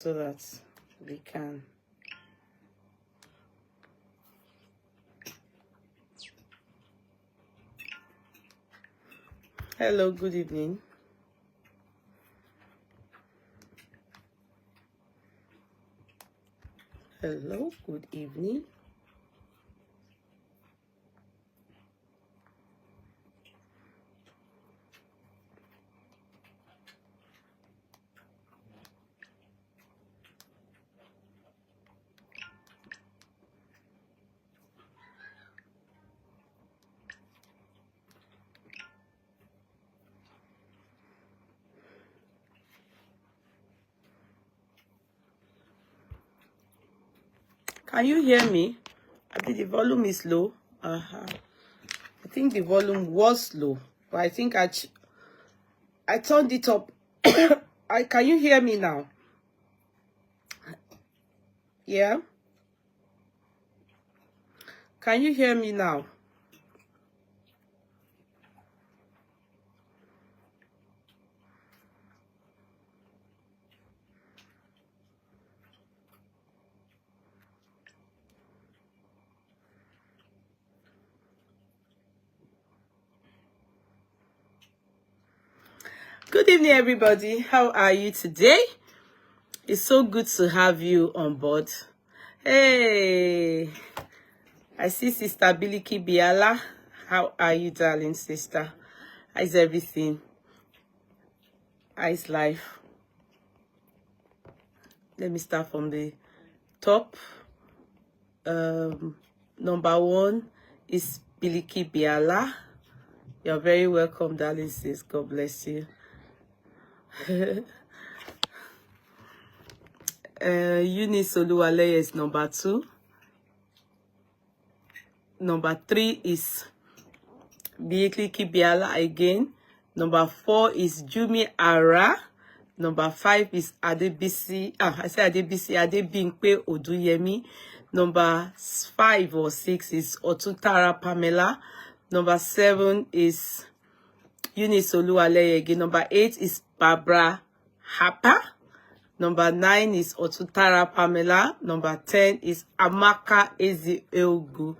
so that we can. Hello, good evening. Hello, good evening. Can you hear me? I think the volume is low. I think the volume was low, but I think I turned it up. Can you hear me now? Yeah? Can you hear me now? Good evening, everybody. How are you today? It's so good to have you on board. Hey, I see Sister Biliki Biala. How are you, darling sister? How's everything? How's life? Let me start from the top. Number one is Biliki Biala. You're very welcome, darling sis. God bless you. Eunice Oluwaleye is number 2. Number 3 is Biliki Biala again. Number 4 is Jumi Ara. Number 5 is Adebisi. I said Adebisi, Adebimpe Oduyemi. Number 5 or 6 is Otutara Pamela. Number 7 is Eunice Oluwaleye again. Number 8 is Barbara Hapa. Number 9 is Otutara Pamela. Number 10 is Amaka Eziogu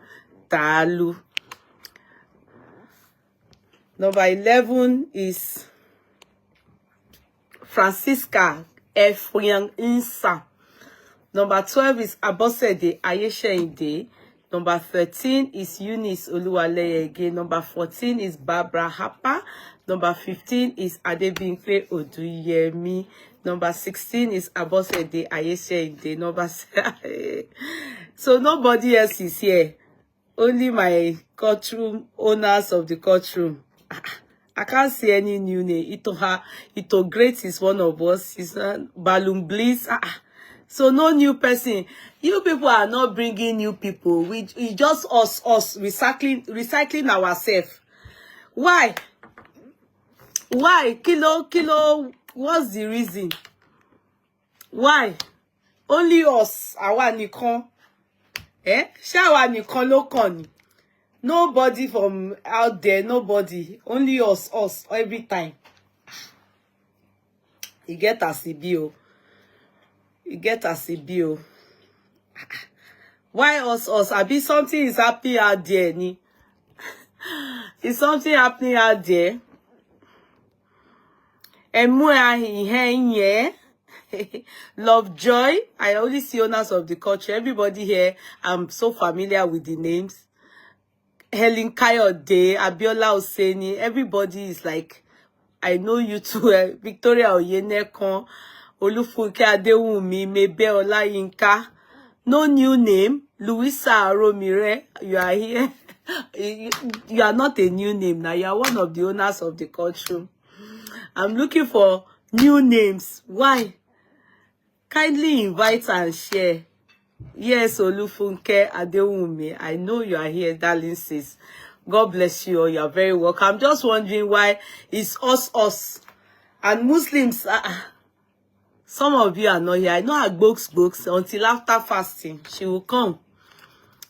Talu. Number 11 is Francisca Efriang Insa. Number 12 is Abosede Ayesheinde. Number 13 is Eunice Oluwaleye again. Number 14 is Barbara Hapa. Number 15 is Adebimpe Oduyemi. Number 16 is Abosede Ayesheinde. So nobody else is here. Only my courtroom owners of the courtroom. I can't see any new name. Ito Great is one of us. It's Balloon Bliss. So no new person. You people are not bringing new people. We just us recycling ourselves. Why? Why? Kilo, what's the reason? Why? Only us, awa nikan. Shawa nikan lokan. Nobody from out there, nobody. Only us every time. You get a CBO. You get a CBO. Why us? I be something is happening out there, ni. Is something happening out there? Love Joy. I only see owners of the culture. Everybody here, I'm so familiar with the names. Helen Kayode, Abiola Oseni. Everybody is like, I know you too. Victoria Oyenekon, Olufunke Adewumi, Mebe Olayinka. No new name. Louisa Aromire, you are here. You are not a new name now. You are one of the owners of the culture. I'm looking for new names. Why? Kindly invite and share. Yes, Olufunke Adewumi. I know you are here, darling sis. God bless you all. You are very welcome. I'm just wondering why it's us. And Muslims, some of you are not here. I know Agbokes until after fasting. She will come.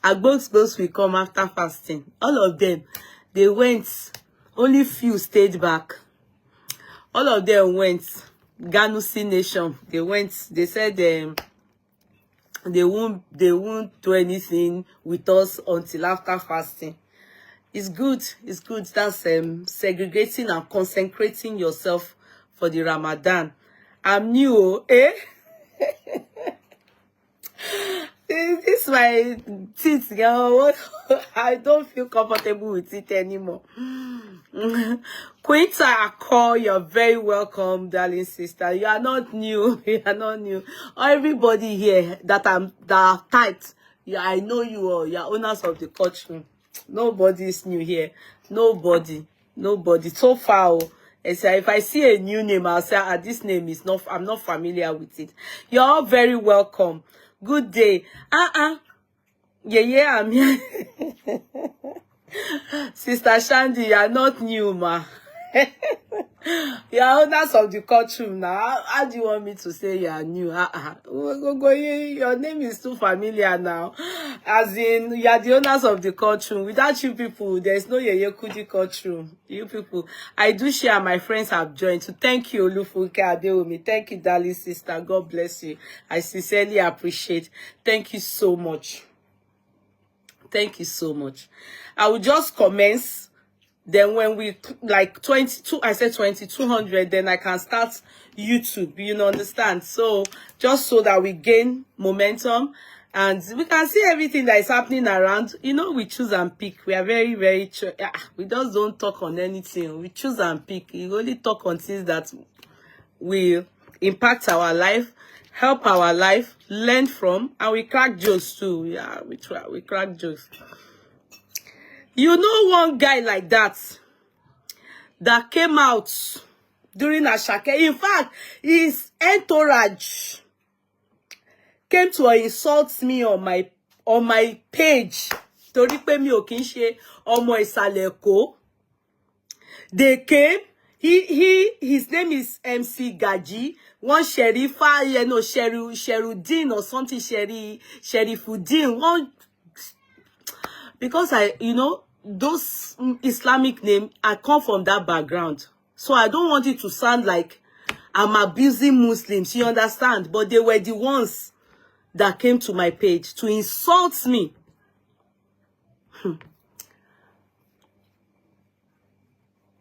Agbokes will come after fasting. All of them, they went. Only few stayed back. All of them went. Ganusi Nation. They said they won't do anything with us until after fasting. It's good. It's good. That's segregating and consecrating yourself for the Ramadan. I'm new, eh? This my teeth, girl. I don't feel comfortable with it anymore. Quinta Akko, you're very welcome, darling sister. You are not new. You are not new. Everybody here that are tight, yeah, I know you all. You're owners of the culture. Nobody is new here. Nobody. So far, if I see a new name, I'll say, this name is not, I'm not familiar with it. You're all very welcome. Good day. Yeah, I'm here. Sister Shandy, you are not new, ma. You are owners of the courtroom now. How do you want me to say you are new? Your name is too familiar now. As in, you are the owners of the courtroom. Without you people, there's no Yeyekudi courtroom. You people, I do share. My friends have joined. So thank you, FunkeAkindele. Thank you, darling sister. God bless you. I sincerely appreciate. Thank you so much. Thank you so much. I will just commence. Then when we like 22, I said 2200, then I can start YouTube, you know, understand? So just so that we gain momentum and we can see everything that is happening around. You know, we choose and pick. We are very, very, we just don't talk on anything. We choose and pick. We only talk on things that will impact our life, help our life, learn from, and we crack jokes too. Yeah, we crack jokes. You know one guy like that came out during Ashake. In fact, his entourage came to insult me on my page. Torí pé mi ò kí ń ṣe ọmọ ìsàlẹ̀ Èkó. They came. His name is MC Gaji. One Sherifa, you know, Sherudin or something, Sherifuddin. One, because you know, those Islamic names, I come from that background. So I don't want it to sound like I'm abusing Muslims, you understand? But they were the ones that came to my page to insult me.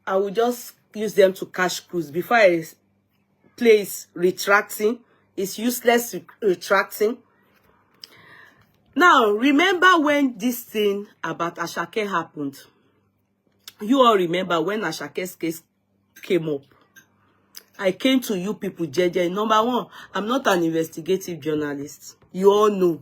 I will just use them to cash cruise before I place retracting. It's useless retracting. Now, remember when this thing about Ashake happened? You all remember when Ashake's case came up. I came to you people, JJ. Number one, I'm not an investigative journalist. You all know.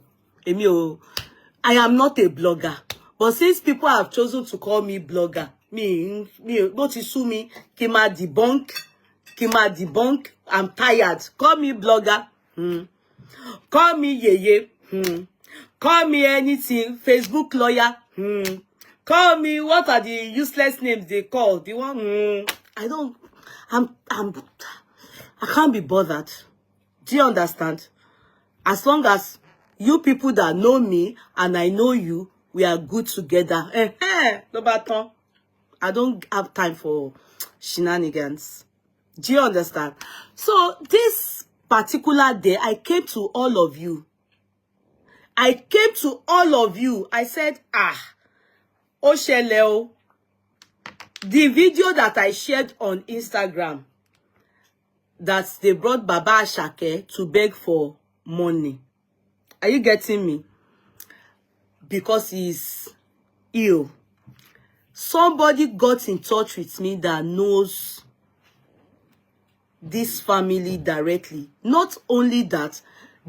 I am not a blogger. But since people have chosen to call me blogger, not to sue me, Kima debunk, I'm tired. Call me blogger. Call me Yeye. Call me anything, Facebook lawyer. Call me, what are the useless names they call? The one, I can't be bothered. Do you understand? As long as you people that know me and I know you, we are good together. No baton. I don't have time for shenanigans. Do you understand? So this particular day, I came to all of you. I said, Osheleo, the video that I shared on Instagram, that they brought Baba Ashake to beg for money. Are you getting me? Because he's ill. Somebody got in touch with me that knows this family directly. Not only that,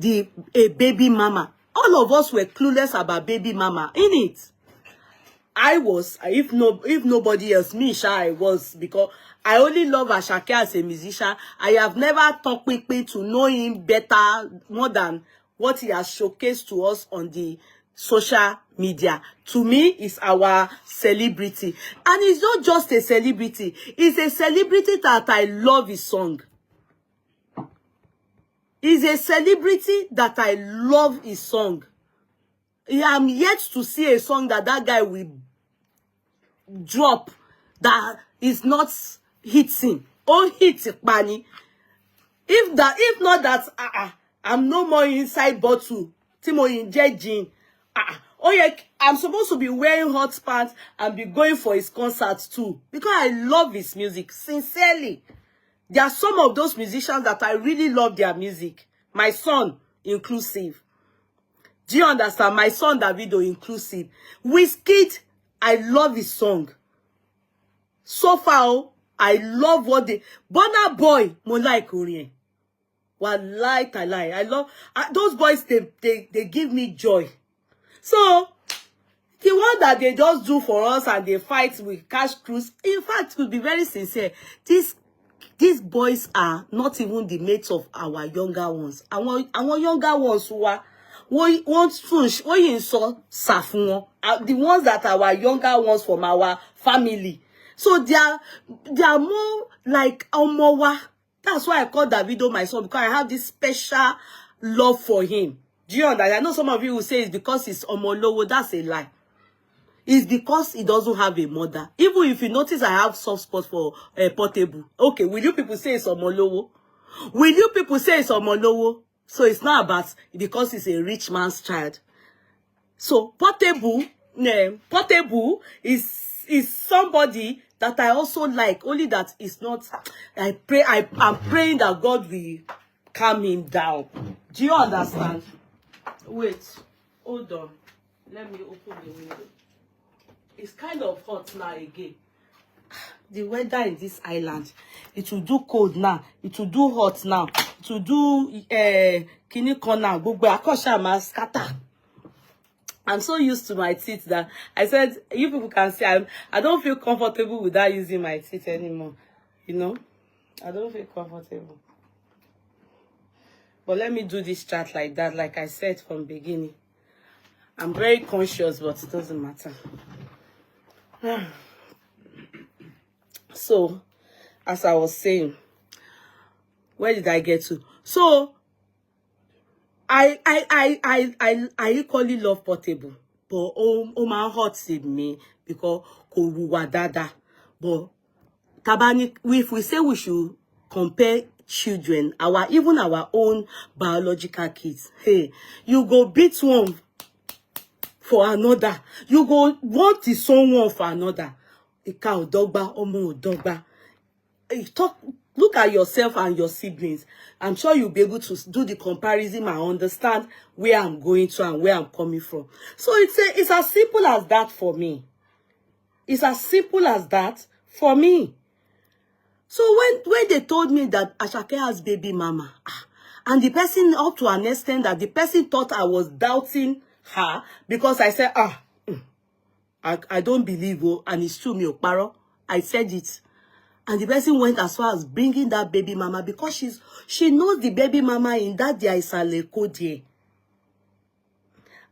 a baby mama. All of us were clueless about baby mama, innit? I was, if nobody else, me, I was, because I only love Ashake as a musician. I have never talked quickly to know him better, more than what he has showcased to us on the social media. To me, is our celebrity. And it's not just a celebrity. It's a celebrity that I love his song. He's a celebrity that I love his song. I am yet to see a song that guy will drop that is not hitting. Oh, hit Bani. If not that, I'm no more inside bottle. Timo injecting. Oh yeah, I'm supposed to be wearing hot pants and be going for his concerts too. Because I love his music, sincerely. There are some of those musicians that I really love their music. My son, inclusive. Do you understand? My son, Davido, inclusive. Wizkid, I love his song. So far, I love what they... Burna Boy, mo like Korean. Wallahi, I love... those boys, they give me joy. So, the one that they just do for us and they fight with cash cruise, in fact, to be very sincere, these boys are not even the mates of our younger ones. Our younger ones who are the ones that are our younger ones from our family. So they are more like Omowa. That's why I call Davido my son, because I have this special love for him. Do you understand? I know some of you will say it's because he's Omolowo. That's a lie. It's because he doesn't have a mother. Even if you notice, I have soft spot for Portable. Okay, will you people say it's Omolowo? Will you people say it's Omolowo? So it's not about because he's a rich man's child. So Portable is somebody that I also like. Only that it's not. I'm praying that God will calm him down. Do you understand? Wait, hold on. Let me open the window. It's kind of hot now again. The weather in this island, it will do cold now. It will do hot now. It will do kini corner. Scatter. I'm so used to my teeth that I said, you people can see, I don't feel comfortable without using my teeth anymore. You know, I don't feel comfortable. But let me do this chat like that, like I said from the beginning. I'm very conscious, but it doesn't matter. So, as I was saying, where did I get to? So, I equally love Portable, but my heart in me because dada. But tabani, if we say we should compare children, even our own biological kids, hey, you go beat one for another. You go want the someone for another. Ika odogba, omo odogba. Look at yourself and your siblings. I'm sure you'll be able to do the comparison and understand where I'm going to and where I'm coming from. So it's as simple as that for me. It's as simple as that for me. So when they told me that Ashake has baby mama, and the person, up to an extent that the person thought I was doubting her because I said, I don't believe, and it's true, me okparo. I said it. And the person went as far as bringing that baby mama because she knows the baby mama in that there is a lekode.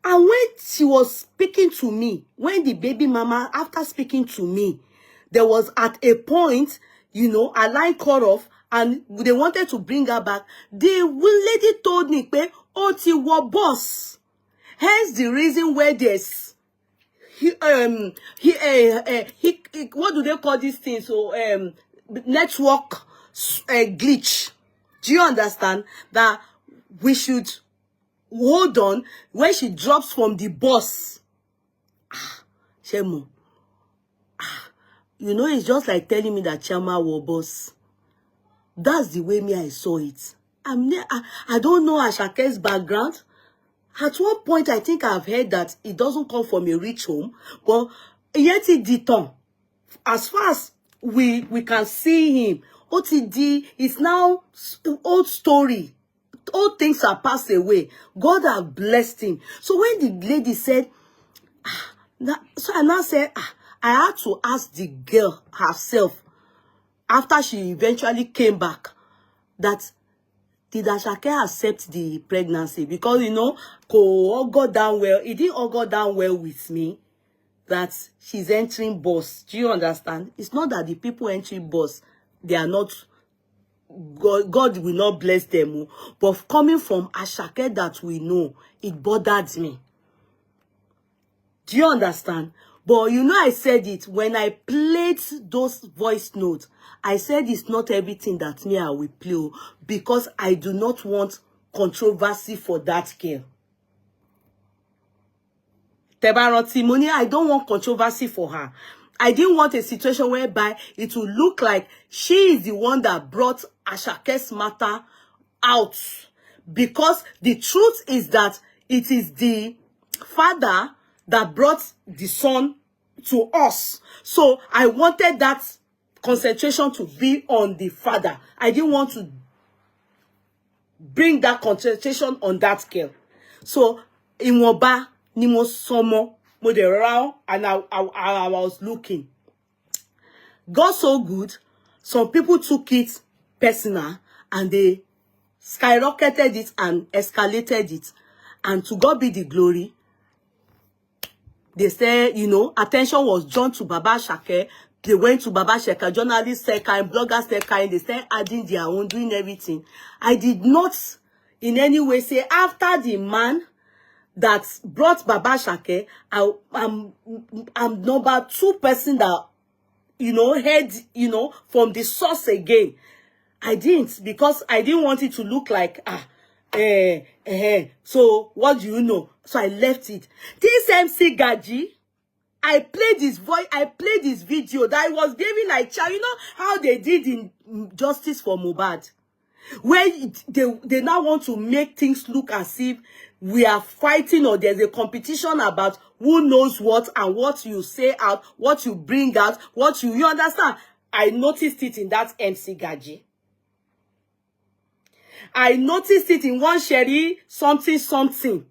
And when she was speaking to me, when the baby mama, after speaking to me, there was at a point, you know, a line cut off, and they wanted to bring her back. The lady told me, "Oti wa boss." Hence the reason where there's what do they call these things? So network glitch. Do you understand that we should hold on when she drops from the bus? Shemo. You know, it's just like telling me that Chama was boss. That's the way I saw it. I don't know Ashake's background. At one point, I think I've heard that it doesn't come from a rich home, but yet it did. As far as we can see him, OTD is now old story. Old things are passed away. God has blessed him. So when the lady said, so I now said, I had to ask the girl herself, after she eventually came back, that did Ashake accept the pregnancy? Because, you know, all go down well. It didn't all go down well with me that she's entering bus. Do you understand? It's not that the people entering bus, they are not, God will not bless them. But coming from Ashake that we know, it bothered me. Do you understand? But you know, I said it when I played those voice notes. I said it's not everything that me I will play, because I do not want controversy for that girl. Tebaranti, I don't want controversy for her. I didn't want a situation whereby it will look like she is the one that brought Ashake's matter out. Because the truth is that it is the father that brought the son to us. So I wanted that concentration to be on the father. I didn't want to bring that concentration on that girl. So Inwoba ni mo somo mo de round, and I was looking. Got so good, some people took it personal and they skyrocketed it and escalated it. And to God be the glory. They said, you know, attention was drawn to Baba Asake. They went to Baba Asake, journalists said kind, bloggers said kind, they started adding their own, doing everything. I did not in any way say after the man that brought Baba Asake, I'm number 2 person that, you know, heard, you know, from the source again. I didn't, because I didn't want it to look like, so what do you know? So I left it. This MC Gaji, I played his voice, I played his video that I was giving like child. You know how they did in Justice for Mohbad, where they now want to make things look as if we are fighting, or there's a competition about who knows what, and what you say out, what you bring out, what you understand. I noticed it in that MC Gaji. I noticed it in one Sherry something.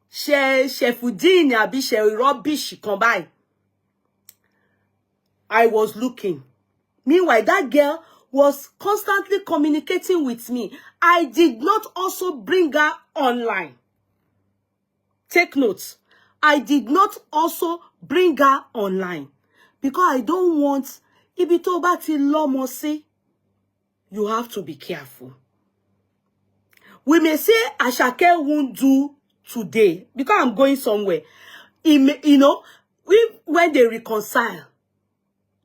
Shefudin abi Sherry rubbish combine. I was looking. Meanwhile, that girl was constantly communicating with me. I did not also bring her online. Take notes. I did not also bring her online, because I don't want ibitoba ti lomo say. You have to be careful. We may say Asake won't do today because I'm going somewhere. You know, when they reconcile,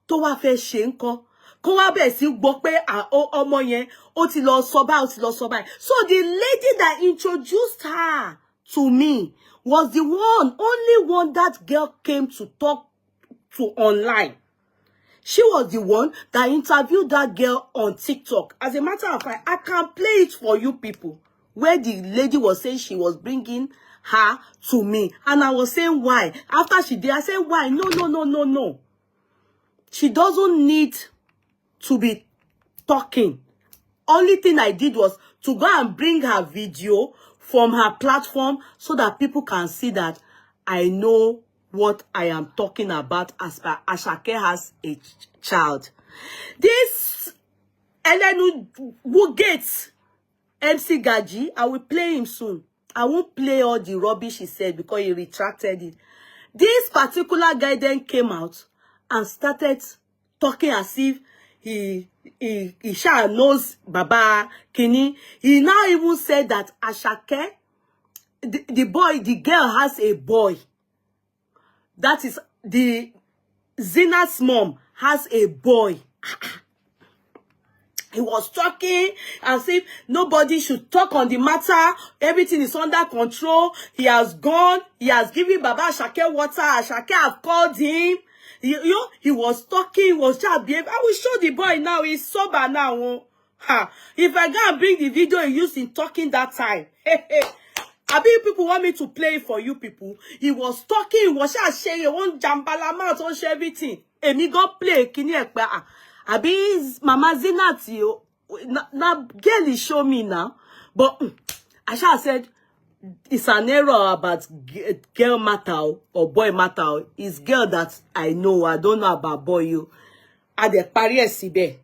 tó wá fẹ́ ṣe nǹkan, kó wá bẹ̀ sí gbọ́ pé ọmọ yẹn ó ti lọ sọ báyìí. So the lady that introduced her to me was the only one that girl came to talk to online. She was the one that interviewed that girl on TikTok. As a matter of fact, I can play it for you people, where the lady was saying she was bringing her to me. And I was saying why. After she did, I said, why? No. She doesn't need to be talking. Only thing I did was to go and bring her video from her platform so that people can see that I know what I am talking about as far as Asake has a child. This Elenu Wugate MC Gaji, I will play him soon. I won't play all the rubbish he said because he retracted it. This particular guy then came out and started talking as if he sure knows Baba Kini. He now even said that Asake, the girl has a boy. That is, the Zina's mom has a boy. He was talking as if nobody should talk on the matter. Everything is under control. He has gone. He has given Baba Asake water. Asake have called him. He was talking. He was just behaving. I will show the boy now. He's sober now. If I go and bring the video he used in talking that time. Abi people want me to play it for you people. He was talking. He was just sharing one jambala mouth on everything. Emi go play. Kini ekpa. Abi Mama Zinati, now girl show me now. But Asha said it's an error about girl matter or boy matter. It's girl that I know. I don't know about boy. You at the Paris Sibe.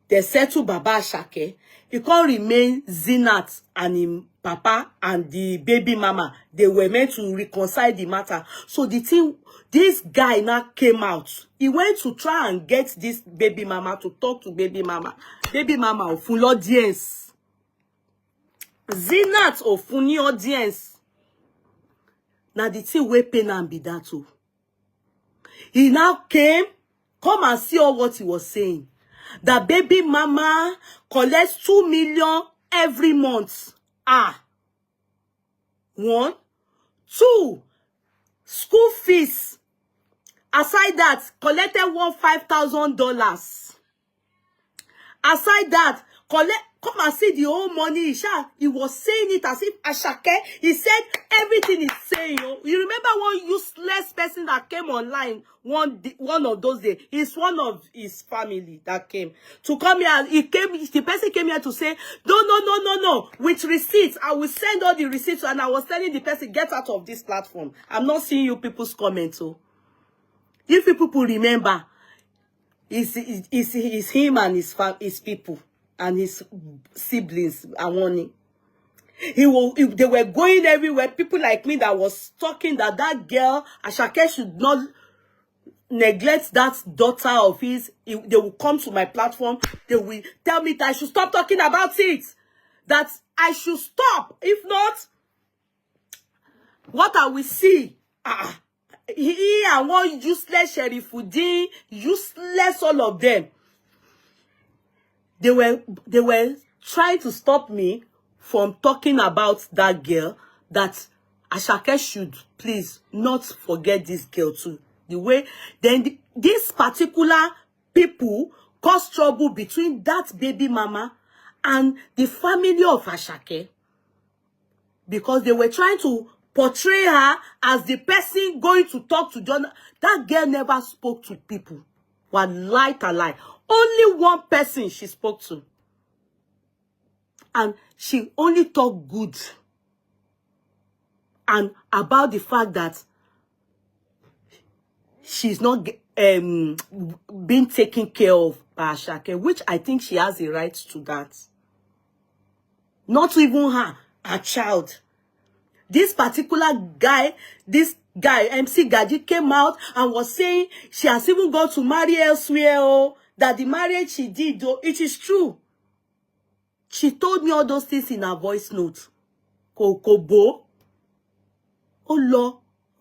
They said to Baba Asake, he can't remain Zinat and him papa and the baby mama. They were meant to reconcile the matter. So the thing, this guy now came out. He went to try and get this baby mama to talk to baby mama. Baby mama of full audience. Zinat of full audience. Now the thing we pain and be that too. he now came. Come and see all what he was saying. The baby mama collects 2 million every month. 1. 2. School fees. Aside that, collected $5,000. Aside that, come and see the whole money. He was saying it as if Asake. He said everything he's saying. You remember one useless person that came online one of those days? It's one of his family that came to come here. The person came here to say, no. With receipts, I will send all the receipts. And I was telling the person, get out of this platform. I'm not seeing you people's comments. So if you people remember, it's him and his people and his siblings and warning. They were going everywhere. People like me that was talking that girl, Asake, should not neglect that daughter of his. They will come to my platform. They will tell me that I should stop talking about it. That I should stop. If not, what I will see. He and one useless Sherifuddin, useless all of them. They were trying to stop me from talking about that girl, that Asake should please not forget this girl too. The way then this particular people cause trouble between that baby mama and the family of Asake, because they were trying to portray her as the person going to talk to John. That girl never spoke to people. One lie to lie. Only one person she spoke to. And she only talked good. And about the fact that she's not being taken care of by Asake, which I think she has a right to that. Not even her child. This particular guy, MC Gaji, came out and was saying she has even gone to marry elsewhere, that the marriage she did, it is true. She told me all those things in her voice note. Kokobo. Oh Lord,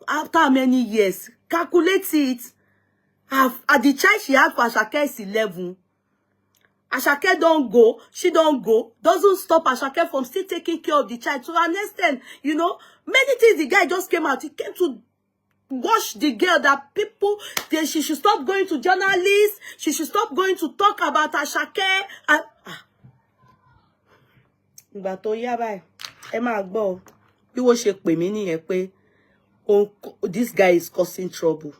after how many years? Calculate it. At the child she had for Asake is 11. Asake don't go, she don't go, doesn't stop Asake from still taking care of the child. To an extent, you know, many things the guy just came out. He came to wash the girl that people, she should stop going to journalists, she should stop going to talk about Asake. And, But tó yá báyìí, ẹ máa gbọ́ bí wọ́n ṣe pè mí nìyẹn pé this guy is causing trouble.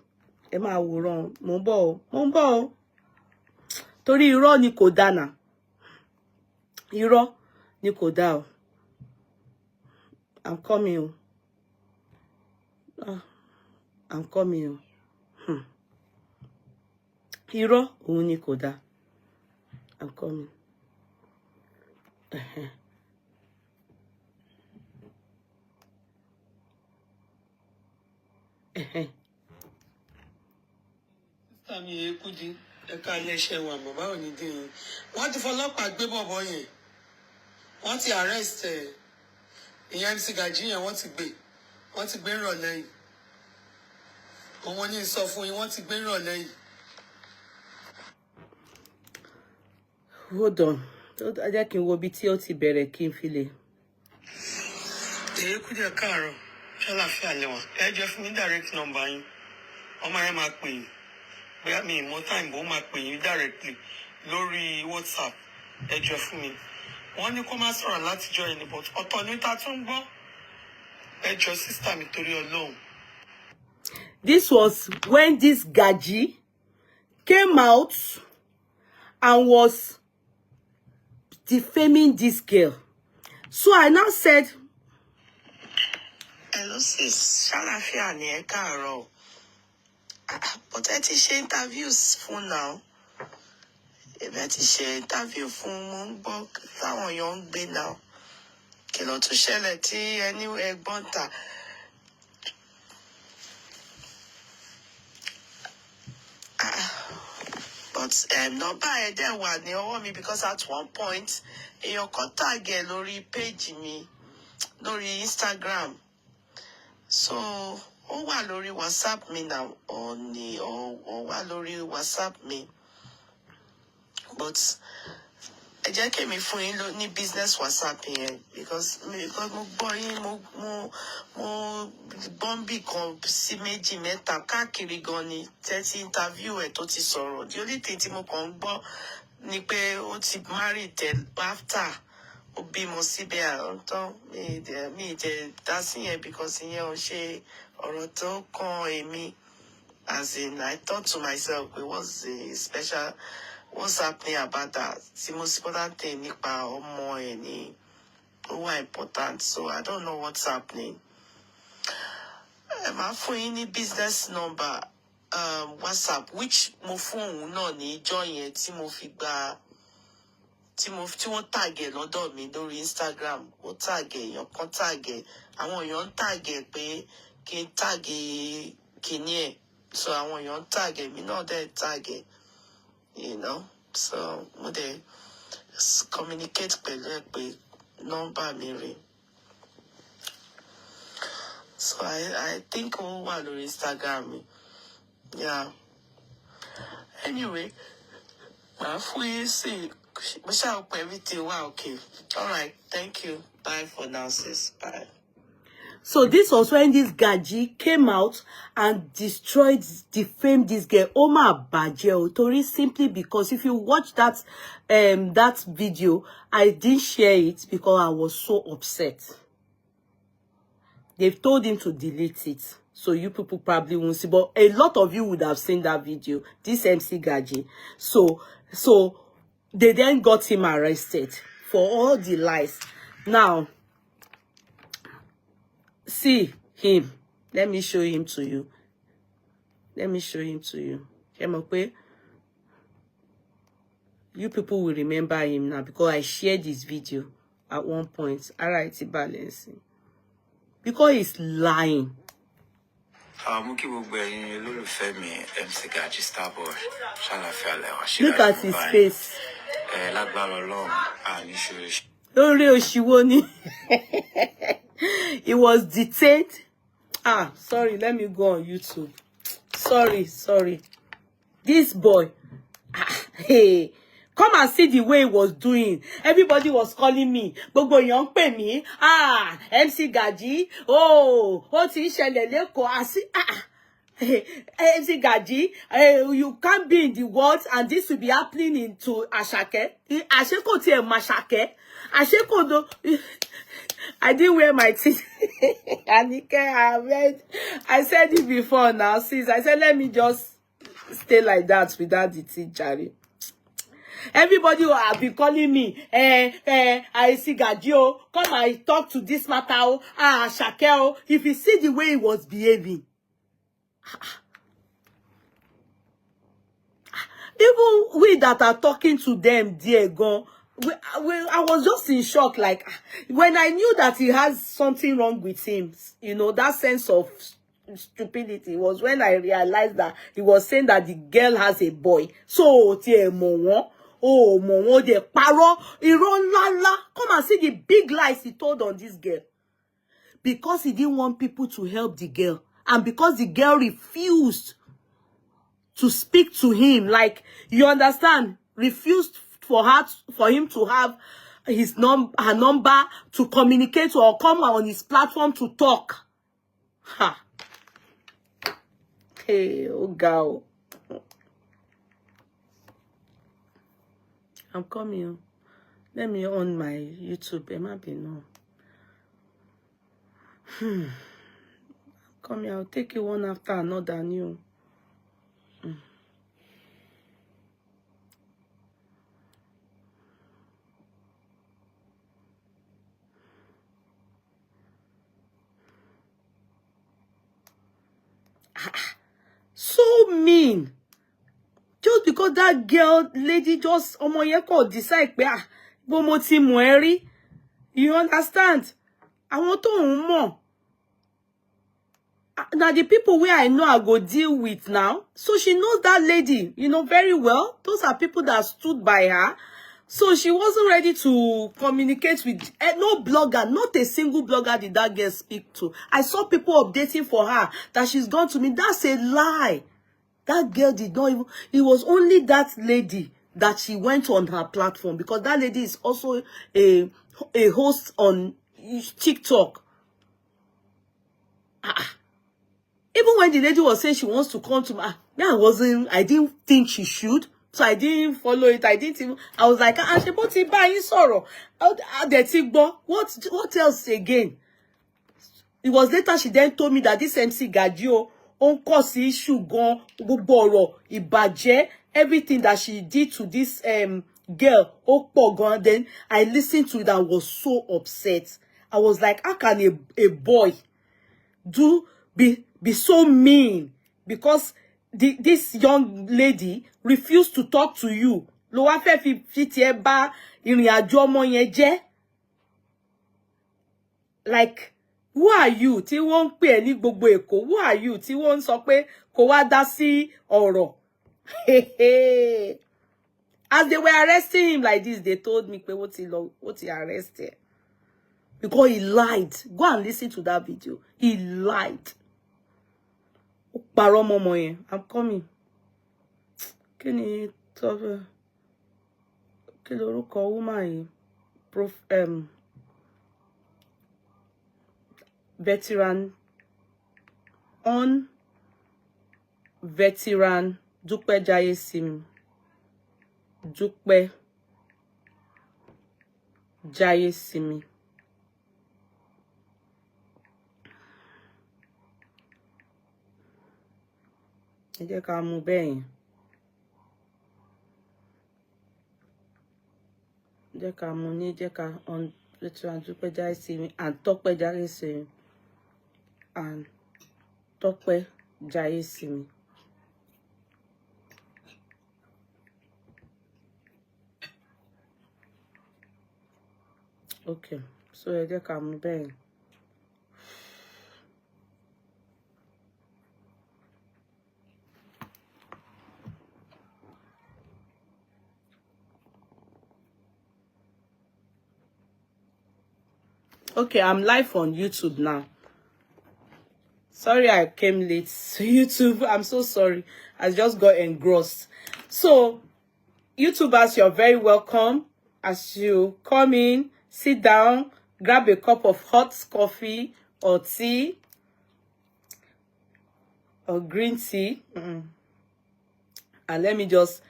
Ẹ máa wòran, mo ń bọ̀ o. Torí irọ́ ni kò dá nà. Irọ́ ni kò dá o. I'm coming o. I'm coming o. Irọ́ òun ni kò dá. I'm coming. Tami Ekudi, ẹ̀ka iléeṣẹ́ wa mọ̀ báwo ni dín in. Wọ́n ti fọlọ́pàá gbé bọ̀bọ̀ yẹn. Wọ́n ti arrest ìyẹn MC Gaji yẹn, wọ́n ti gbé ìrọ̀lẹ́ yìí. Òun ní sọ fún yín, wọ́n ti gbé ìrọ̀lẹ́ yìí. Hold on. Ẹ jẹ́ kí n wo bí tí ó ti bẹ̀rẹ̀ kí n fi lè. Ekudi káàárọ̀, ṣàlàáfíà lẹ́wà. Ẹ jẹ́ fún mi direct number yín. Ọmọ yẹn máa pè yín. Bóyá mi ìmọ̀ time bó máa pè yín directly lórí WhatsApp. Ẹ jẹ́ fún mi. Wọ́n ní kó má sọ̀rọ̀ látijọ́ ẹni, but ọ̀tọ̀ ní ta tún gbọ́. Ẹ jọ sister mi torí Ọlọ́run. This was when this Gaji came out and was defaming this girl. So I now said, hello sis, ṣàlàáfíà ni ẹ káàárọ̀. But ẹ ti ṣe interviews fún now. Ẹ ti ṣe interview fún mo ń gbọ́ táwọn èèyàn ń gbé now. Kí ló tún ṣẹlẹ̀ tí ẹni ẹ̀gbọ́n ta? But nọ́mbà ẹ̀ dẹ̀ wà ní ọwọ́ mi because at one point èèyàn kan tag ẹ̀ lórí page mi lórí Instagram. So ó wà lórí WhatsApp mi now, ó wà lórí WhatsApp mi. But ẹ jẹ́ kí mi fún yín ní business WhatsApp yẹn because mo gbọ́ yín mo bọ́m̀bì kan sí méjì mẹ́ta káàkiri gan ni tẹ́tí interview ẹ̀ tó ti sọ̀rọ̀. The only thing tí mo kàn ń gbọ́ ni pé ó ti marry then after ó bímọ síbẹ̀ àrántán mi ìdẹ̀ dá sí yẹn because ìyẹn ò ṣe ọ̀rọ̀ tó kàn èmi. As in, I thought to myself, what's happening about that? The most important thing nípa ọmọ ẹ̀ ni ó wà important. So I don't know what's happening. Máa fún yín ní business number WhatsApp which mo fún òun náà ní ìjọ yẹn tí mo fi gba tí wọ́n tag ẹ̀ lọ́dọ̀ mi lórí Instagram. Ó tag èèyàn kan tag ẹ̀. Àwọn èèyàn ń tag ẹ̀ pé kí n tag kíní ẹ̀. So àwọn èèyàn tag ẹ̀, mi náà dẹ̀ tag ẹ̀, you know. So mo dẹ̀ communicate pẹ̀lú ẹ̀ pé nọ́mbà mi rè. So I think ó wà lórí Instagram mi. Yeah. Anyway, màá fún yín sí mo ṣáà pé everything wà okay. All right, thank you. Bye for now, sis. Bye. So this was when this Gaji came out and defamed this girl. Oma Bajeo Tori, simply because if you watch that that video, I didn't share it because I was so upset. They've told him to delete it. So you people probably won't see. But a lot of you would have seen that video. This MC Gaji. So they then got him arrested for all the lies. Now, see him. Let me show him to you. Let me show him to you. You people will remember him now because I shared this video at one point. Alright, balancing. Because he's lying. Look at his face. He was detained. Sorry, let me go on YouTube. Sorry. This boy. Hey, come and see the way he was doing. Everybody was calling me. Gbogbo èèyàn pè mí. MC Gaji. Oh, ti ṣẹlẹ̀ lẹ́kọ̀ọ́. MC Gaji, you can't be in the world and this will be happening into Asake. Aseko ti e Mashake. Aseko do. I didn't wear my teeth. Anike, I said it before now, sis. I said, let me just stay like that without the teeth, Jerry. Everybody will have been calling me, I see Gaji, come and talk to this matter, Asake. If you see the way he was behaving. Even we that are talking to them, dear God, I was just in shock. Like, when I knew that he has something wrong with him, you know, that sense of stupidity was when I realized that he was saying that the girl has a boy. So, Momo de paro, iron. Come and see the big lies he told on this girl. Because he didn't want people to help the girl. And because the girl refused to speak to him, like, you understand, refused for him to have her number to communicate or come on his platform to talk. Hey, oh girl. I'm coming. Let me on my YouTube. It might be no. Come here, I'll take you one after another new. So mean. Just because that girl, lady, just omoyeko decide pe bomo ti mueri. You understand? I want to more. Now the people where I know I go deal with now. So she knows that lady, you know, very well. Those are people that stood by her. So she wasn't ready to communicate with no blogger, not a single blogger did that girl speak to. I saw people updating for her that she's gone to me. That's a lie. That girl did not even, it was only that lady that she went on her platform, because that lady is also a host on TikTok. Even when the lady was saying she wants to come to me, I didn't think she should. So I didn't follow it. I was like, what else again? It was later she then told me that this MC Gadio cause issue gone, ìbàjẹ́, everything that she did to this girl, gone. Then I listened to it and was so upset. I was like, how can a boy be so mean? Because this young lady refused to talk to you. Lo wá fẹ́ fi tiẹ̀ bà ìrìn àjò ọmọ yẹn jẹ́. Like, who are you? Tí wọ́n pè ẹ́ ní gbogbo Èkó. Who are you? Tí wọ́n sọ pé kó wá dá sí ọ̀rọ̀. As they were arresting him like this, they told me what he arrested. Because he lied. Go and listen to that video. He lied. I'm coming. Can you talk? Kí lorúkọ woman yìí? Veteran Dupe Jaiyesimi. Dupe Jaiyesimi. Ẹ jẹ́ ká mú bẹ́ẹ̀ yẹn. Jẹ́ ká mú ní jẹ́ ká on Veteran Dupe Jaiyesimi and Tope Jaiyesimi and Tope Jaiyesimi. Okay, so ẹ jẹ́ ká mú bẹ́ẹ̀ yẹn. Okay, I'm live on YouTube now. Sorry I came late to YouTube. I'm so sorry. I just got engrossed. So, YouTubers, you're very welcome. As you come in, sit down, grab a cup of hot coffee or tea or green tea. And let me just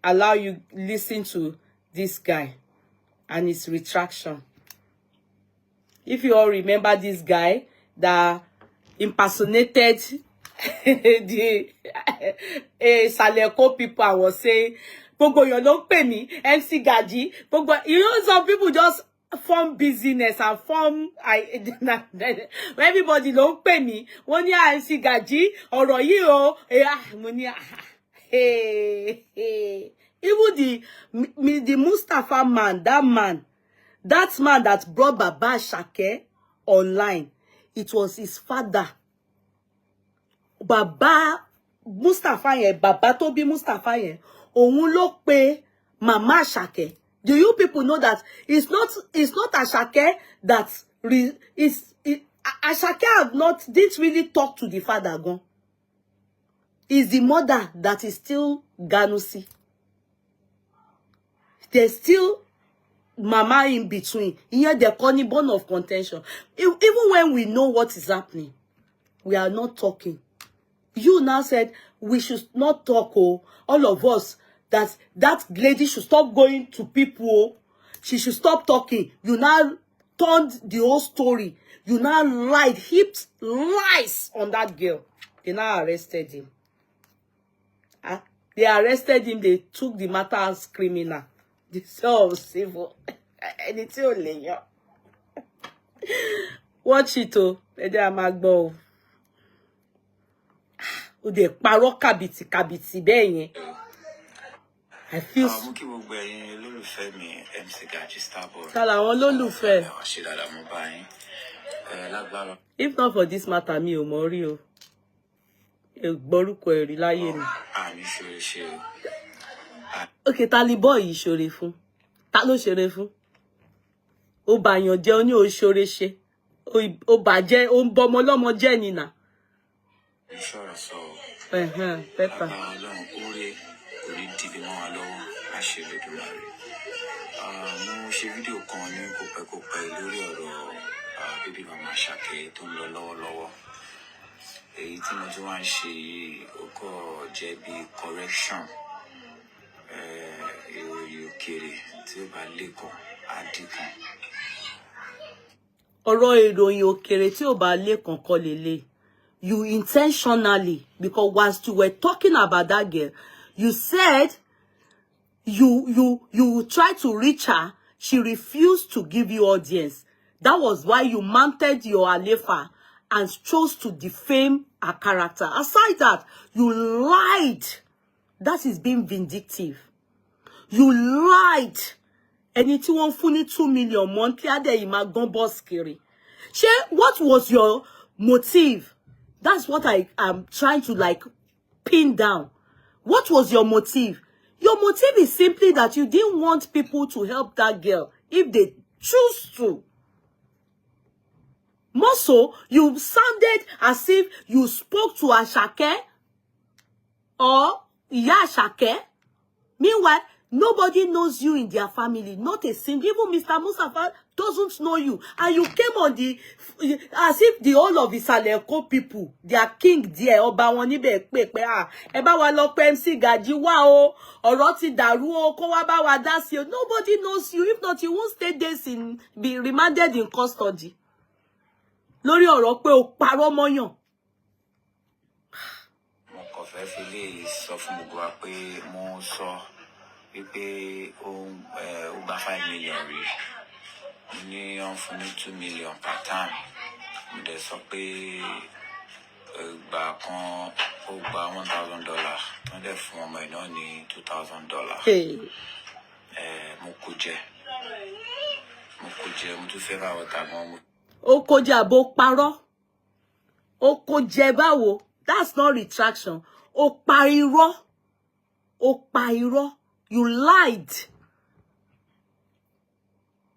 allow you listen to this guy and his retraction. If you all remember this guy that impersonated the Saleko people and was saying, "Gbogbo èèyàn ló pè mí, MC Gaji." You know, some people just form business and form everybody ló pè mí. Wọ́n ní MC Gaji, ọ̀rọ̀ yìí o. Mo ní even the Mustafa man, that man that brought Baba Shake online, it was his father. Baba Mustafa yẹn, Baba tó bí Mustafa yẹn, òun ló pe Mama Shake. Do you people know that it's not Ashake that Ashake didn't really talk to the father gan. It's the mother that is still Ganusi. There's still Mama in between. Here they're calling bone of contention. Even when we know what is happening, we are not talking. You now said we should not talk, all of us, that lady should stop going to people. She should stop talking. You now turned the whole story. You now lied, heaped lies on that girl. They now arrested him. They arrested him. They took the matter as criminal. They so civil. And it's only watch it, oh. De parọ́ kàbìtì bẹ́ẹ̀ yẹn. I feel so. Kala àwọn olólùfẹ́. If not for this matter, mi ò mọ̀ rí o. Gbórúkọ ẹ̀rí láyé ni. Okay, Taliboy yìí ṣoore fún. Ta ló ṣeré fún? Ó bàyàn jẹ́, ó ní ó ṣoore ṣe. Ó bàjẹ́, ó ń bọmọ lọ́mọ jẹ́ ni nà. Sure, so. Pepper. Mo ṣe fídíò kan ní kópẹ́kópẹ́ lórí ọ̀rọ̀ bíbí màmá Ṣàkẹ́ tó ń lọ lọ́wọ́lọ́wọ́. Èyí tí mo tún wá ń ṣe yìí ó kọ̀ jẹ́ bí correction. Ìròyìn òkèèrè tí ó bá lékan á dínkàn. Ọ̀rọ̀ ìròyìn òkèèrè tí ó bá lékan kọ́ lélẹ̀. You intentionally, because whilst you were talking about that girl, you said you tried to reach her. She refused to give you audience. That was why you mounted your alefa and chose to defame her character. Aside that, you lied. That is being vindictive. You lied. Ẹni tí wọ́n fún ní 2 million monthly, ade yìí máa gan boss kiri. What was your motive? That's what I am trying to like pin down. What was your motive? Your motive is simply that you didn't want people to help that girl if they choose to. More so, you sounded as if you spoke to Asake or Iya Asake. Meanwhile, nobody knows you in their family. Not a single. Even Mr. Mustafa doesn't know you. And you came on as if the whole of Isaleko people, their king there, Oba wọn níbẹ̀ pé ẹ bá wa lọ pé MC Gaji wá o, ọ̀rọ̀ ti dàrú o, kó wá bá wa dá sí o. Nobody knows you. If not, you won't stay days be remanded in custody. Lórí ọ̀rọ̀ pé o parọ́ mọ́yàn. Mo kàn fẹ́ fi lè sọ fún gbogbo wa pé mo sọ wípé ó gba 5 million rí. Mo ní wọ́n fún ní 2 million per time. Mo dẹ̀ sọ pé ìgbà kan ó gba $1,000. Wọ́n dẹ̀ fún ọmọ ẹ̀ náà ní $2,000. Mo kó jẹ. Mo tún fẹ́ bá ọ̀tá gan. Ó kó jẹ àbò parọ́. Ó kó jẹ báwo? That's not retraction. Ó pa irọ́. Ó pa irọ́. You lied.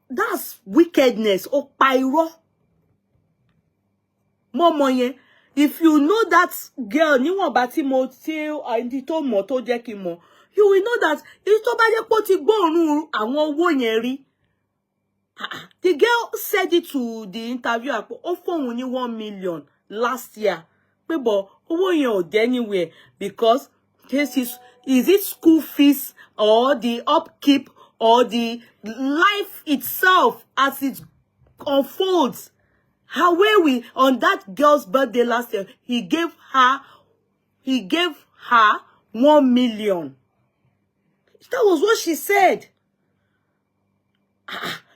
That's wickedness. Ó pa irọ́. Mọ́mọ yẹn. If you know that girl, níwọ̀nba tí mo ẹni tó mọ̀ tó jẹ́ kí n mọ̀, you will know that if tó bá jẹ́ pé ó ti gbóòórùn àwọn owó yẹn rí. The girl said it to the interviewer. Ó fóun ní 1 million last year. Pé bọ̀ owó yẹn ò dé anywhere because is it school fees or the upkeep or the life itself as it unfolds? How were we on that girl's birthday last year? He gave her 1 million. That was what she said.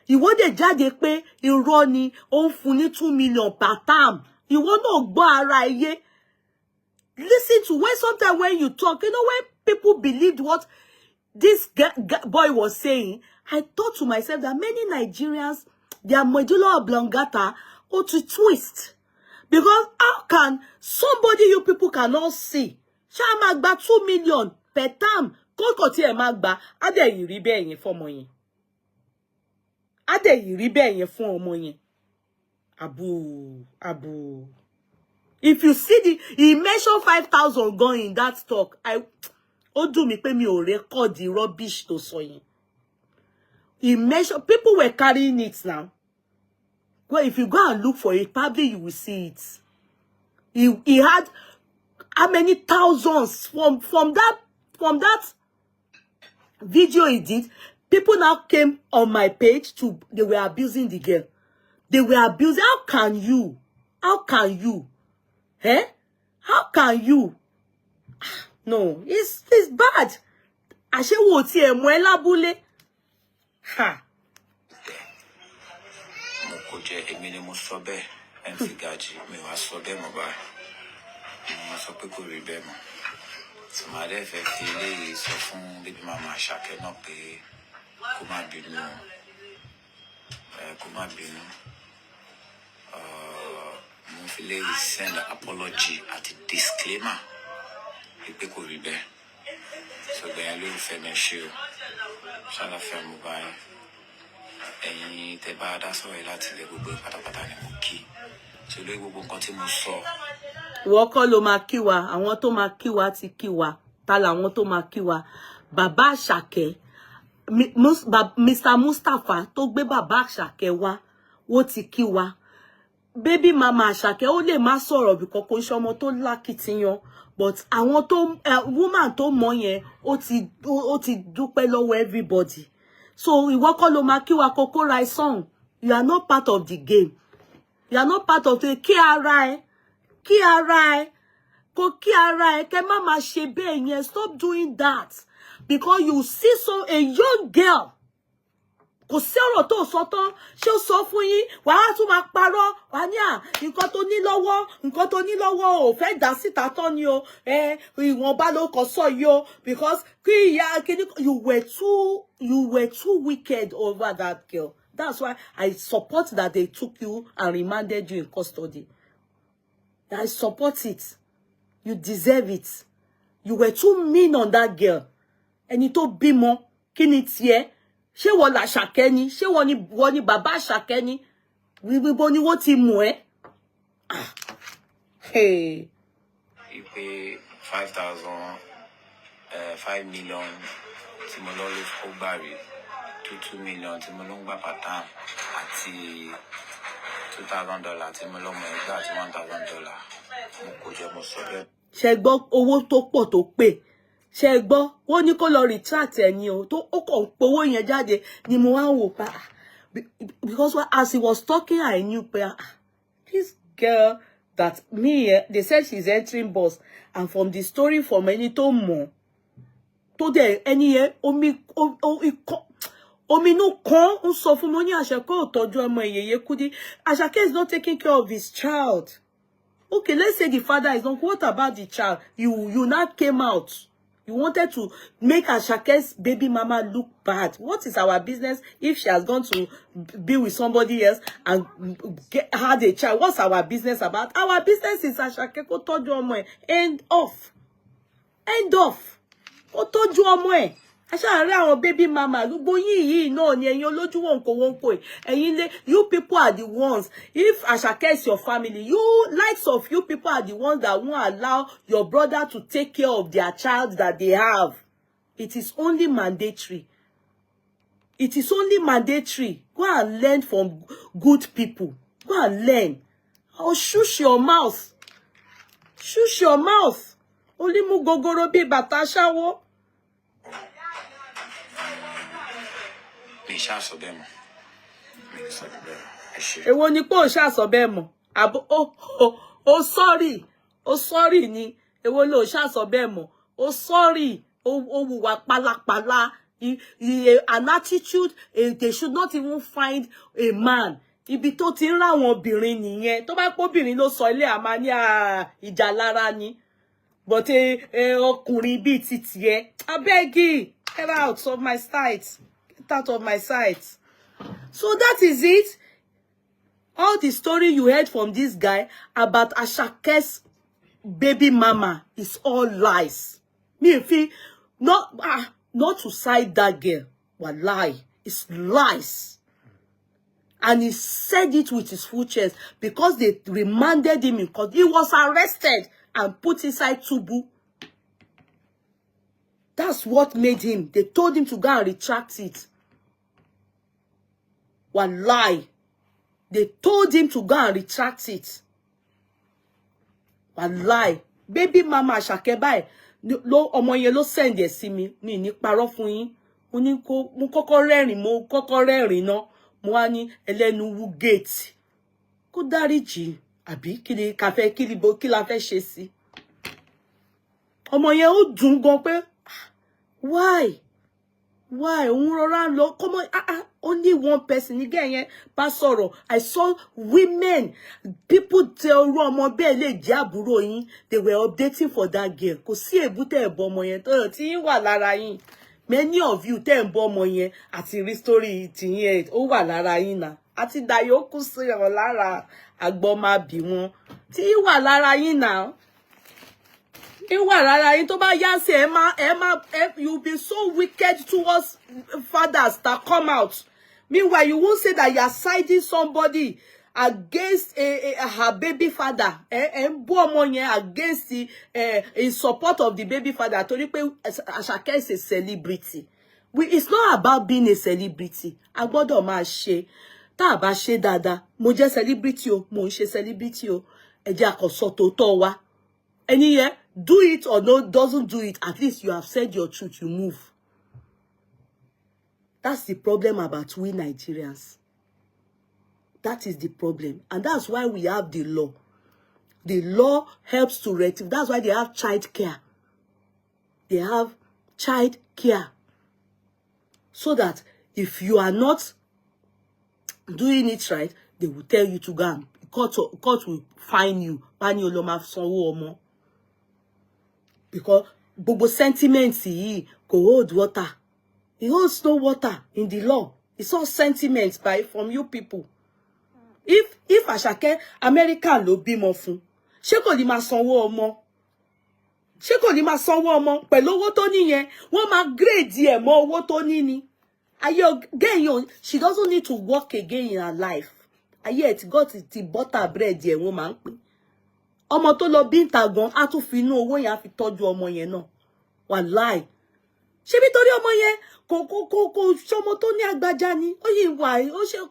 Ìwọ dẹ̀ jáde pé irọ́ ni ó ń fún ní 2 million per term. Ìwọ náà gbọ́ ara ayé. Listen to sometimes when you talk, you know, when people believed what this boy was saying, I thought to myself that many Nigerians, their medulla oblongata ought to twist. Because how can somebody you people cannot see, ṣá máa gba 2 million per term, kókò tí ẹ máa gbà, á dẹ̀ yìí rí bẹ́ẹ̀ yẹn fún ọmọ yẹn. Á dẹ̀ yìí rí bẹ́ẹ̀ yẹn fún ọmọ yẹn. Abu. If you see he mentioned 5,000 gone in that talk. Ó dùn mí pé mi ò record the rubbish tó sọ yẹn. He mentioned, people were carrying it now. Well, if you go and look for it, probably you will see it. He had how many thousands from that video he did. People now came on my page they were abusing the girl. They were abusing. How can you? How can you? No, it's bad. Àṣewò tí ẹ mọ̀ ẹ́ lábúlé. Ha. Mo kò jẹ́ èmi ni mo sọ bẹ́ẹ̀. MC Gaji mi wá sọ bẹ́ẹ̀ mọ́ báyìí. Mo sọ pé kò rí bẹ́ẹ̀ mọ́. Tí màá dẹ́ fẹ́ fi eléyìí sọ fún bíbí màmá Ṣàkẹ́ náà pé kó má bínú. Kó má bínú. Mo fi eléyìí send apology àti disclaimer. Pé kò rí bẹ́ẹ̀. So gbẹ̀yìn lórí fẹ́ mi ṣe o. Ṣàlàfíà mo bá yín. Ẹ̀yin tẹ́ bá dá sọ̀rọ̀ láti ilé gbogbo pátápátá ni mo kí. Ṣé lórí gbogbo nǹkan tí mo sọ. Ìwọ kọ́ ló máa kí wa, àwọn tó máa kí wa ti kí wa. Ta làwọn tó máa kí wa? Bàbá Àṣàkẹ́, Mr. Mustapha tó gbé bàbá Àṣàkẹ́ wá, wó ti kí wa. Baby mama Àṣàkẹ́ ó lè má sọ̀rọ̀ bí kọ́kọ́ iṣẹ́ ọmọ tó lákìtìyàn, but àwọn tó woman tó mọ̀ yẹn ó ti dúpẹ́ lọ́wọ́ everybody. So ìwọ kọ́ ló máa kí wa Koko Rai song. You are not part of the game. You are not part of the kí ara ẹ kò kí ara ẹ kẹ́ má máa ṣe bẹ́ẹ̀ yẹn. Stop doing that because you see a young girl. Kò sí ọ̀rọ̀ tó sọ tán ṣé ó sọ fún yín wàá tún máa parọ́ wà ní nǹkan tó ní lọ́wọ́ ò fẹ́ dá síta tán ni o ìwọ̀nba ló kọ sọ yìí o because kí ìyá kíní you were too wicked over that girl. That's why I support that they took you and remanded you in custody. I support it. You deserve it. You were too mean on that girl. Ẹni tó bímọ kí ni tiẹ̀? Ṣé wọ́n la Àṣàkẹ́ ni? Ṣé wọ́n ni bàbá Àṣàkẹ́ ni? Wíwíbo ni wọ́n ti mú ẹ́. Ìpè 5 million tí mo lọ lè kó gbàrí 2 million tí mo lọ ń gbà pàtàn àti $2,000 tí mo lọ mọ ẹgbẹ́ àti $1,000 mo kò jẹ́ mo sọ bẹ́ẹ̀. Ṣé gbọ́ owó tó pọ̀ tó pè? Ṣé gbọ́ wọ́n ní kó lọ retract ẹni o tó ó kàn powó yẹn jáde ni mo wá wò pa because as he was talking I knew this girl that they said she's entering bus and from the story from ẹni tó mọ̀ tó dẹ̀ ẹni yẹn omi inú kan ń sọ fún mi ní Àṣàkẹ́ ò tọ́jú ọmọ Yèyé Kudi. Àṣàkẹ́ is not taking care of his child. Okay, let's say the father is not. What about the child? You now came out. You wanted to make Ashake's baby mama look bad. What is our business if she has gone to be with somebody else and had a child? What's our business about? Our business is Ashake kó tọ́jú ọmọ ẹ̀. End of. Kó tọ́jú ọmọ ẹ̀. Àṣà rí àwọn baby mama gbogbo yìí náà ni ẹ̀yin olójú wọ̀nkọ̀ ẹ̀yin lé you people are the ones. If Ashake is your family, you likes of you people are the ones that won't allow your brother to take care of their child that they have. It is only mandatory. It is only mandatory. Go and learn from good people. Go and learn. Oh, shush your mouth. Shush your mouth. Only mu gogoro bi bàtà ṣáwó. Èwo ni pé o ṣàsọ bẹ́ẹ̀ mọ̀ àbò sorry ni èwo ló ṣàsọ bẹ́ẹ̀ mọ̀ o sorry o wùwà pálapàla an attitude they should not even find a man ibi tó ti ń ráwọn obìnrin nìyẹn tó bá pọ̀ obìnrin ló sọ ilé àmà ní ìjà lára ni but ọkùnrin bíi ti tiẹ̀ abegi get out of my sight. Out of my sight. So that is it. All the story you heard from this guy about Ashake's baby mama is all lies. Me if he not to side that girl, but lie. It's lies. And he said it with his full chest because they remanded him in court. He was arrested and put inside Tubu. That's what made him. They told him to go and retract it. One lie. They told him to go and retract it. One lie. Baby mama Àṣàkẹ́ báyìí ló ọmọ yẹn ló send ẹ sí mi ní parọ́ fún yín. Mo ní kó mo kọ́kọ́ rẹ́rìn ná. Mo wá ní ẹlẹ́nu wú gate. Kó dáríjì àbí kí la fẹ́ ṣe sí. Ọmọ yẹn ó dùn gan pé why òun rọra lọ come on only one person again yẹn bá sọ̀rọ̀. I saw women people tell ọmọ bẹ́ẹ̀ lè jẹ́ àbúrò yín they were updating for that girl kò sí èbúté ẹ̀bọ ọmọ yẹn tó tí yín wà lára yín many of you tẹ́ ń bọ́ ọmọ yẹn àti rí story tí yín ó wà lára yín náà àti dayo kù sí ọ lára àgbọ̀ máa bì wọ́n tí yín wà lára yín náà You'll be so wicked towards fathers that come out. Meanwhile, you won't say that you are siding somebody against her baby father. Against the in support of the baby father. Asake is a celebrity. It's not about being a celebrity. I gbọ́dọ̀ máa ṣe. Tá bá ṣe dáadáa. Mo jẹ́ celebrity o, mo ń ṣe celebrity o. Ẹ jẹ́ a sọ tòótọ́ wa. Any year, do it or no, doesn't do it. At least you have said your truth. You move. That's the problem about we Nigerians. That is the problem. And that's why we have the law. The law helps to rectify. That's why they have child care. They have child care. So that if you are not doing it right, they will tell you to go and court will fine you. Because gbogbo sentiments yìí kò hold water. It holds no water in the law. It's all sentiments from you people. If Asake America ló bímọ fún, ṣé kò ní máa sanwó ọmọ? Ṣé kò ní máa sanwó ọmọ pẹ̀lú owó tó ní yẹn? Wọ́n máa grade ẹ̀ mọ́ owó tó ní ni. She doesn't need to work again in her life. It got the butter bread yẹn wọ́n máa ń pè. Ọmọ tó lọ bí nta gan á tún fi inú owó yẹn á fi tọ́jú ọmọ yẹn náà. Wàláì. Ṣé bí torí ọmọ yẹn kò ṣọmọ tó ní agbájá ni. Ó yìí wà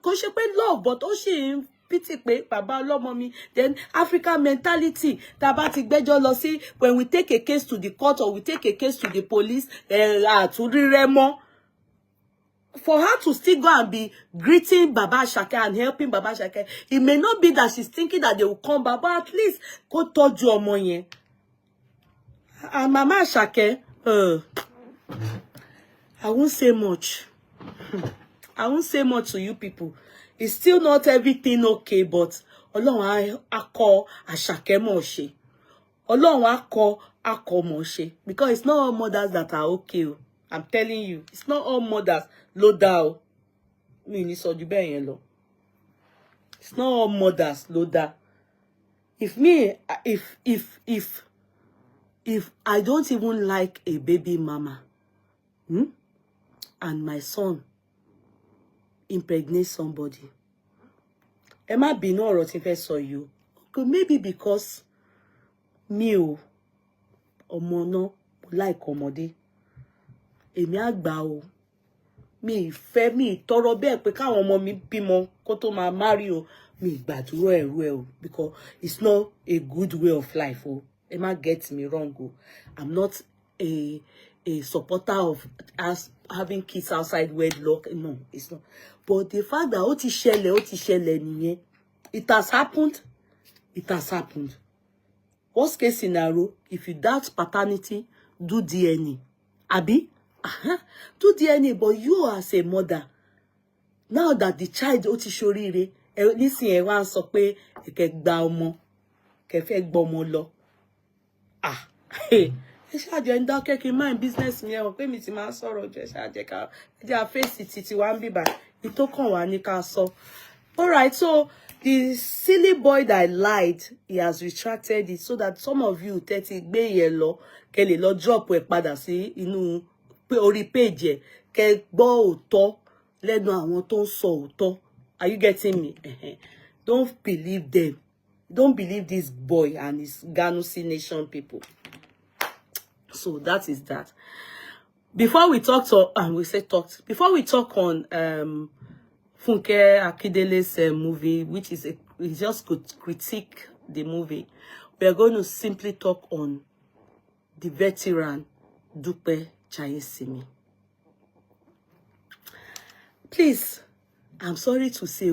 kò ṣe pé love but ó ṣì ń pity pé bàbá ọlọ́mọ mi. Then African mentality tá bá ti gbẹ́jọ́ lọ sí when we take a case to the court or we take a case to the police àtúrí rẹ̀ mọ́. For her to still go and be greeting Baba Asake and helping Baba Asake, it may not be that she's thinking that they will come back, but at least go tọ́jú ọmọ yẹn. And Mama Asake, I won't say much. I won't say much to you people. It's still not everything okay, but Ọlọ́run á kọ́ Asake mọ̀ ṣe. Ọlọ́run á kọ́ mọ̀ ṣe. Because it's not all mothers that are okay. I'm telling you, it's not all mothers low down. It's not all mothers low down. If I don't even like a baby mama, and my son impregnates somebody, ẹ má bínú ọ̀rọ̀ tí fẹ́ sọ yìí. Maybe because me ọmọ náà mo like ọmọdé. Èmi àgbà o. Mi tọrọ bẹ́ẹ̀ pé káwọn ọmọ mi bímọ kó tó máa marry o. Mi gbàdúrà ẹ̀rú ẹ̀ o because it's not a good way of life o. Ẹ má get me wrong o. I'm not a supporter of us having kids outside wedlock. No, it's not. But the fact that ó ti ṣẹlẹ̀ nìyẹn. It has happened. It has happened. Worst case scenario, if you doubt paternity, do DNA. Abi? Do DNA, but you as a mother, now that the child ó ti ṣoríire, nísìnyí ẹ wá ń sọ pé kẹ́ gba ọmọ, kẹ́ fẹ́ gbọ́ ọmọ lọ. Ẹ ṣáàjẹ́ ń dákẹ́ kí n mind business mi ẹ mọ̀ pé mi ti máa ń sọ̀rọ̀ jù ẹ ṣáàjẹ́ ká ẹ jẹ́ àfẹ́sì títí wá ń bíbà ìtókàn wá ní ká sọ. All right, so the silly boy that lied, he has retracted it so that some of you tẹ́tí gbé yẹn lọ kẹ́ lè lọ drop ẹ̀ padà sí inú orí page ẹ kẹ́ gbọ́ òótọ́ lẹ́nu àwọn tó ń sọ òótọ́. Are you getting me? Don't believe them. Don't believe this boy and his Ganusi Nation people. So that is that. Before we talk on before we talk on FunkeAkindele's movie, which is we just could critique the movie, we are going to simply talk on the veteran Dupe Jaiyesimi. Please, I'm sorry to say,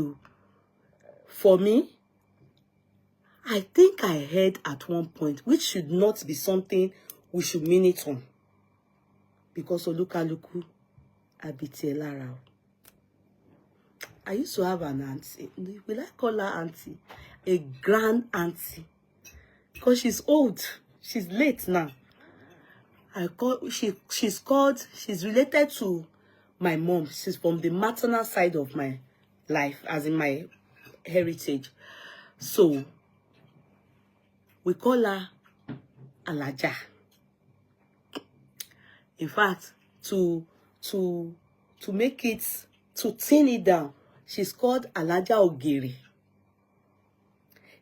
for me, I think I heard at one point, which should not be something we should mean it on. Because Olukaluku Abiti Lara. I used to have an auntie. Will I call her auntie? A grand auntie. Because she's old. She's late now. She's related to my mom. She's from the maternal side of my life, as in my heritage. So we call her Alaja. In fact, to make it, to thin it down, she's called Alaja Ogiri.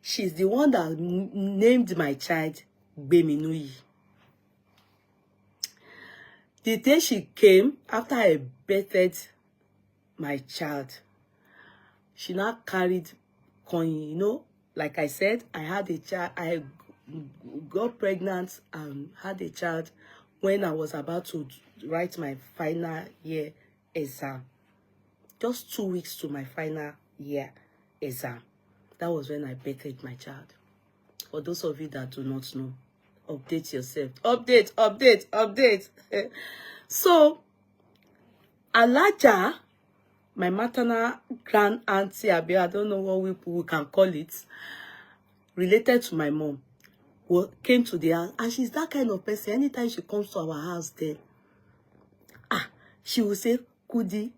She's the one that named my child Gbeminuyi. The day she came, after I birthed my child, she now carried coin, you know, like I said, I had a child, I got pregnant and had a child when I was about to write my final year exam. Just 2 weeks to my final year exam. That was when I birthed my child. For those of you that do not know, update yourself. Update. So, Alaja, my maternal grand auntie, I don't know what we can call it, related to my mom, came to the house, and she's that kind of person. Anytime she comes to our house, then she will say, Kudi,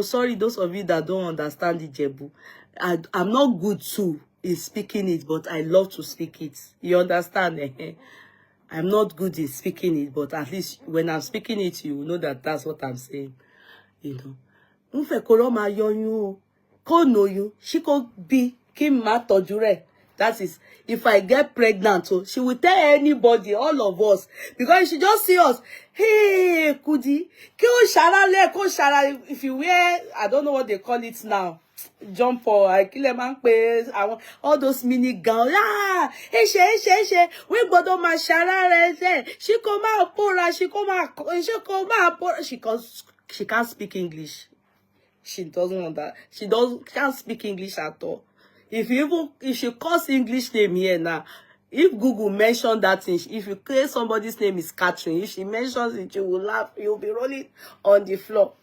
sorry, those of you that don't understand Ijebu. I'm not good too in speaking it, but I love to speak it. You understand? I'm not good in speaking it, but at least when I'm speaking it, you know that that's what I'm saying. You know. Know you. She could be Kim Matojure. That is, if I get pregnant, so she will tell anybody, all of us, because she just see us. Hey, Kudi, if you wear, I don't know what they call it now, jump or all those mini gowns. We bodo ma shara she come out pora, she can't speak English. She can't speak English at all. If she calls English name here now, if Google mentioned that thing, if you say somebody's name is Catherine, if she mentions it, you will laugh, you'll be rolling on the floor.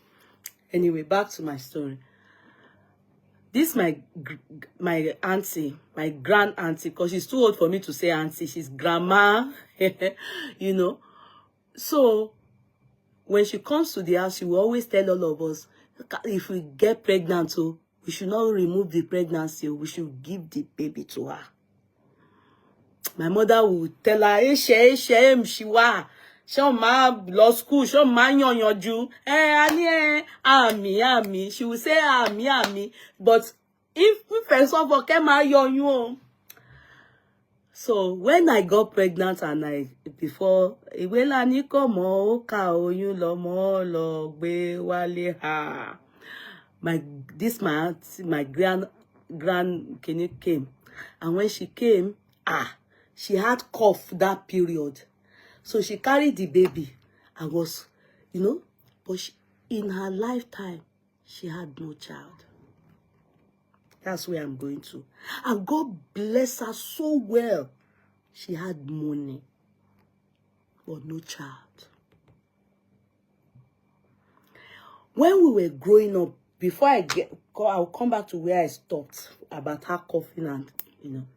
Anyway, back to my story. This my auntie, my grand auntie, because she's too old for me to say auntie, she's grandma, you know. So when she comes to the house, she will always tell all of us, if we get pregnant, so we should not remove the pregnancy, we should give the baby to her. My mother will tell her, she wa. Show ma law school, show ma you. Ami. She will say ami. But if first of all, you. So when I got pregnant and before my grand came, and when she came, she had cough that period, so she carried the baby and was, you know, but in her lifetime she had no child. That's where I'm going to. And God bless her so well. She had money, but no child. When we were growing up, before I'll come back to where I stopped about her coughing and, you know.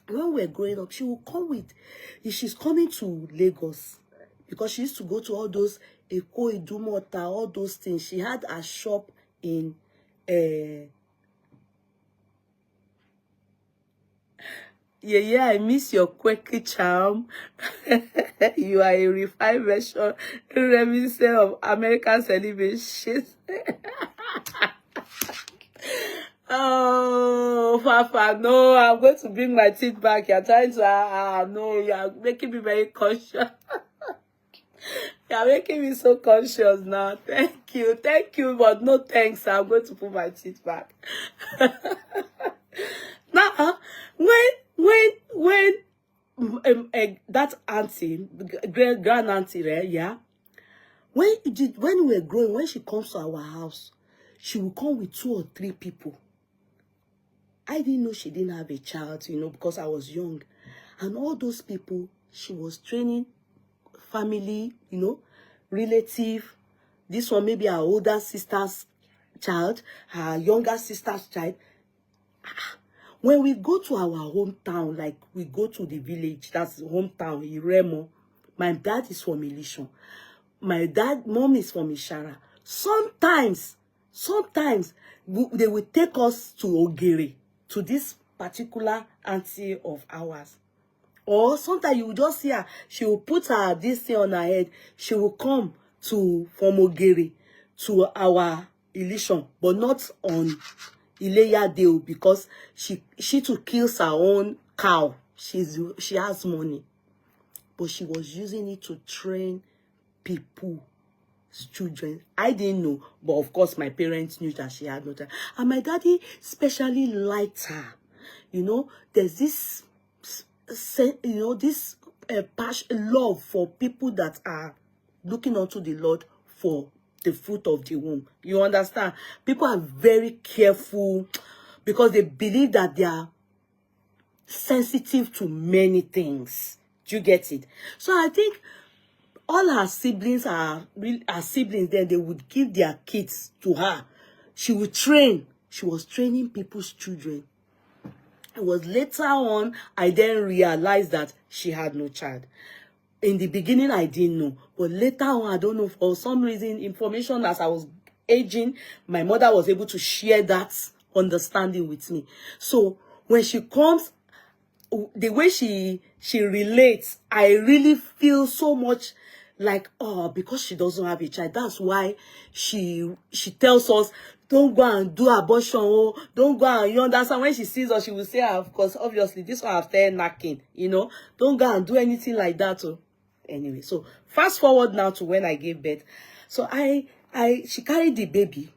When we were growing up, she would come with, if she's coming to Lagos, because she used to go to all those Eko Idumota, all those things. She had a shop in yeah, I miss your quirky charm. You are a refined version, reminiscent of American celebrations. Oh, Papa, no, I'm going to bring my teeth back. You're trying to, no, you're making me very conscious. You're making me so conscious now. Thank you, but no thanks. I'm going to put my teeth back. Now, when that auntie, grand auntie, right, yeah, when we were growing, when she comes to our house, she will come with 2 or 3 people. I didn't know she didn't have a child, you know, because I was young. And all those people, she was training family, you know, relative. This one maybe her older sister's child, her younger sister's child. When we go to our hometown, like we go to the village, that's hometown, Iremo. My dad is from Ilishon. My mom is from Ishara. Sometimes they will take us to Ogere, to this particular auntie of ours. Or sometimes you will just see her, she will put her this thing on her head. She will come to Fomogere, to our illusion, but not on Ileya Day, because she too kills her own cow. She has money. But she was using it to train people's children. I didn't know, but of course my parents knew that she had no child. And my daddy especially liked her. You know, there's this, this passion, love for people that are looking unto the Lord for the fruit of the womb. You understand? People are very careful because they believe that they are sensitive to many things. Do you get it? So I think all her siblings are her siblings. Then they would give their kids to her. She would train. She was training people's children. It was later on I then realized that she had no child. In the beginning, I didn't know. But later on, I don't know, for some reason, information as I was aging, my mother was able to share that understanding with me. So when she comes, the way she relates, I really feel so much like, oh, because she doesn't have a child. That's why she tells us, don't go and do abortion. Oh, don't go and, you understand? When she sees us, she will say, of course, obviously, this one have started knocking, you know. Don't go and do anything like that. Oh. Anyway, so fast forward now to when I gave birth. So she carried the baby.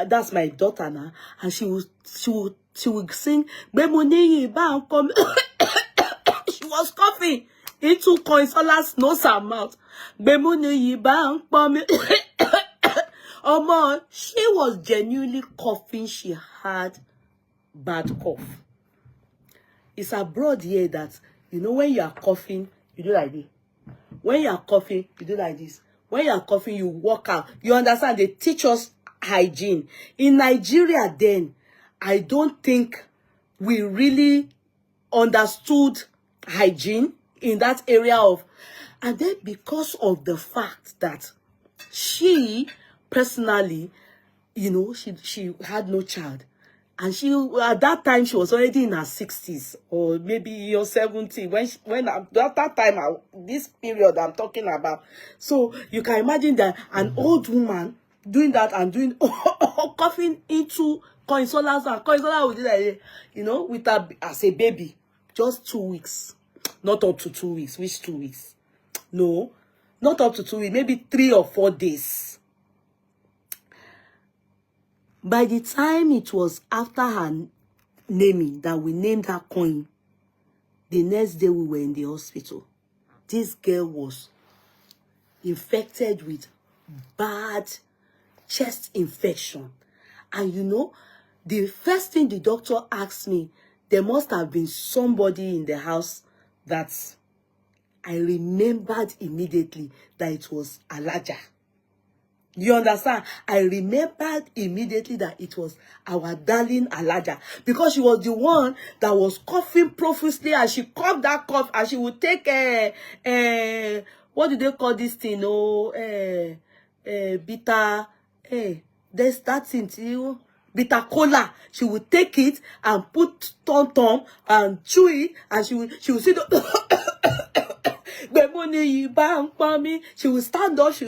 That's my daughter now, and she would sing. She was coughing into Consola's nose and mouth. She was genuinely coughing. She had bad cough. It's abroad here that, you know, when you are coughing, you do like this. When you are coughing, you do like this. When you are coughing, you walk out. You understand? They teach us hygiene. In Nigeria then, I don't think we really understood hygiene in that area of... And then because of the fact that she personally, you know, she had no child. And she, at that time, she was already in her 60s or maybe 70. That time, this period I'm talking about. So you can imagine that an old woman doing that and doing coughing into Consola's, and Consola would do that, you know, with her as a baby, just 2 weeks, not up to 2 weeks. Which 2 weeks? No, not up to 2 weeks, maybe 3 or 4 days. By the time it was after her naming that we named her Coin, the next day we were in the hospital. This girl was infected with bad chest infection. And you know, the first thing the doctor asked me, there must have been somebody in the house that I remembered immediately that it was Alaja. You understand? I remembered immediately that it was our darling Alaja, because she was the one that was coughing profusely, and she coughed that cough, and she would take what do they call this thing? Oh, bitter, there's that thing too. Bitter cola. She would take it and put tom and chew it, and she would see the she will stand up. She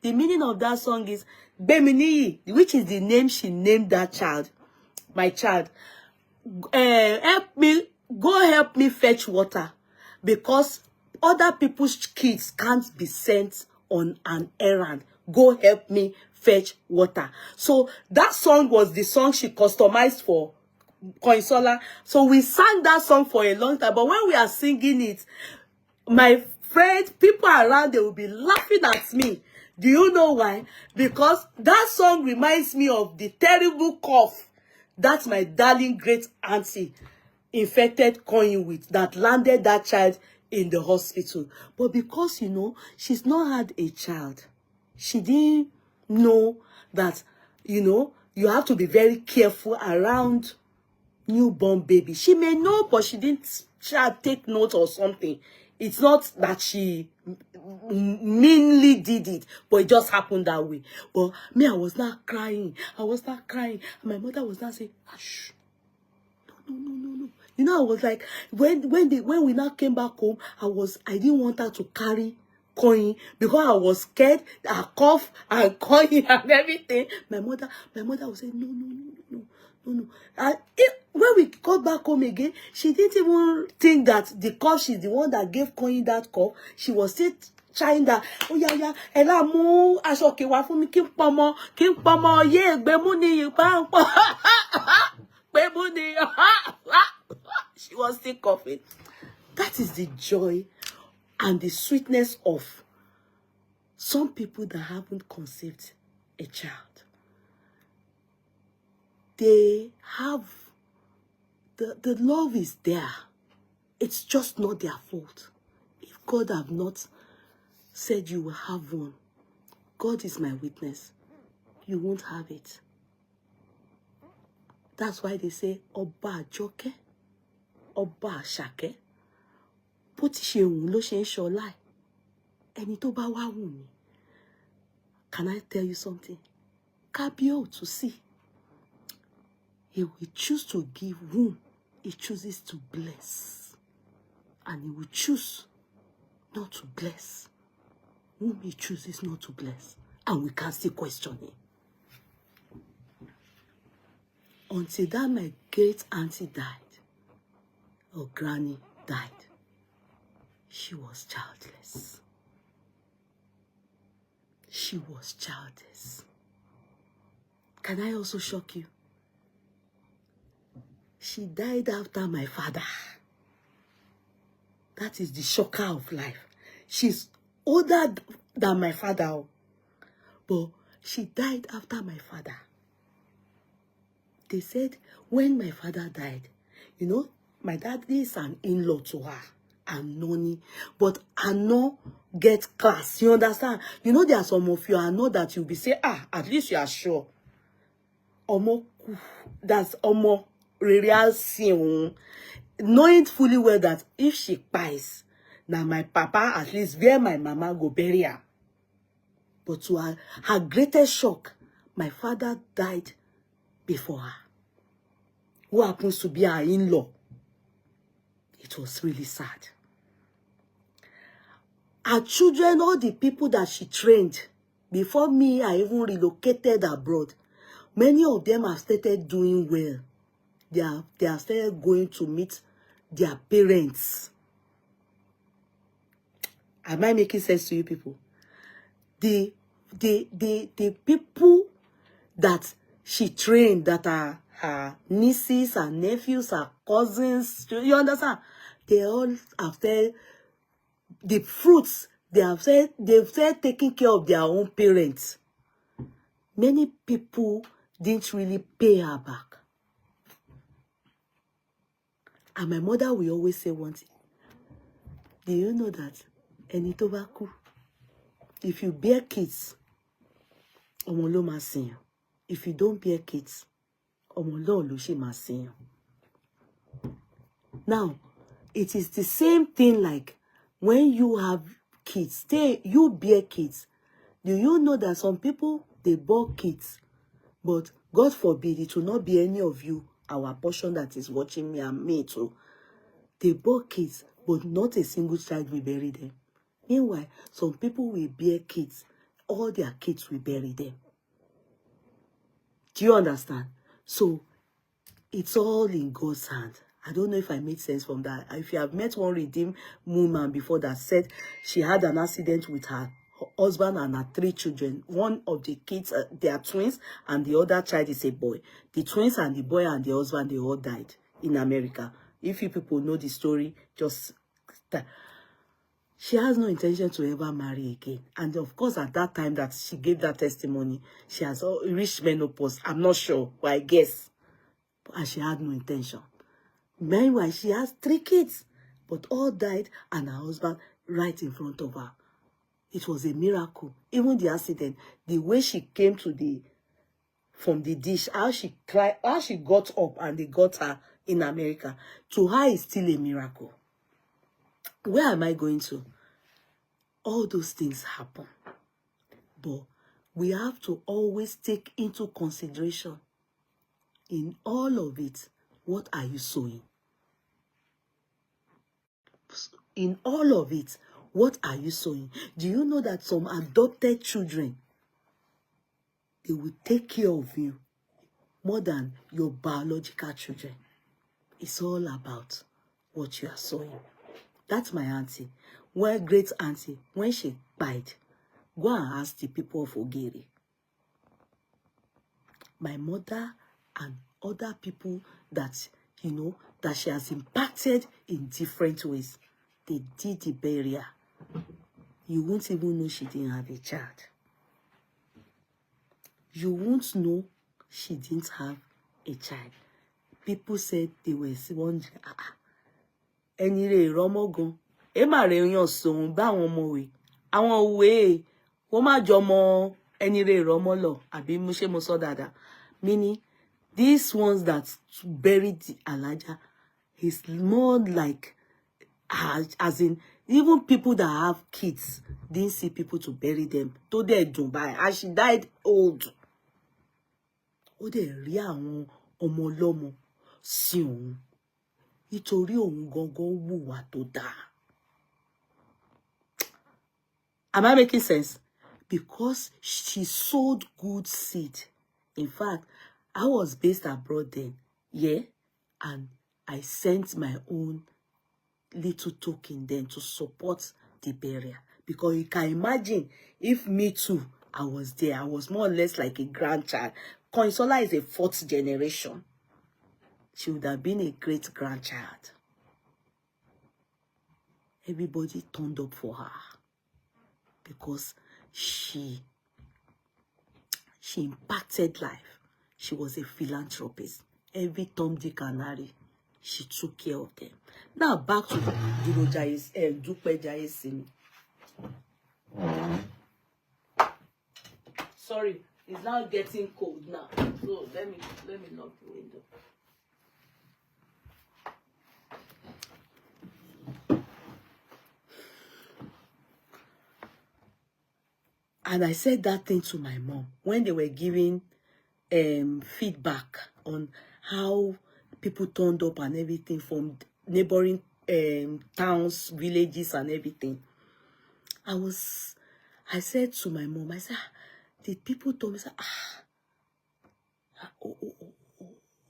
the meaning of that song is which is the name she named that child. My child, help me, go help me fetch water, because other people's kids can't be sent on an errand. Go help me fetch water. So that song was the song she customized for Consola. So we sang that song for a long time. But when we are singing it, my friends, people around, they will be laughing at me. Do you know why? Because that song reminds me of the terrible cough that my darling great auntie infected Coin with, that landed that child in the hospital. But because, you know, she's not had a child, she didn't know that, you know, you have to be very careful around newborn baby. She may know, but she didn't take note or something. It's not that she meanly did it, but it just happened that way. But me, I was not crying. I was not crying. And my mother was not saying, "Shh, no. You know, I was like, when we now came back home, I didn't want her to carry coin because I was scared. I cough and coin and everything. My mother would say, no. And when we got back home again, she didn't even think that the cough, she's the one that gave coin that cough. She was still trying that. Oh yeah. Ella mu aṣọ ke wá fún mi kí n pomo ye gbe mu ni pa npo. Gbe mu ni. She was still coughing. That is the joy and the sweetness of some people that haven't conceived a child. They have the love is there. It's just not their fault. If God have not said you will have one, God is my witness, you won't have it. That's why they say Ọba Àjọkẹ́, Ọba Àṣàkẹ́, bó ti ṣe òun ló ṣe ń ṣọlá. Ẹni tó bá wá wù mí. Can I tell you something? Kábíyèsí to see. He will choose to give whom he chooses to bless. And he will choose not to bless whom he chooses not to bless. And we can still question him. Until that my great auntie died, or granny died, she was childless. She was childless. Can I also shock you? She died after my father. That is the shocker of life. She's older than my father, but she died after my father. They said when my father died, you know, my dad is an in-law to her, and noni, but I no get class. You understand? You know, there are some of you I know that you'll be saying, at least you are sure. Omo, that's omo real, knowing fully well that if she pies, now my papa at least where my mama go bury her. But to her greatest shock, my father died before her. Who happens to be her in-law? It was really sad. Her children, all the people that she trained, before me, I even relocated abroad. Many of them have started doing well. They are started going to meet their parents. Am I making sense to you people? The people that she trained, that are her nieces, her nephews, her cousins, you understand? They all have said the fruits, they've said taking care of their own parents. Many people didn't really pay her back. And my mother will always say one thing. Do you know that ẹni tó bá kú, if you bear kids, ọmọ ló máa sìn yàn. If you don't bear kids, ọmọ ló ṣe máa sìn yàn. Now, it is the same thing like when you have kids, you bear kids. Do you know that some people, they bore kids, but God forbid it will not be any of you, our portion that is watching me and me too. They bore kids, but not a single child will bury them. Meanwhile, some people will bear kids, all their kids will bury them. Do you understand? So, it's all in God's hand. I don't know if I made sense from that. If you have met one redeemed woman before that said she had an accident with her husband and her 3 children. One of the kids, they are twins, and the other child is a boy. The twins and the boy and the husband, they all died in America. If you people know the story, just... She has no intention to ever marry again. And of course, at that time that she gave that testimony, she has reached menopause. I'm not sure, but I guess. And she had no intention. Meanwhile, she has 3 kids, but all died, and her husband right in front of her. It was a miracle. Even the accident, the way she came to from the dish, how she cried, how she got up and they got her in America, to her is still a miracle. Where am I going to? All those things happen. But we have to always take into consideration in all of it, what are you sowing? In all of it, what are you sowing? Do you know that some adopted children, they will take care of you more than your biological children? It's all about what you are sowing. That's my auntie. Well, great auntie, when she died, go and ask the people of Ogere. My mother and other people that, you know, that she has impacted in different ways, they did the burial. You won't even know she didn't have a child. You won't know she didn't have a child. People said they were wondering, ẹni rẹ̀ ìrọmọgan ẹ má rẹ̀ yan sòun bá àwọn ọmọ wẹ̀ àwọn òwe wọ́n má jọ mọ ẹni rẹ̀ ìrọmọ lọ àbí mo ṣe mo sọ dáadáa. Meaning these ones that buried Alaja is more like as in even people that have kids didn't see people to bury them. To their Dubai, and she died old. Ó dẹ̀ rí àwọn ọmọ ọlọ́mọ sí òun. Nítorí òun gangan wùwà tó dáa. Am I making sense? Because she sowed good seed. In fact, I was based abroad then, yeah, and I sent my own little token then to support the burial. Because you can imagine if me too, I was there. I was more or less like a grandchild. Consola is a 4th generation. She would have been a great grandchild. Everybody turned up for her because she impacted life. She was a philanthropist. Every Tom, Dick, and Harry, she took care of them. Now back to Dupe Jaiyesimi. Sorry, it's now getting cold now. So let me lock the window. And I said that thing to my mom when they were giving feedback on how people turned up and everything from neighboring towns, villages, and everything. I said to my mom, I said, did people tell me,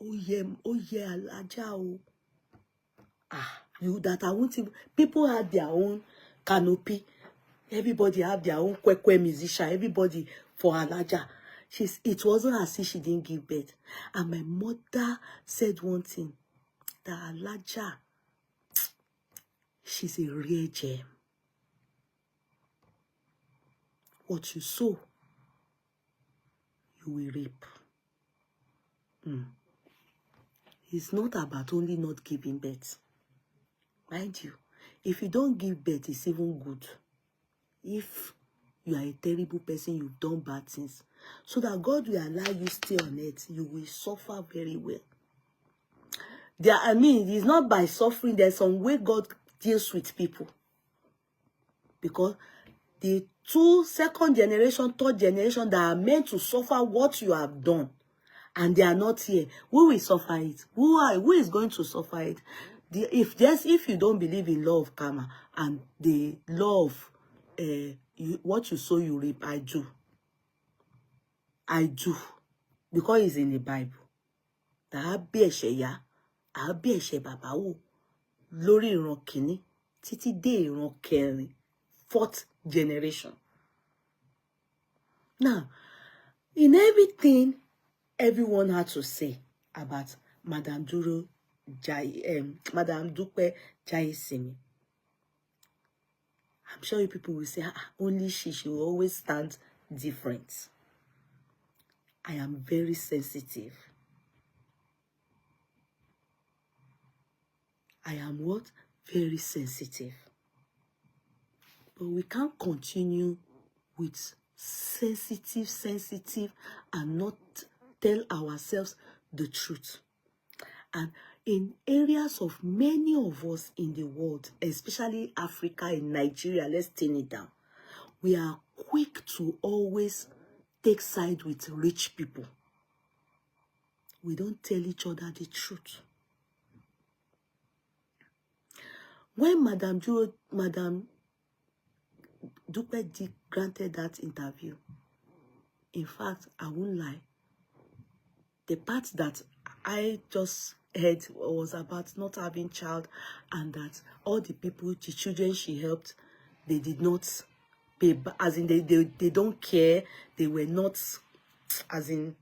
yeah, Alaja, you that I won't even, people had their own canopy. Everybody have their own kwekwe musician. Everybody for Alaja. It wasn't as if she didn't give birth. And my mother said one thing, that Alaja, she's a real gem. What you sow, you will reap. It's not about only not giving birth. Mind you, if you don't give birth, it's even good. If you are a terrible person, you've done bad things, so that God will allow you stay on earth, you will suffer very well. I mean, it's not by suffering. There's some way God deals with people. Because the 2nd generation, 3rd generation that are meant to suffer what you have done, and they are not here, who will suffer it? Who is going to suffer it? If you don't believe in law of karma and the law of what you sow, you reap, I do. Because it's in the Bible. That be ya, be baba wo, lórí ìran kìíní, títí dé ìran kẹrin, 4th generation. Now, in everything everyone had to say about Madam Dupe Jaiyesimi, I'm sure you people will say, only she will always stand different. I am very sensitive. I am what? Very sensitive. But we can't continue with sensitive, and not tell ourselves the truth. And in areas of many of us in the world, especially Africa and Nigeria, let's turn it down. We are quick to always take side with rich people. We don't tell each other the truth. When Madam Dupe granted that interview, in fact, I won't lie, the part that I just heard was about not having child, and that all the people, the children she helped, they did not pay, as in they don't care, they were not, as in,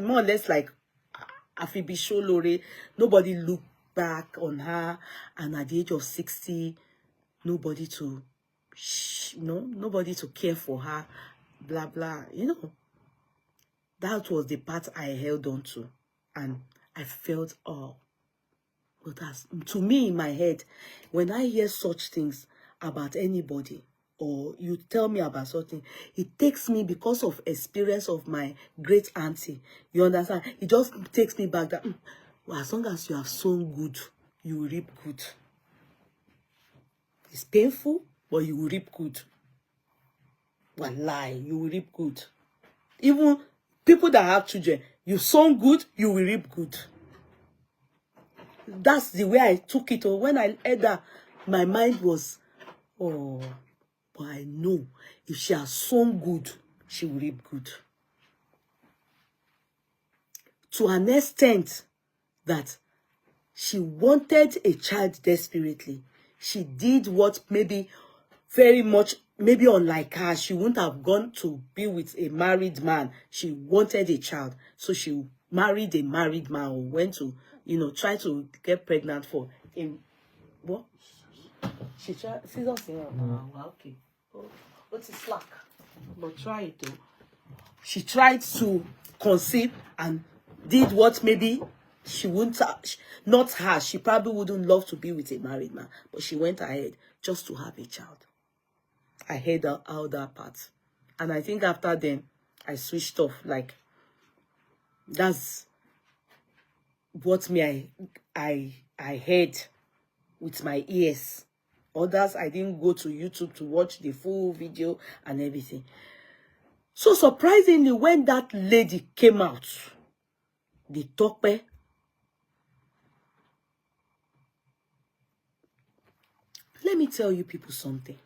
more or less like Afibi Sholore, nobody looked back on her, and at the age of 60, nobody to, nobody to care for her, blah, blah, That was the part I held on to, and I felt, oh, but as to me in my head, when I hear such things about anybody, or you tell me about something, it takes me, because of experience of my great auntie, you understand? It just takes me back that, well, as long as you have sown good, you will reap good. It's painful, but you will reap good. Wallahi, you will reap good. Even people that have children, you sown good, you will reap good. That's the way I took it. Or when I heard that, my mind was, oh, but I know if she has sown good, she will reap good. To an extent that she wanted a child desperately. She did what maybe very much, maybe unlike her, she wouldn't have gone to be with a married man. She wanted a child. So she married a married man, or went to, try to get pregnant for him. What? She tried, scissors here. Okay. Oh, what's it slack? But try it though. She tried to conceive and did what maybe she wouldn't, not her, she probably wouldn't love to be with a married man, but she went ahead just to have a child. I heard all that part. And I think after then, I switched off. Like, that's what I heard with my ears. Others, I didn't go to YouTube to watch the full video and everything. So surprisingly, when that lady came out, the Dupe, let me tell you people something.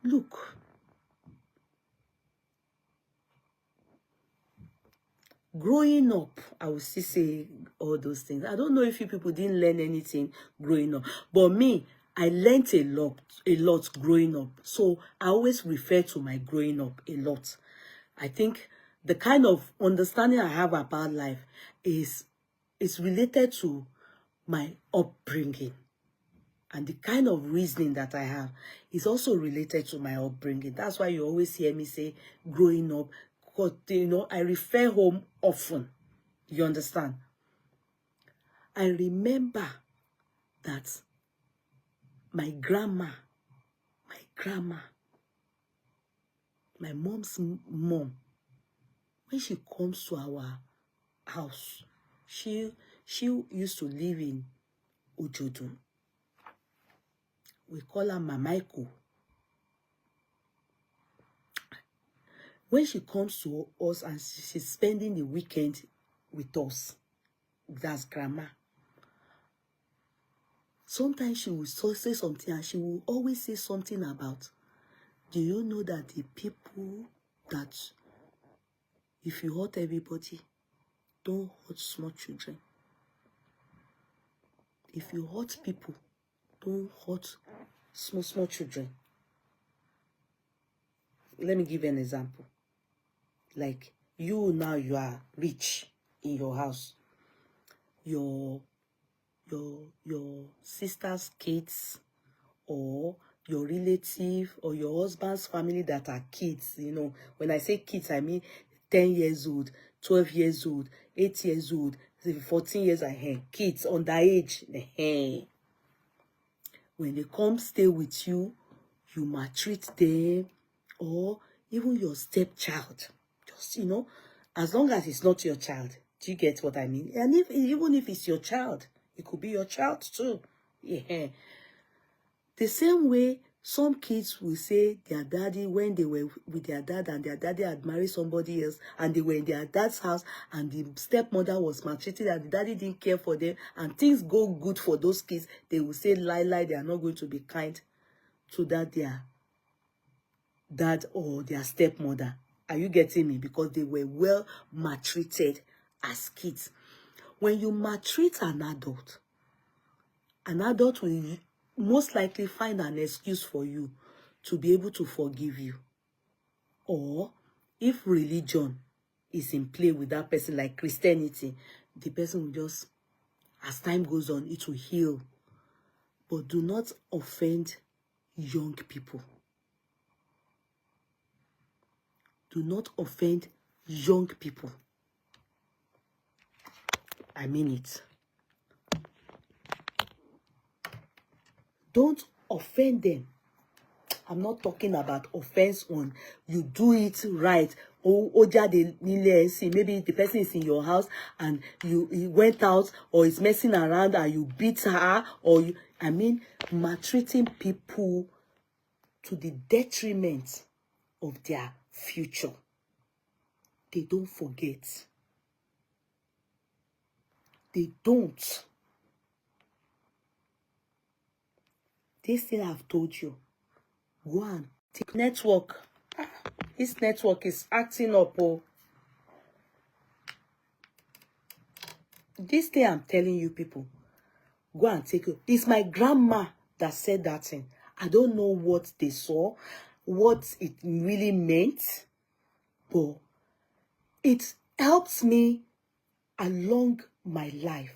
Look, growing up, I will still say all those things. I don't know if you people didn't learn anything growing up, but me, I learned a lot growing up. So I always refer to my growing up a lot. I think the kind of understanding I have about life is related to my upbringing. And the kind of reasoning that I have is also related to my upbringing. That's why you always hear me say growing up, because, I refer home often. You understand? I remember that my grandma, my mom's mom, when she comes to our house, she used to live in Ojodu. We call her Mamaiko. When she comes to us and she's spending the weekend with us, that's grandma. Sometimes she will say something, and she will always say something about, do you know that the people that, if you hurt everybody, don't hurt small children. If you hurt people, don't hurt small children. Let me give you an example. Like, you now, you are rich in your house. Your sister's kids, or your relative, or your husband's family that are kids, when I say kids, I mean 10 years old, 12 years old, 8 years old, 14 years ahead, kids underage. When they come stay with you, you maltreat them, or even your stepchild, just, As long as it's not your child. Do you get what I mean? And even if it's your child, it could be your child too. Yeah. The same way some kids will say their daddy, when they were with their dad and their daddy had married somebody else and they were in their dad's house and the stepmother was maltreated and the daddy didn't care for them and things go good for those kids, they will say lie, they are not going to be kind to that their dad or their stepmother. Are you getting me? Because they were well maltreated as kids. When you maltreat an adult will most likely find an excuse for you to be able to forgive you. Or if religion is in play with that person, like Christianity, the person will just, as time goes on, it will heal. But do not offend young people. Do not offend young people. I mean it. Don't offend them. I'm not talking about offense on you do it right. Maybe the person is in your house and he went out or is messing around and you beat her, or I mean maltreating people to the detriment of their future. They don't forget. They don't. This thing I've told you. Go and take network. This network is acting up. Oh. This thing I'm telling you people. Go and take it. It's my grandma that said that thing. I don't know what they saw, what it really meant, but it helps me along my life,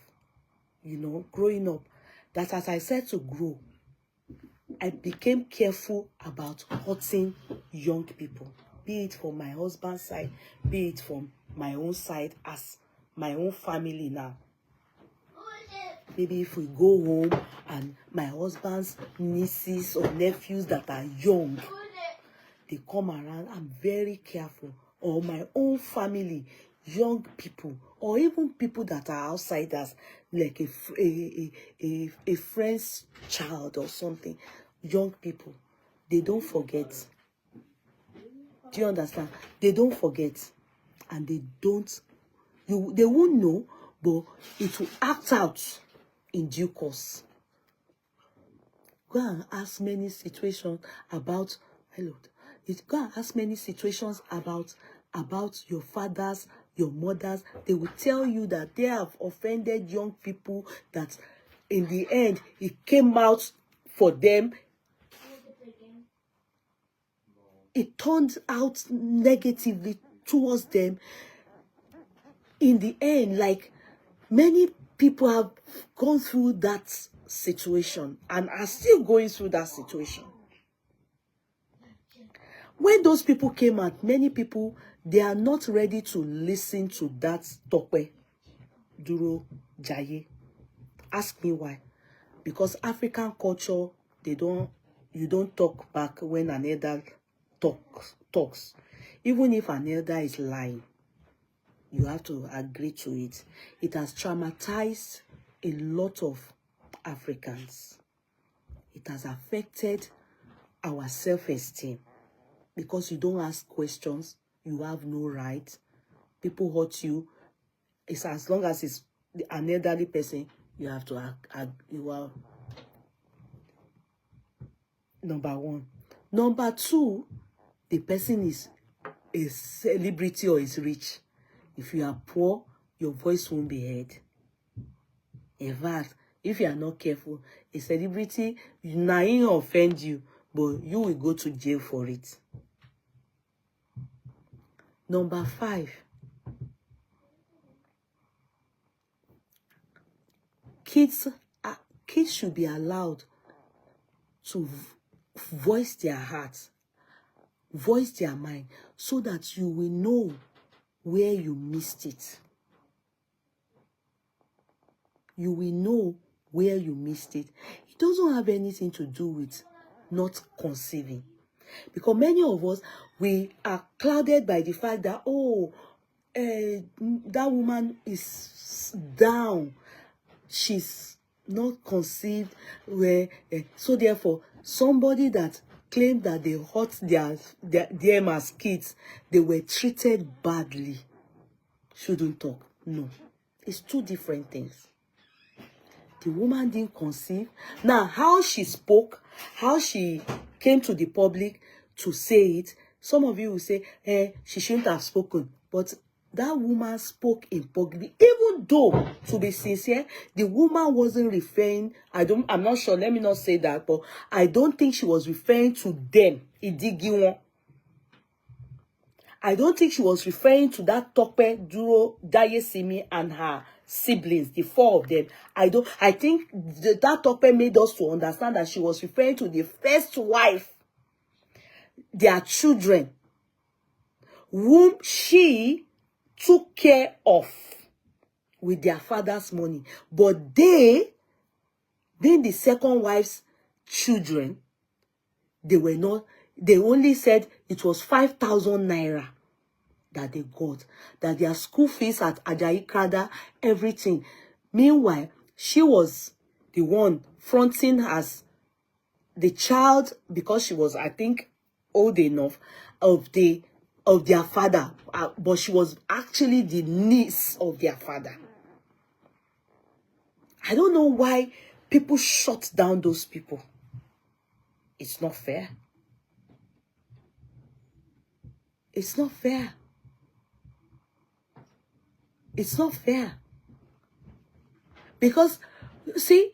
you know, growing up, that as I said to grow, I became careful about hurting young people, be it from my husband's side, be it from my own side as my own family now. Maybe if we go home and my husband's nieces or nephews that are young, they come around, I'm very careful. Or my own family, young people, or even people that are outsiders, like a friend's child or something. Young people, they don't forget. Do you understand? They don't forget, and they don't. They won't know, but it will act out in due course. Go and ask many situations about. Hello. Go and ask many situations about your fathers, your mothers. They will tell you that they have offended young people, that in the end it came out for them. It turned out negatively towards them. In the end, like many people have gone through that situation and are still going through that situation. When those people came out, many people, they are not ready to listen to that Dupe, Duro, Jaye. Ask me why. Because African culture, you don't talk back when an elder talks. Even if an elder is lying, you have to agree to it. It has traumatized a lot of Africans. It has affected our self-esteem. Because you don't ask questions, you have no right. People hurt you. It's as long as it's an elderly person, you have to you are number one. Number two, the person is a celebrity or is rich. If you are poor, your voice won't be heard. In fact, if you are not careful, a celebrity, nothing offend you, but you will go to jail for it. Number 5, kids should be allowed to voice their hearts, voice their mind, so that you will know where you missed it. You will know where you missed it. It doesn't have anything to do with not conceiving. Because many of us, we are clouded by the fact that, oh, that woman is down. She's not conceived. So therefore, somebody that claimed that they hurt them as kids, they were treated badly, shouldn't talk. No, it's two different things. The woman didn't conceive. Now, how she spoke, how she came to the public to say it, some of you will say, she shouldn't have spoken. But that woman spoke in public, even though, to be sincere, the woman wasn't referring, I'm not sure, let me not say that, but I don't think she was referring to them, Idigiwon. I don't think she was referring to that Dupe, Duro, Jaiyesimi, and her siblings, the four of them. I think that Dupe made us to understand that she was referring to the first wife, their children, whom she took care of with their father's money. But they, being the second wife's children, they only said it was 5,000 naira that they got, that their school fees at Jaiyekada, everything. Meanwhile, she was the one fronting as the child, because she was, I think, old enough, of their father, but she was actually the niece of their father. I don't know why people shut down those people. It's not fair. It's not fair. It's not fair. Because, see,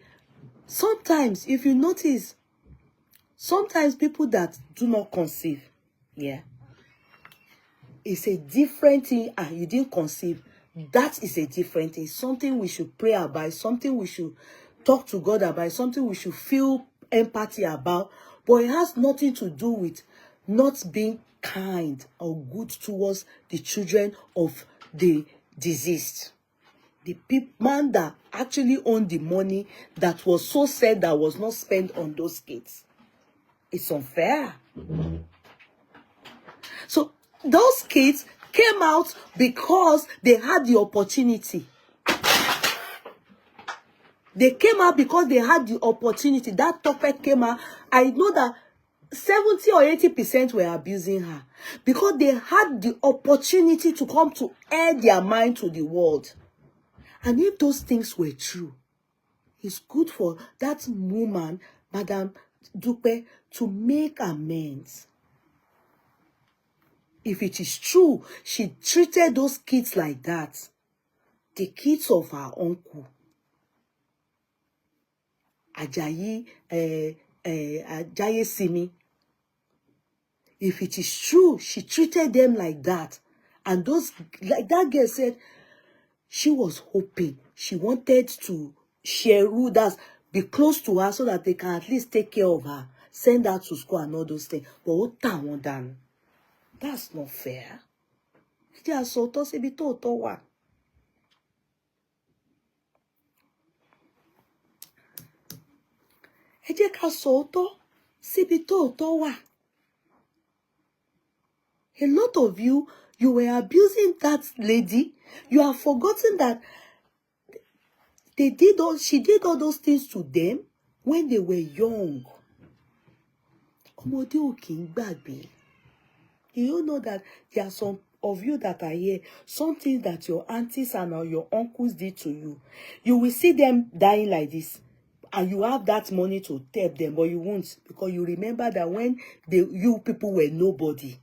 sometimes, if you notice, sometimes people that do not conceive, yeah, it's a different thing. You didn't conceive. That is a different thing. Something we should pray about, something we should talk to God about, something we should feel empathy about. But it has nothing to do with not being kind or good towards the children of the deceased. The man that actually owned the money that was so sad that was not spent on those kids. It's unfair. So those kids came out because they had the opportunity. They came out because they had the opportunity. That topic came out. I know that 70 or 80% were abusing her because they had the opportunity to come to air their mind to the world. And if those things were true, it's good for that woman, Madame Dupe, to make amends. If it is true, she treated those kids like that, the kids of her uncle, Jaiyesimi. If it is true, she treated them like that. And those, like that girl said, she was hoping, she wanted to share Rudas, be close to her so that they can at least take care of her, send her to school and all those things. But what time done? That's not fair. Ẹ jẹ́ sọ òótọ́ síbi tó òótọ́ wà. Ẹ jẹ́ ká sọ òótọ́ síbi tó òótọ́ wà. A lot of you were abusing that lady. You have forgotten that she did all those things to them when they were young. Ọmọdé ò kì í gbàgbé. You know that there are some of you that are here, something that your aunties and or your uncles did to you. You will see them dying like this, and you have that money to help them, but you won't, because you remember that when you people were nobody,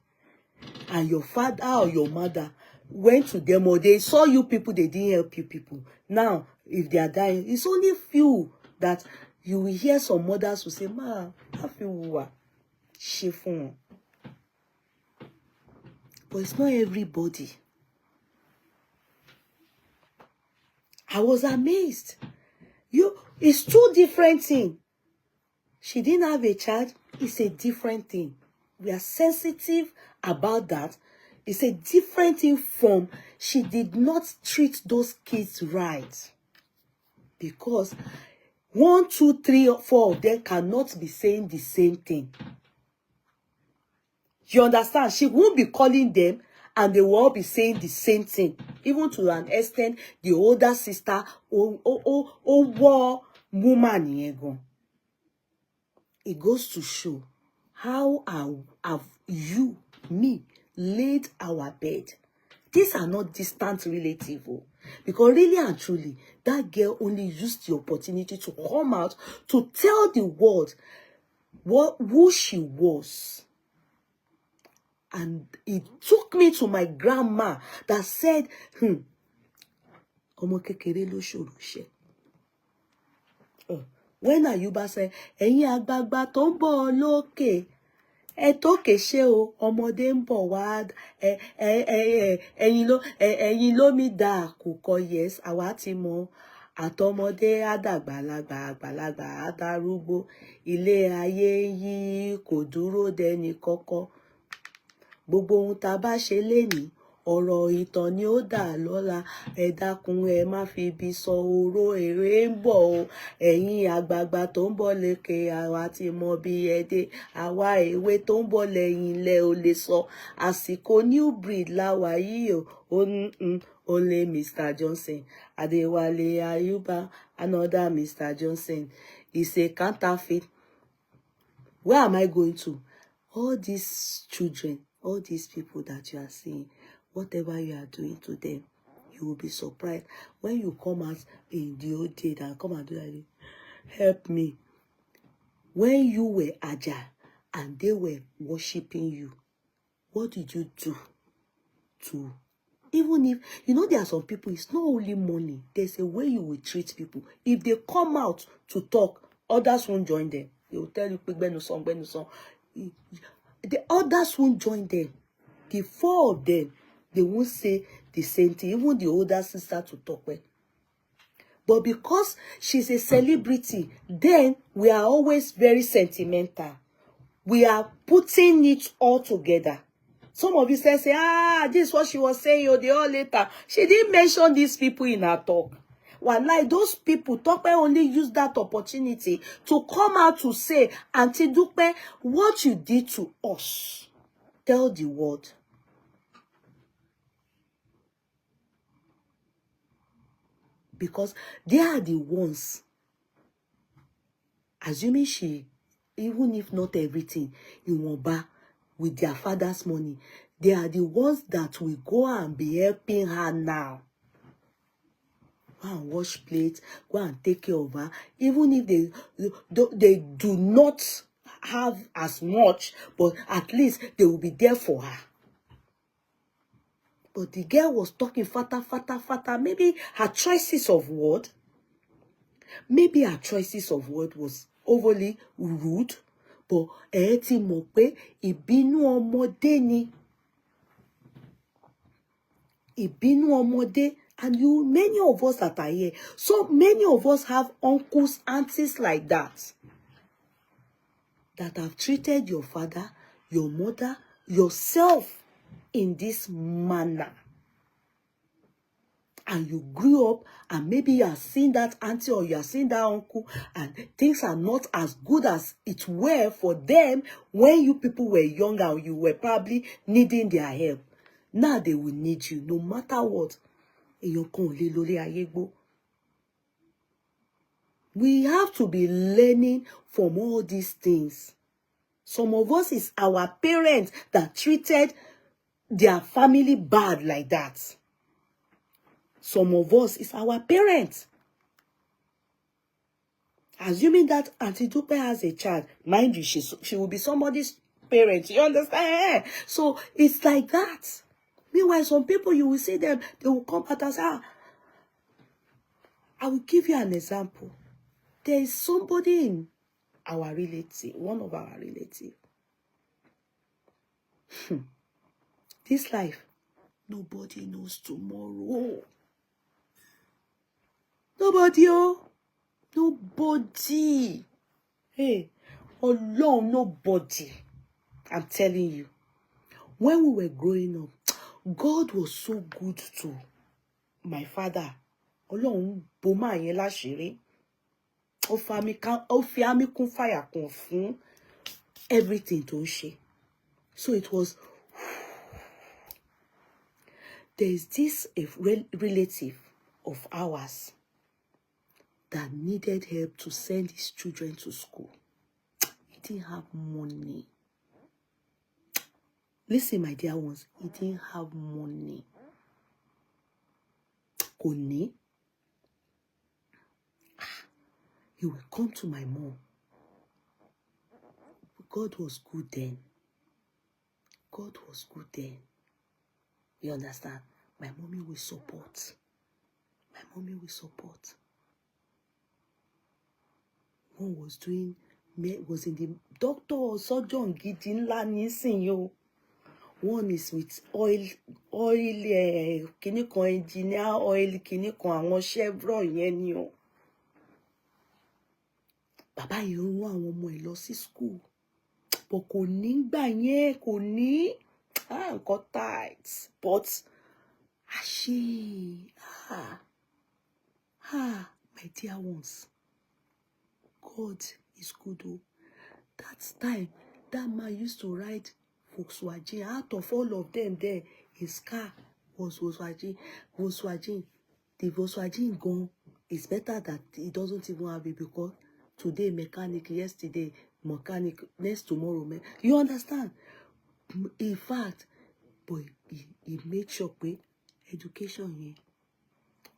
and your father or your mother went to them, or they saw you people, they didn't help you people. Now, if they are dying, it's only few that you will hear some mothers who say, "Ma, I feel chiffon." But it's not everybody. I was amazed. It's two different things. She didn't have a child. It's a different thing. We are sensitive about that. It's a different thing from she did not treat those kids right. Because 1, 2, 3, or 4 of them cannot be saying the same thing. You understand? She won't be calling them and they will all be saying the same thing. Even to an extent, the older sister, war woman yego. It goes to show how have you, me, laid our bed. These are not distant relatives, because really and truly, that girl only used the opportunity to come out to tell the world who she was. And it took me to my grandma that said, ọmọ kékeré ló ṣòro ṣe. When Ayuba said, ẹ̀yin àgbààgbà tó ń bọ̀ lókè, ẹ tókè ṣe o, ọmọdé ń bọ̀ wá, ẹ̀yin ló mi dá àkùkọ, yes, àwa ti mọ̀, àtọmọdé àdàgbàlagbà, àgbàlagbà àdárúgbó, ilé ayé yìí kò dúró dẹni kọ́kọ́. Gbogbo ohun tá bá ṣe lénìí, ọ̀rọ̀ ìtàn ni ó dà lọ́la. Ẹ dákun ẹ má fi ibi sọ oró, èrè ń bọ̀ o. Ẹ̀yin àgbààgbà tó ń bọ̀ lékè, àwa ti mọ bí ẹ dé. Àwa èwe tó ń bọ̀ lẹ́yìn lẹ ò lè sọ. Àsìkò new breed la wà yìí o. Only Mr. Johnson. Adewale Ayuba, another Mr. Johnson. Is a counterfeit. Where am I going to? All these children, all these people that you are seeing, whatever you are doing to them, you will be surprised when you come out in the old day and come and do that. Help me. When you were agile and they were worshiping you, what did you do to, even if, there are some people, it's not only money, there's a way you will treat people. If they come out to talk, others won't join them. They will tell you, the others won't join them. The four of them, they won't say the same thing. Even the older sister to talk with. But because she's a celebrity, then we are always very sentimental. We are putting it all together. Some of you say, this is what she was saying, the all later. She didn't mention these people in her talk. Like those people, Dupe only use that opportunity to come out to say, Auntie Dupe, what you did to us, tell the world. Because they are the ones, assuming she, even if not everything, in Wamba, with their father's money, they are the ones that will go and be helping her now. Go and wash plates, go and take care of her. Even if they do not have as much, but at least they will be there for her. But the girl was talking fata. Maybe her choices of word, was overly rude. But ti mọ̀ pé ìbínú ọmọdé ni. Ìbínú ọmọdé. And many of us that are here, so many of us have uncles, aunties like that have treated your father, your mother, yourself in this manner. And you grew up, and maybe you have seen that auntie or you have seen that uncle, and things are not as good as it were for them when you people were younger, or you were probably needing their help. Now they will need you, no matter what. We have to be learning from all these things. Some of us is our parents that treated their family bad like that. Some of us is our parents. Assuming that Auntie Dupe has a child, mind you, she will be somebody's parent. You understand? So it's like that. Meanwhile, some people, you will see them, they will come at us. I will give you an example. There is somebody in our relative, one of our relatives. This life, nobody knows tomorrow. Nobody. Hey, alone, nobody. I'm telling you. When we were growing up, God was so good to my father. Ọlọ́run bò máa yẹn láṣìírí. Ó fi àmì kún fàyà kún fún everything tó ń ṣe. So it was There's this relative of ours that needed help to send his children to school. He didn't have money. Listen, my dear ones, he didn't have money. Koni. He will come to my mom. God was good then. God was good then. You understand? My mommy will support. My mommy will support. One was in the doctor or surgeon gidi ńlá nísìn yo. One is with oil, kini kan engineer oil, kini kan àwọn Chevron yẹn ni o. Bàbá yìí ń rán àwọn ọmọ ẹ̀ lọ sí school. But kò ní gbà yẹn, kò ní. Nǹkan tight. But my dear ones, God is good. Oh. That time, that man used to ride Volkswagen. Out of all of them there, his car was Volkswagen. The Volkswagen gone is better that he doesn't even have it, because today mechanic, yesterday mechanic, next tomorrow. You understand? In fact, but he made sure pé education yẹn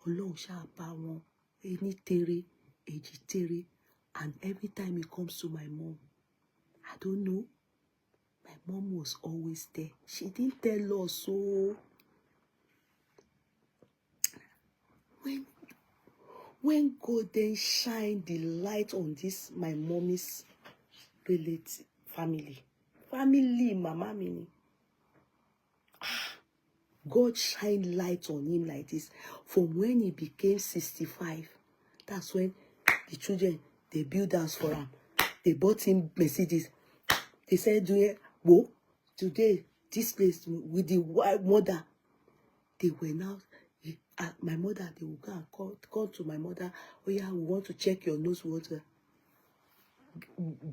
Ọlọ́run ṣáà bá wọn ẹni tere èjì tere. And every time it comes to my mom, I don't know, my mom was always there. She didn't tell us so. When God then shined the light on this, my mommy's relative family, mama mini. God shined light on him like this. From when he became 65, that's when the children, they built house for him. They bought him Mercedes. They said, whoa, today, this place with the wife mother, they were now, my mother, they will go and call to my mother, oh yeah, we want to check your nose water.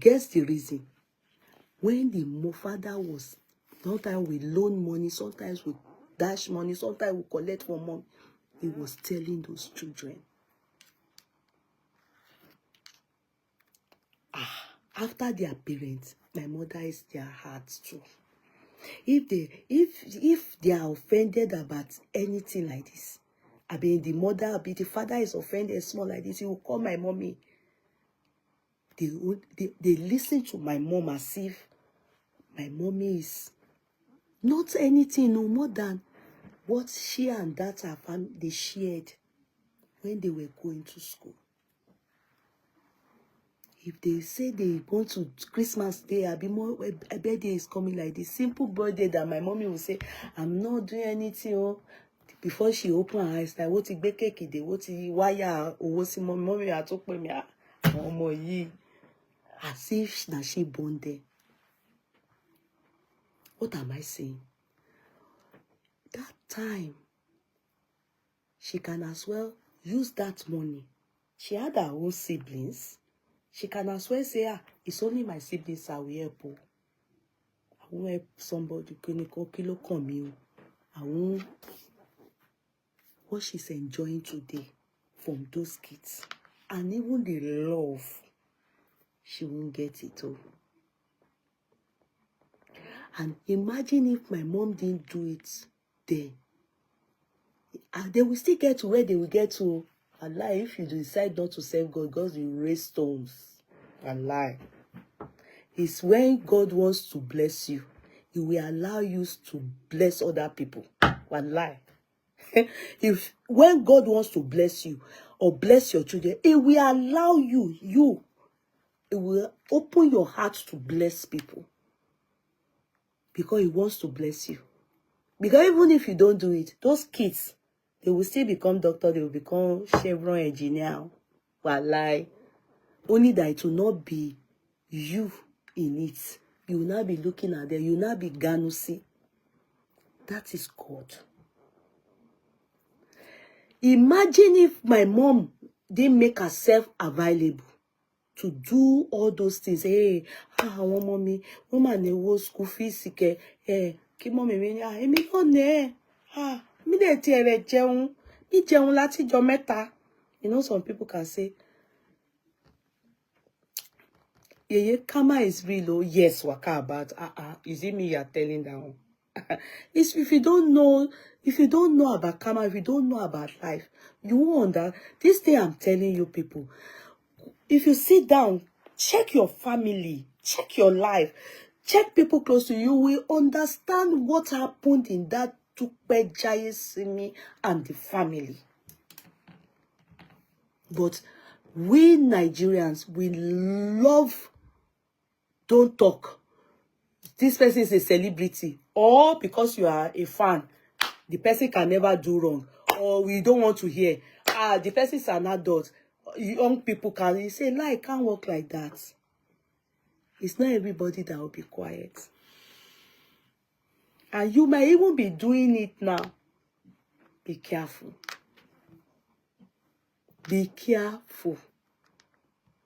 Guess the reason. When the father was, sometimes we loan money, sometimes we dash money, sometimes we collect from mom, he was telling those children, after their parents, my mother is their heart too. If they are offended about anything like this, I mean the father is offended small like this, he will call my mommy. They listen to my mom as if my mommy is not anything no more than what she and that her family they shared when they were going to school. If they say they want to Christmas Day, a birthday is coming like this, simple birthday that my mommy will say, I'm not doing anything. Oh. Before she open her eyes, like what you bake cake, what you wire, or what's mommy I talk with me, as if that she born there. What am I saying? That time, she can as well use that money. She had her own siblings. She can as well say, it's only my siblings I will help. I won't help somebody. I won't. What she's enjoying today from those kids. And even the love, she won't get it all. And imagine if my mom didn't do it then. And they will still get to where they will get to. Allah, if you decide not to serve God, God will raise stones. Allah. It's when God wants to bless you, He will allow you to bless other people. Allah. When God wants to bless you or bless your children, He will allow you. It will open your heart to bless people. Because He wants to bless you. Because even if you don't do it, those kids, they will still become doctor, they will become Chevron engineer. Wallahi. Only that it will not be you in it. You will not be looking at them. You will not be Ganusi. That is God. Imagine if my mom didn't make herself available to do all those things. Hey, mommy, woman, school fees, ki mommy, emi no ne, Mi de ti ere jẹun. Mi jẹun láti jọ mẹ́ta. You know, some people can say, yeah, karma is real. Oh, yes, waka about. Is it me you're telling that one? It's if you don't know about karma, if you don't know about life, you won't understand. This thing I'm telling you people, if you sit down, check your family, check your life, check people close to you, you will understand what happened in that Dupe, Jaiyesimi and the family. But we Nigerians, we love don't talk. This person is a celebrity, or because you are a fan, the person can never do wrong, or we don't want to hear. The person is an adult. Young people can say, "No, it can't work like that." It's not everybody that will be quiet, and you might even be doing it now. Be careful. Be careful.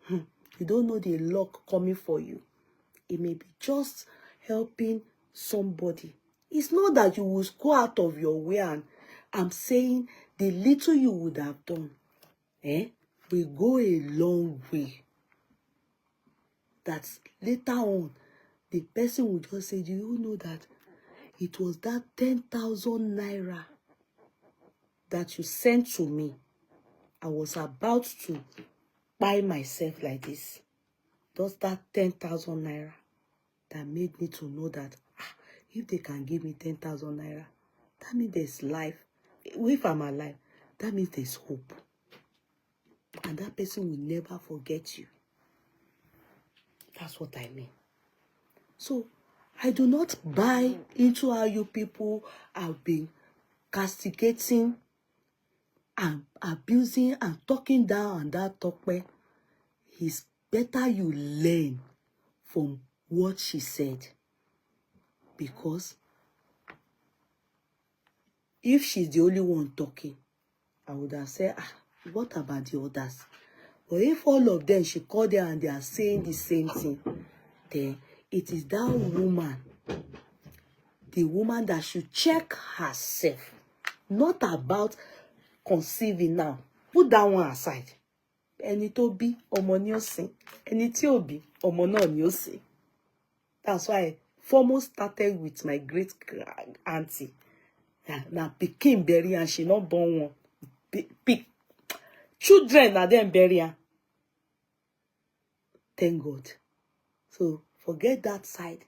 You don't know the luck coming for you. It may be just helping somebody. It's not that you will go out of your way, and I'm saying the little you would have done will go a long way. That later on, the person will just say, do you know that it was that 10,000 naira that you sent to me? I was about to buy myself like this. Just that 10,000 naira that made me to know that if they can give me 10,000 naira, that means there's life. If I'm alive, that means there's hope. And that person will never forget you. That's what I mean. So, I do not buy into how you people have been castigating and abusing and talking down on that Dupe. It's better you learn from what she said. Because if she's the only one talking, I would have said, what about the others? But if all of them, she called them and they are saying the same thing, then it is that woman, the woman that should check herself. Not about conceiving now. Put that one aside. Ẹni tó bí, ọmọ ni ó sìn. Ẹni tí ò bí, ọmọ náà ni ó sìn. That's why I foremost started with my great auntie. Now pikin bury and she not born one. Children are then bury her. Thank God. So forget that side.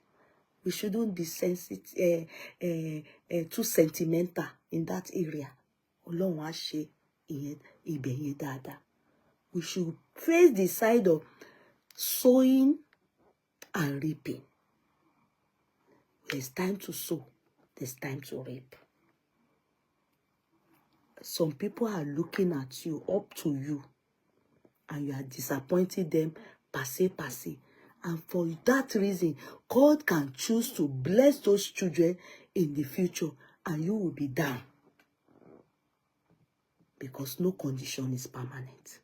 We shouldn't be sensitive, too sentimental in that area. Ọlọ́run á ṣe ìyẹn ibẹ̀ yẹn dáadáa. We should face the side of sowing and reaping. There's time to sow. There's time to reap. Some people are looking at you, up to you, and you are disappointing them, passe. And for that reason, God can choose to bless those children in the future, and you will be down. Because no condition is permanent.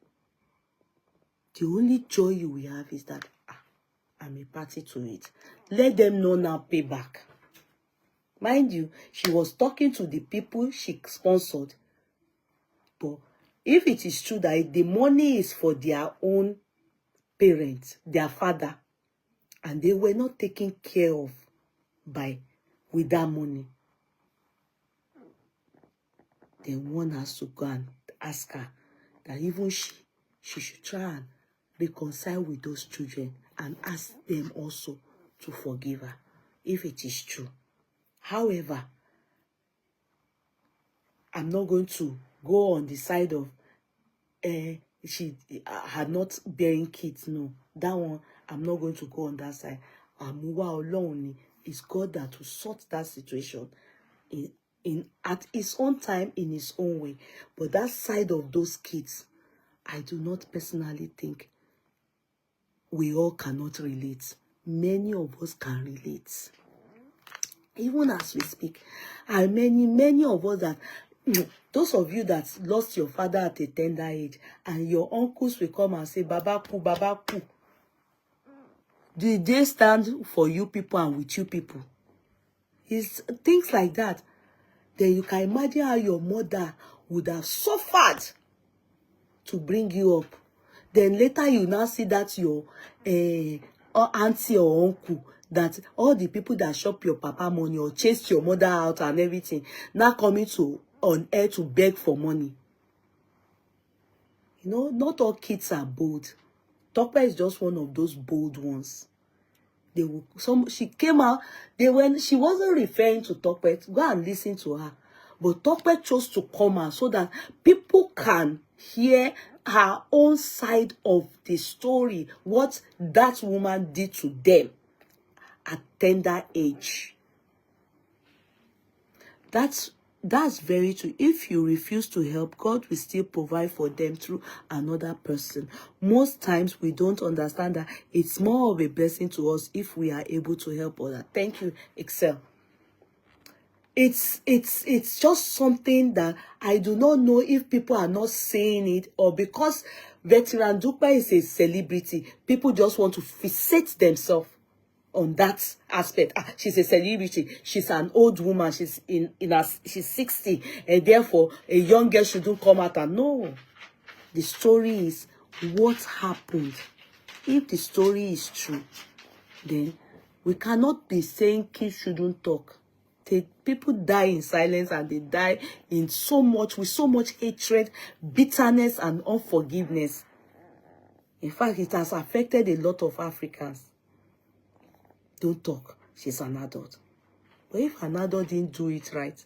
The only joy you will have is that I'm a party to it. Let them know now payback. Mind you, she was talking to the people she sponsored. But if it is true that the money is for their own parents, their father, and they were not taken care of with that money, then one has to go and ask her that even she should try and reconcile with those children and ask them also to forgive her, if it is true. However, I'm not going to go on the side of she had not bearing kids. No, that one, I'm not going to go on that side. Amuwa alone is God that will sort that situation in at his own time, in his own way. But that side of those kids, I do not personally think we all cannot relate. Many of us can relate. Even as we speak, and many of us that, those of you that lost your father at a tender age, and your uncles will come and say, Babaku, Babaku. Do they stand for you people and with you people? It's things like that. then you can imagine how your mother would have suffered to bring you up. Then later you now see that your auntie or uncle, that all the people that shop your papa money or chased your mother out and everything, now coming to on air to beg for money. You know, not all kids are bold. Tope is just one of those bold ones. She came out, she wasn't referring to Tope. Go and listen to her. But Tope chose to come out so that people can hear her own side of the story, what that woman did to them at tender age. That's very true. If you refuse to help, God will still provide for them through another person. Most times we don't understand that it's more of a blessing to us if we are able to help others. Thank you, Excel. It's just something that I do not know if people are not saying it, or because Veteran Dupe is a celebrity, people just want to fixate themselves on that aspect. She's a celebrity. She's an old woman. She's she's 60, and therefore a young girl shouldn't come out. And no, the story is what happened. If the story is true, then we cannot be saying kids shouldn't talk. People die in silence, and they die with so much hatred, bitterness, and unforgiveness. In fact, it has affected a lot of Africans. Don't talk. She's an adult. But if an adult didn't do it right,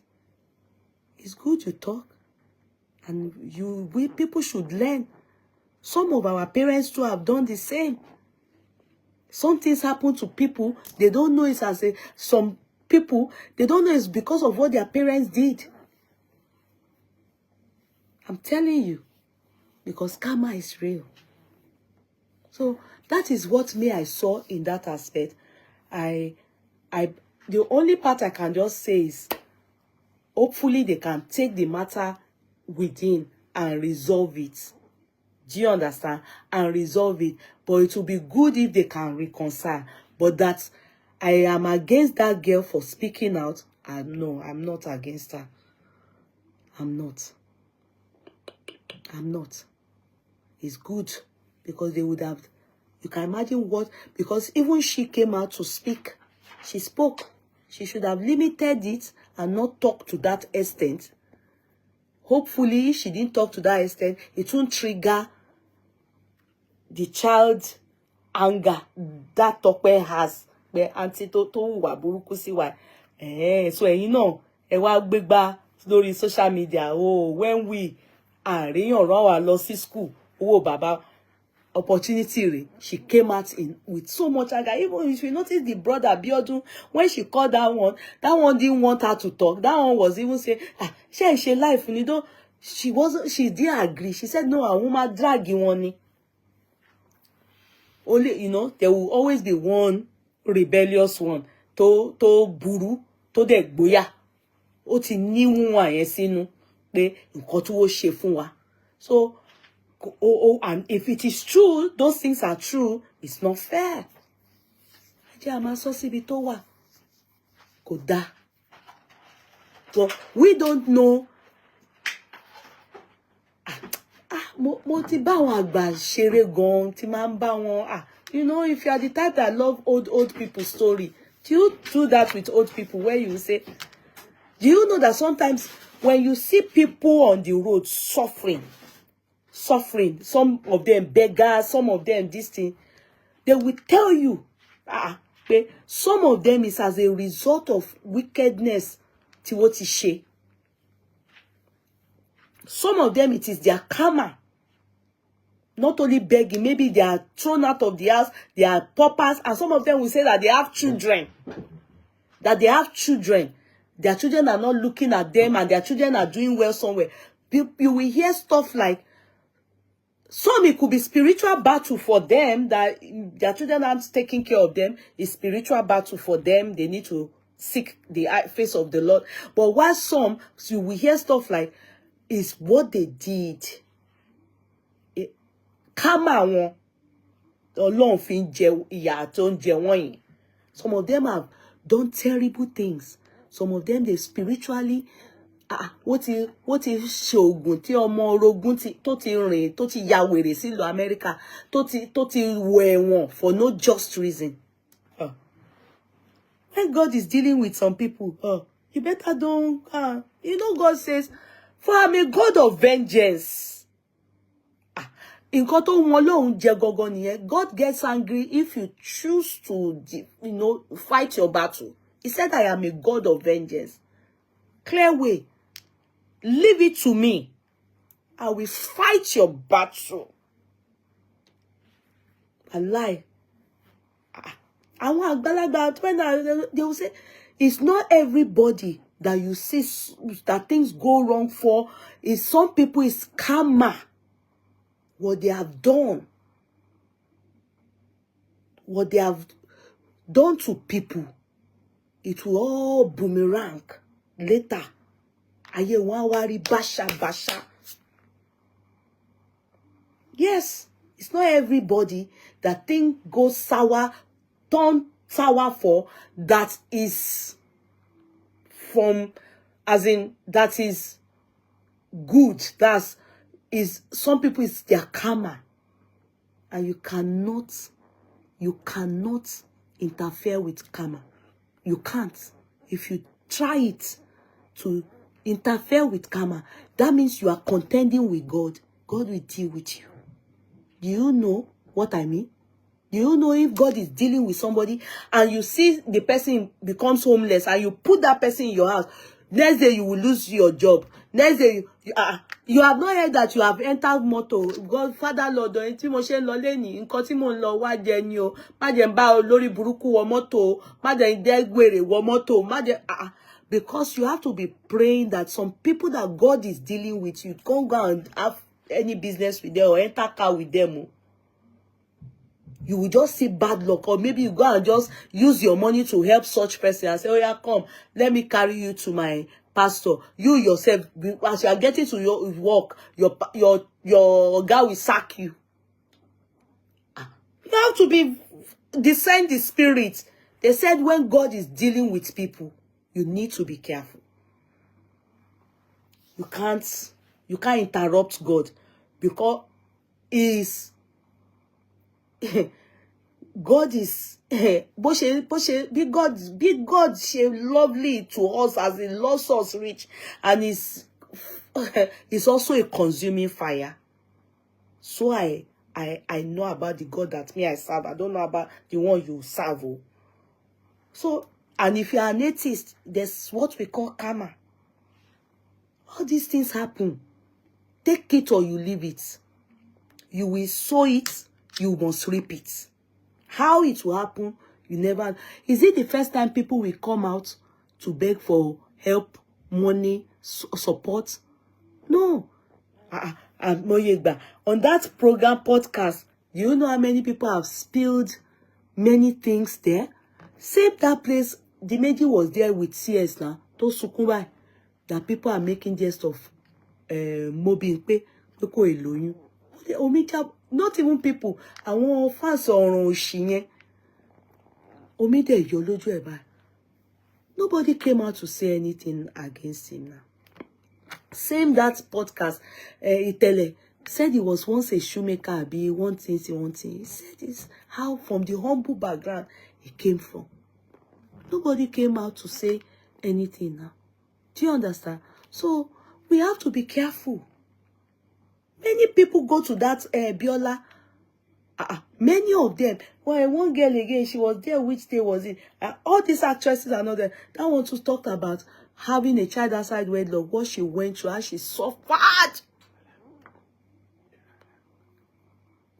it's good you talk. And people should learn. Some of our parents too have done the same. Some things happen to people, they don't know it's some people, they don't know it's because of what their parents did. I'm telling you, because karma is real. So that is what I saw in that aspect. The only part I can just say is, hopefully they can take the matter within and resolve it. Do you understand? And resolve it. But it will be good if they can reconcile. But that I am against that girl for speaking out, no, I'm not against her. I'm not. It's good, because they would have, you can imagine what, because even she came out to speak. She spoke. She should have limited it and not talk to that extent. Hopefully, if she didn't talk to that extent, it won't trigger the child anger that Tope has. The auntie to wa buruku si wa. So you know, ẹ wá gbégbá lórí social media. Oh, when we are in our lossy school, oh baba, opportunity re. She came out with so much anger. Even if you notice the brother Biodun, when she called that one didn't want her to talk. That one was even saying, she life, you know. She didn't agree. She said, no, a woman drag one. Only, you know, there will always be one rebellious one. To buru, to de gboya. O ti ní wọ́n yẹn sínú pé nǹkan tí ó ṣe fún wa. So, and if it is true, those things are true, it's not fair. Jẹ́ a máa sọ síbi tó wà. Kò dáa. So, we don't know. Mo ti bá wọn àgbà ṣeré gan, ti máa ń bá wọn. You know, if you are the type that love old people story, do you do that with old people where you say, do you know that sometimes when you see people on the road suffering, some of them beggars, some of them this thing, they will tell you, some of them is as a result of wickedness tí wọ́n ti ṣe. Some of them, it is their karma. Not only begging, maybe they are thrown out of the house, they are paupers, and some of them will say that they have children. Their children are not looking at them, and their children are doing well somewhere. You will hear stuff like, some it could be spiritual battle for them, that their children aren't taking care of them. It's spiritual battle for them. They need to seek the face of the Lord. But while some, you will hear stuff like, is what they did. Karma wọn, Ọlọ́run fi ń jẹ ìyà tó ń jẹ wọ́n yìí. Some of them have done terrible things. Some of them, they spiritually, wọ́n ti ṣe oògùn tí ọmọ orogún tó ti rìn tó ti ya wèrè sílùú Amẹ́ríkà tó ti wọ ẹ̀wọ̀n for no just reason. When God is dealing with some people, you better don't. You know, God says, "For I'm a God of vengeance." Nǹkan tó wọn lóhùn jẹ gangan nìyẹn. God gets angry if you choose to, fight your battle. He said, "I am a God of vengeance." Clear way. Leave it to me. I will fight your battle. I lie. Àwọn àgbàlagbà, when they will say, it's not everybody that you see that things go wrong for. Is some people is karma. What they have done. What they have done to people. It will all boomerang later. Ayé wọn wá rí báṣà. Yes, it's not everybody that thing goes sour, turn sour for, that is from, as in, that is good. That is, some people is their karma. And you cannot interfere with karma. You can't. If you try it to interfere with karma, that means you are contending with God. God will deal with you. Do you know what I mean? Do you know if God is dealing with somebody and you see the person becomes homeless and you put that person in your house, next day you will lose your job. Next day you have not heard that you have entered motto. God, Father Lord, tí mo ṣe ń lọ lẹ́ni, nǹkan tí mo ń lọ wá jẹ ni o. Má jẹ́ n bá olórí burúkú wọ mọ́tò, má jẹ́ n dé gbèrè wọ mọ́tò, má jẹ́ because you have to be praying that some people that God is dealing with, you can't go and have any business with them or enter car with them. You will just see bad luck, or maybe you go and just use your money to help such person and say, "Oh yeah, come, let me carry you to my pastor." You yourself, as you are getting to your work, your guy will sack you. You have to be discern the spirit. They said when God is dealing with people, you need to be careful. You can't interrupt God, because God is big God she lovely to us, as he loves us rich, and is also a consuming fire. So I know about the God that me I serve. I don't know about the one you serve. So, and if you are an atheist, there's what we call karma. All these things happen. Take it or you leave it. You will sow it, you must reap it. How it will happen, you never. Is it the first time people will come out to beg for help, money, support? No. On that program podcast, do you know how many people have spilled many things there? Same that place, the Meji was there with CS now. To sukumba, that people are making jest of mobbing pe ko eloyun. Not even people. Àwọn fans ọ̀run òṣì yẹn. Omi dẹ̀ yọ lójú ẹ̀ báyìí. Nobody came out to say anything against him now. Same that podcast, Itele said he was once a shoemaker, be one thing. He said this, how from the humble background he came from. Nobody came out to say anything now. Do you understand? So we have to be careful. Many people go to that Biola. Many of them. Well, one girl again, she was there. Which day was it? All these actresses are not there. That one to talk about having a child outside wedlock, what she went through, how she suffered.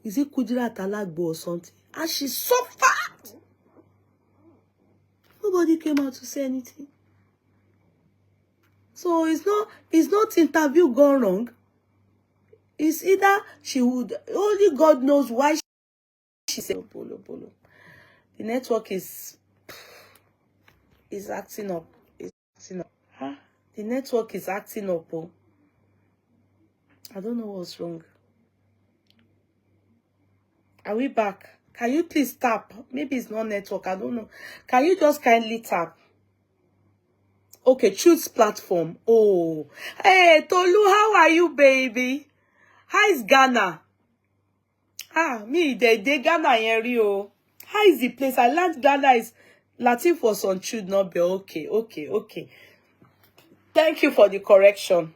Is it Kudirat Alagbo or something? And she suffered. Nobody came out to say anything. So it's not interview gone wrong. It's either she would, only God knows why she said polo. The network is acting up. It's acting up. Huh? The network is acting up. Oh. I don't know what's wrong. Are we back? Can you please tap? Maybe it's not network. I don't know. Can you just kindly tap? Okay, choose platform. Oh, hey, Tolu, how are you, baby? How is Ghana? Me, they Ghana yen ri o. How is the place? I learned Ghana is Latin for some should not be okay. Okay. Thank you for the correction.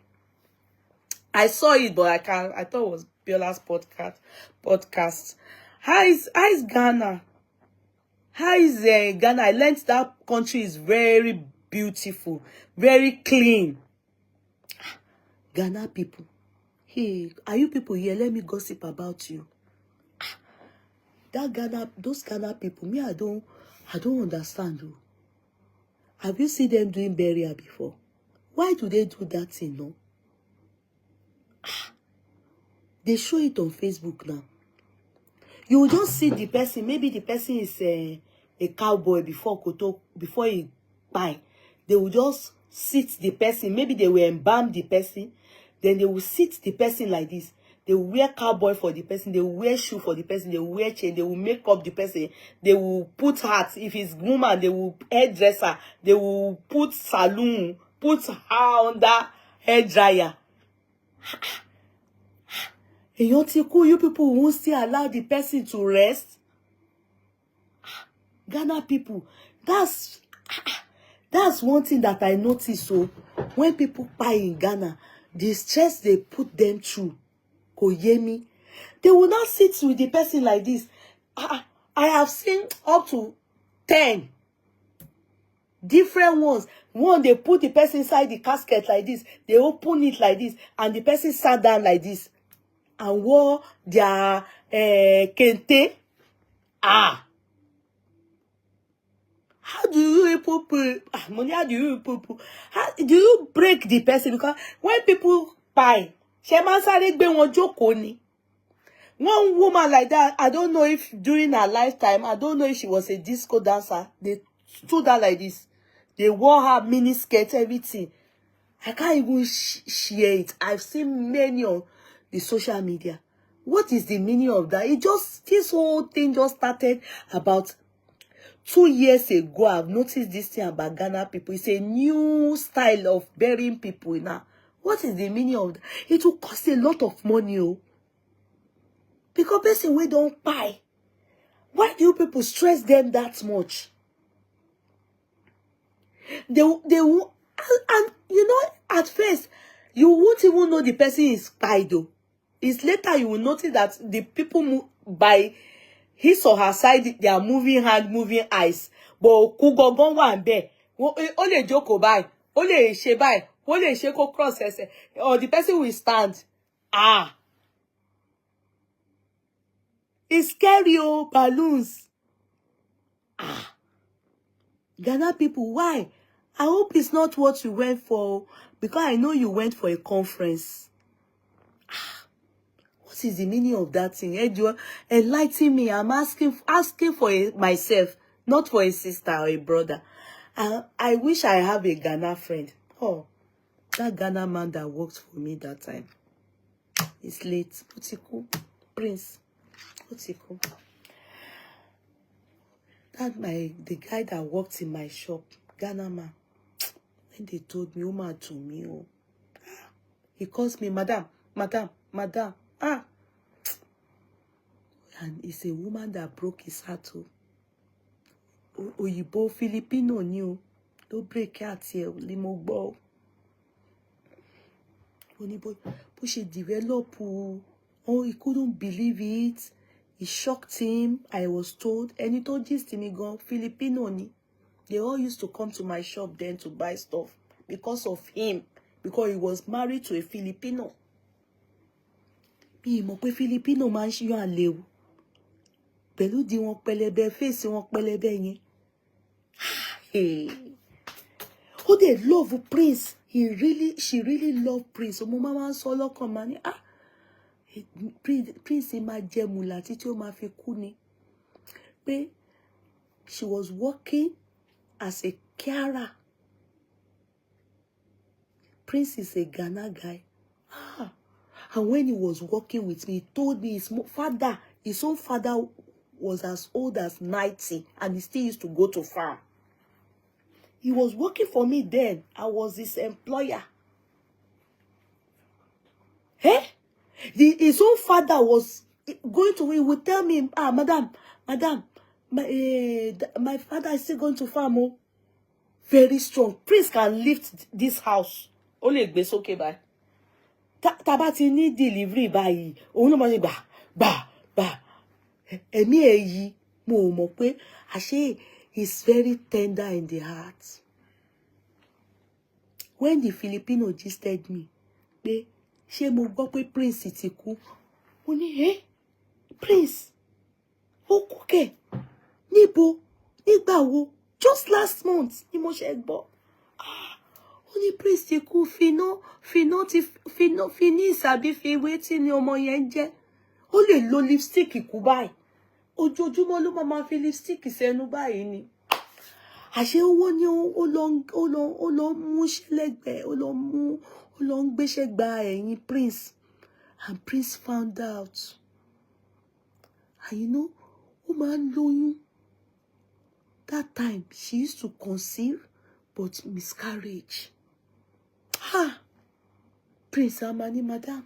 I saw it, but I thought it was Biola's podcast. How is Ghana? How is Ghana? I learned that country is very beautiful, very clean. Ghana people. Hey, are you people here? Let me gossip about you. Those Ghana people, me, I don't understand you. Have you seen them doing burial before? Why do they do that thing, no? They show it on Facebook now. You will just see the person. Maybe the person is a cowboy before he buy. They will just sit the person. Maybe they will embalm the person. Then they will sit the person like this. They will wear cowboy for the person. They will wear shoe for the person. They will wear chain. They will make up the person. They will put hat. If it's woman, they will hairdresser. They will put saloon. Put her under hair dryer. You people won't still allow the person to rest. Ghana people, that's one thing that I noticed. So when people buy in Ghana, the stress they put them through, Koyemi, they will not sit with the person like this. I have seen up to 10 different ones. One, they put the person inside the casket like this. They open it like this, and the person sat down like this and wore their kente. How do you people money? How do you people? How do you break the person? Because when people buy, Sheman sáré gbé wọn jókòó ni. One woman like that, I don't know if during her lifetime, I don't know if she was a disco dancer. They stood her like this. They wore her mini skirt, everything. I can't even share it. I've seen many on the social media. What is the meaning of that? This whole thing just started about 2 years ago. I've noticed this thing about Ghana people. It's a new style of burying people now. What is the meaning of that? It will cost a lot of money, oh. Because person we don't buy. Why do you people stress them that much? They will, and you know, at first, you won't even know the person is spy though. It's later you will notice that the people by his or her side, they are moving hand, moving eyes. But kugogon wa nbe, o le joko by, o le she by, o le she ko cross ese, or the person will stand. It's scary, oh, balloons. Ghana people, why? I hope it's not what you went for, because I know you went for a conference. What is the meaning of that thing? Enlighten me. I'm asking for myself, not for a sister or a brother. I wish I have a Ghana friend. Oh, that Ghana man that worked for me that time. It's late. Putiku, Prince. Putiku. The guy that worked in my shop, Ghana man. When they told me, Oma to me, oh, he calls me, madam. And it's a woman that broke his heart. Oyibo Filipino knew. Don't break out here, Limogbo. But she developed. Oh, he couldn't believe it. It shocked him. I was told. And he told this to me, go Filipino ni. They all used to come to my shop then to buy stuff because of him. Because he was married to a Filipino. Mi mọ̀ pé Filipino máa ń ṣíyàn àlè o. Pẹ̀lú di wọn pẹlẹbẹ, face wọn pẹlẹbẹ yẹn. Oh, they love Prince. She really loved Prince. So mama máa ń sọ lọ́kàn máa ní, Prince máa jẹ mùlà títí ó máa fi kú ni. Pé she was working as a carer. Prince is a Ghana guy. And when he was working with me, he told me his own father was as old as 90, and he still used to go to farm. He was working for me then. I was his employer. Eh? His own father was going to, he would tell me, madam, my father is still going to farm. Oh. Very strong. Prince can lift this house. Only gbe sókè báyìí. Tá bá ti ní delivery báyìí. Òun ló máa ṣe gbà. Ẹ̀mí èyí mo mọ̀ pé àṣé he's very tender in the heart. When the Filipino gisted me, pé ṣé mo gbọ́ pé Prince ti kú. Mo ní Prince ó kú kẹ̀. Níbo? Nígbà wo? Just last month ni mo ṣe gbọ́. Ó ní Prince ti kú fino finish àbí fi wetin ni ọmọ yẹn jẹ́. Ó lè lo lipstick kú báyìí. Ojoojúmọ́ ló máa fi lipstick sẹ́nu báyìí ni. Àṣé owó ni ó lọ mú ṣẹlẹ́gbẹ̀ẹ́, ó lọ ń gbéṣẹ́ gba ẹ̀yìn Prince. And Prince found out. And you know, ó máa ń lóyún. That time, she used to conceive, but miscarriage. Prince Amani, madam,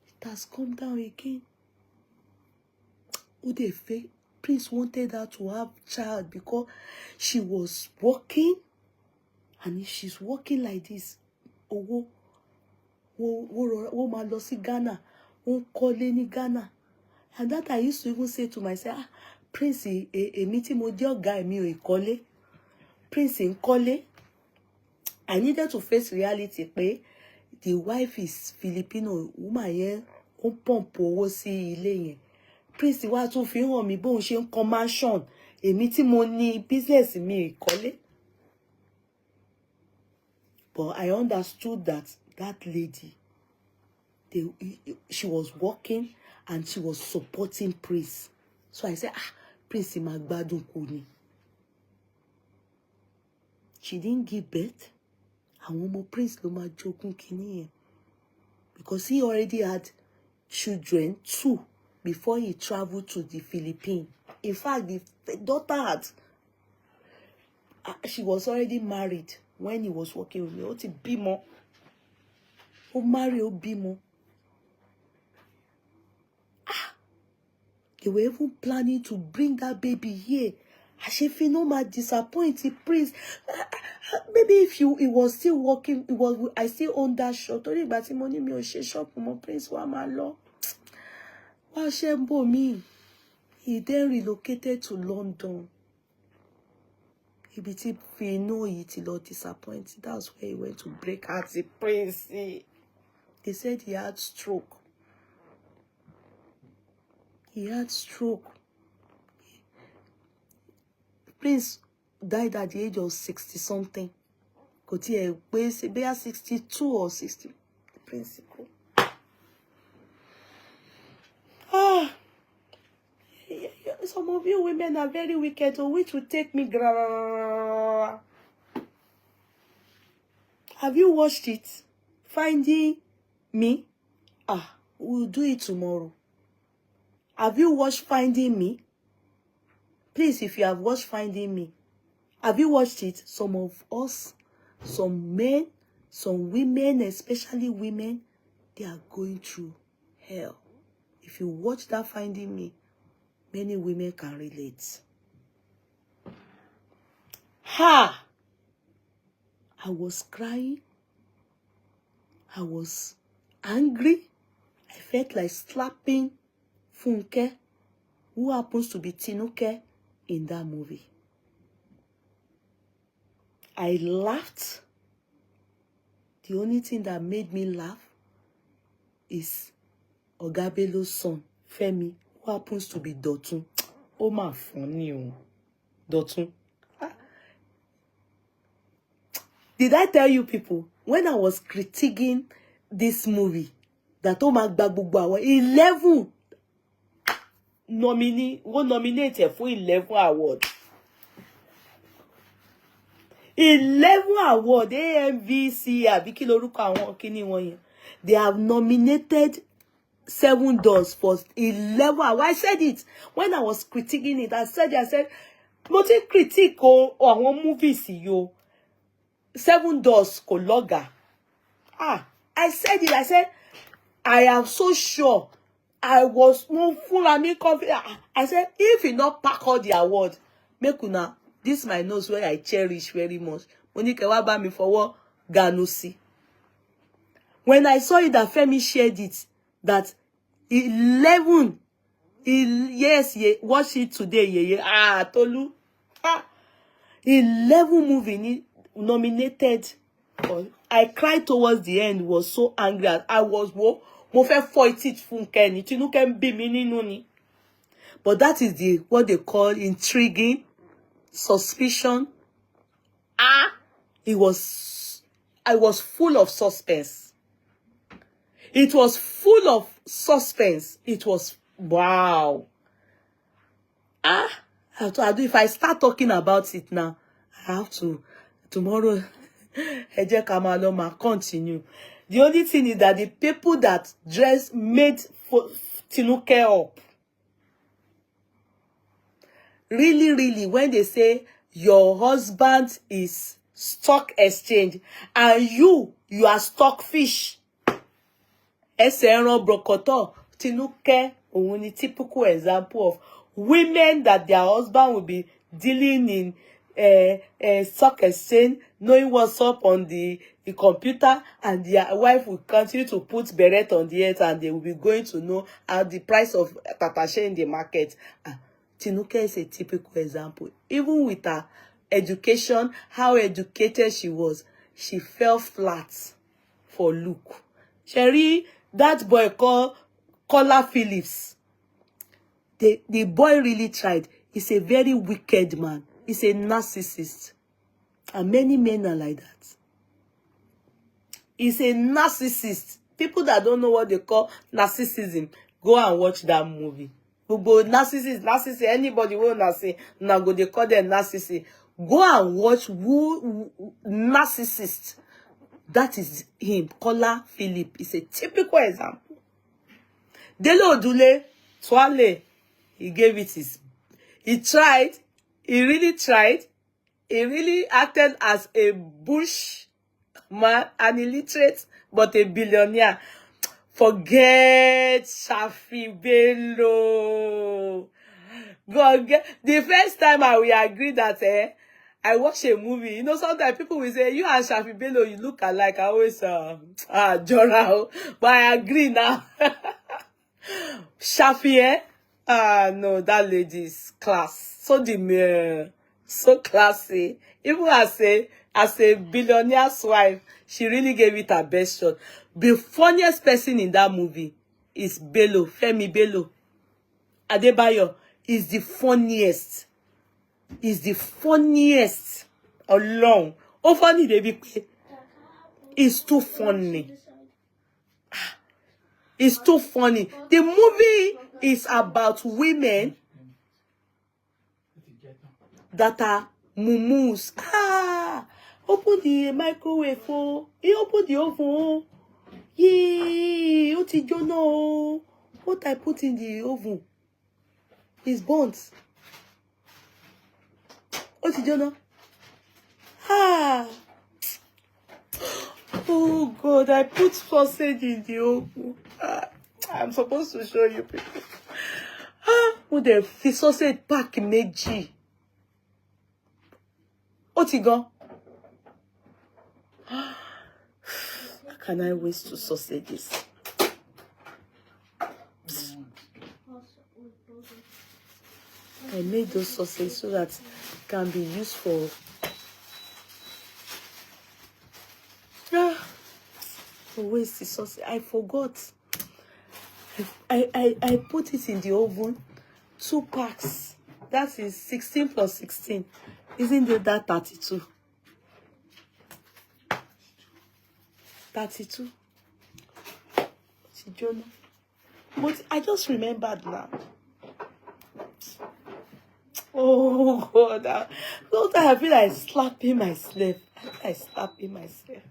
it has come down again. Prince wanted her to have child because she was working, and if she's working like this, wo ma lọ sí Ghana, wọ́n kọ́lé ní Ghana. And that I used to even say to myself, Prince, èmi tí mo jẹ́ ọ̀gá mi ò ìkọ́lé. Prince ń kọ́lé. I needed to face reality pé the wife is Filipino, woman yẹn ó pump owó sí ilé yẹn. Prince wá tún fi hàn mí bóun ṣe ń kọ́ mansion. Èmi tí mo ní business mi ìkọ́lé. But I understood that lady, she was working and she was supporting Prince. So I said, Prince ma gbádùn kú ni. She didn't give birth. Àwọn ọmọ Prince ló máa jogún kíní yẹn. Because he already had children, 2, before he traveled to the Philippines. In fact, the daughter she was already married when he was working with me. Ó ti bímọ. Ó marry, ó bímọ. They were even planning to bring that baby here. Ashefino might disappoint the Prince. Maybe if he was still working, I still own that shop. Only but money me o she shop mo Prince wa ma lọ. Wa ṣe ń bò mí. He then relocated to London. Ibi tí Fino yìí ti lọ disappoint. That's where he went to break out the Prince. They said he had stroke. He had stroke. Prince died at the age of 60-something. Kò tiẹ̀ pé ṣe bóyá 62 or 60. The Prince kú. Some of you women are very wicked, so which will take me. Have you watched it? Finding Me? We'll do it tomorrow. Have you watched Finding Me? Please, if you have watched Finding Me, have you watched it? Some of us, some men, some women, especially women, they are going through hell. If you watch that Finding Me, many women can relate. I was crying. I was angry. I felt like slapping Funke, who happens to be Tinuke in that movie. I laughed. The only thing that made me laugh is Ogabelo's son, Femi, who happens to be Dotun. Oh, my funny, Dotun. Did I tell you people, when I was critiquing this movie, that Oma Gbagbo 11 nominated for 11 awards. 11 awards, AMVC, àbí kí lorúkọ àwọn kíní wọ̀nyẹn. They have nominated 7 doors for 11 awards. I said it when I was critiquing it. I said, mo ti critique àwọn movies yo. 7 doors kologa. I said it. I said, I am so sure. I was no full of me confident. I said, if he not pack all the award, make una, this my nose where I cherish very much. Monique wa me for what Ganusi. When I saw it that Femi shared it, that 11, yes, watch it today, Tolu. 11 movie nominated. I cried towards the end, was so angry. I was mo fe fight it Funke ni Tinuke bi mi ninu ni. But that is what they call intriguing, suspicion. I was full of suspense. It was full of suspense. It was wow. If I start talking about it now, I have to tomorrow. Eje Kamaloma continue. The only thing is that the people that made Tinuke up. Really, when they say your husband is stock exchange and you are stockfish. Eseron Brokoto, Tinuke, only typical example of women that their husband will be dealing in stock exchange, knowing what's up on the computer, and their wife will continue to put beret on the head, and they will be going to know the price of tatashe in the market. Tinuke is a typical example. Even with her education, how educated she was, she fell flat for look. Sherry, that boy called Kola Phillips. The boy really tried. He's a very wicked man. He's a narcissist. And many men are like that. He's a narcissist. People that don't know what they call narcissism, go and watch that movie. Narcissist, anybody will not say, now go they call them narcissist. Go and watch who narcissist. That is him, Kola Philip. Is a typical example. Dele Odule, Twale, he gave it his. He tried. He really tried. He really acted as a bush man, an illiterate, but a billionaire. Forget Shafi Bello. God, the first time I will agree that I watch a movie. You know, sometimes people will say, you and Shafi Bello, you look alike. I always, Jora. But I agree now. Shafi, no, that lady is class. So demure, so classy. Even as a billionaire's wife, she really gave it her best shot. The funniest person in that movie is Bello, Femi Bello. Adebayo is the funniest. Is the funniest along. Oh, funny, David. It's too funny. It's too funny. The movie is about women that are mumus. Open the microwave. Oh, he opened the oven. Yeah, what did you know? What I put in the oven is burnt. What did you know? Oh God, I put sausage in the oven. I'm supposed to show you people. What the sausage pack meji. What you go? How can I waste 2 sausages? I made those sausages so that it can be used for waste the sausage. I forgot. I put it in the oven. 2 packs. That is 16 plus 16. Isn't it that 32? 32. But I just remembered now. Oh God. Don't I feel like slapping myself? I slapping myself.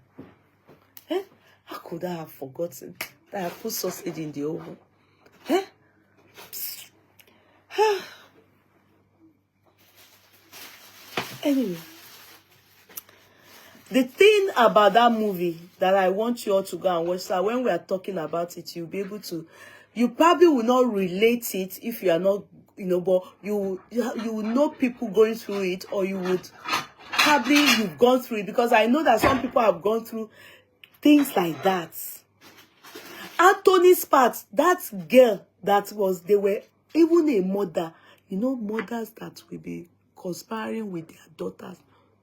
How could I have forgotten that I put sausage in the oven? Anyway, The thing about that movie that I want you all to go and watch, so when we are talking about it, you'll be able to, you probably will not relate it if you are not, but you will know people going through it, or you would probably you've gone through it, because I know that some people have gone through things like that. Anthony's part, that girl they were even a mother, mothers that will be conspiring with their daughters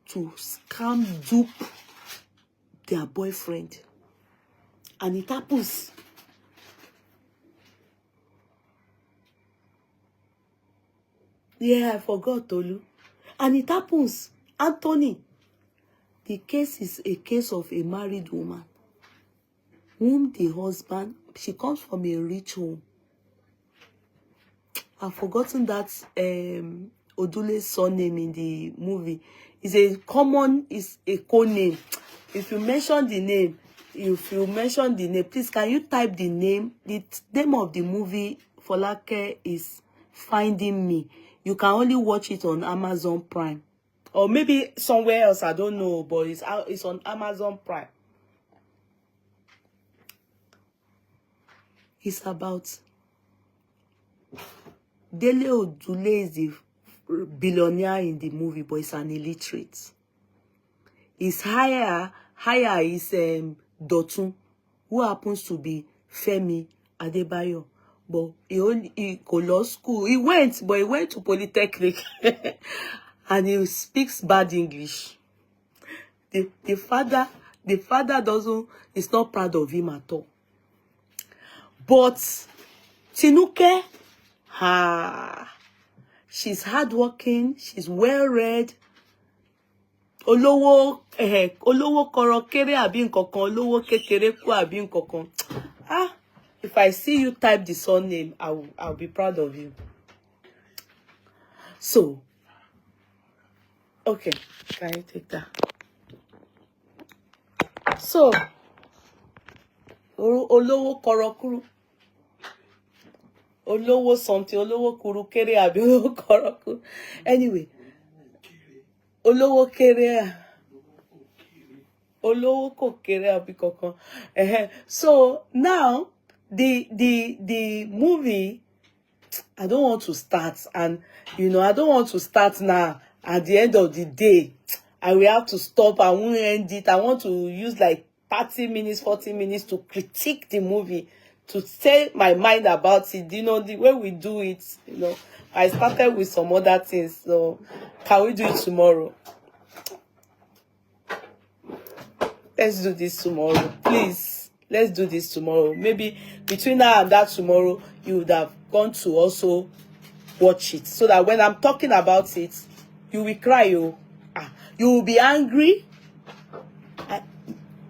to scam, dupe their boyfriend. And it happens. Yeah, I forgot, Tolu. And it happens. Anthony, the case is a case of a married woman whom the husband, she comes from a rich home. I've forgotten that Odule's surname in the movie. Is a code name. If you mention the name, please, can you type the name? The name of the movie, Folake, is Finding Me. You can only watch it on Amazon Prime. Or maybe somewhere else, I don't know, but it's on Amazon Prime. It's about Dele Odule is the billionaire in the movie, but he's an illiterate. His higher is Dotun, who happens to be Femi Adebayo. But he go law school. He went to Polytechnic and he speaks bad English. The father is not proud of him at all. But Tinuke, she's hardworking, she's well read. Olowo korokere àbí nǹkankan, olowo kékeré kú àbí nǹkankan. If I see you type the surname, I'll be proud of you. So, okay, can you take that? So, olowo korokuru, olowo something, olowo kurukere àbí olowo koroku. Anyway, olowo kere, olowo kokere àbí kankan. So now the movie, I don't want to start, and I don't want to start now. At the end of the day, I will have to stop. I won't end it. I want to use like 30 minutes, 40 minutes to critique the movie, to say my mind about it. The way we do it, I started with some other things. So can we do it tomorrow? Let's do this tomorrow, please. Let's do this tomorrow. Maybe between now and that tomorrow, you would have gone to also watch it, so that when I'm talking about it, you will cry. You will be angry.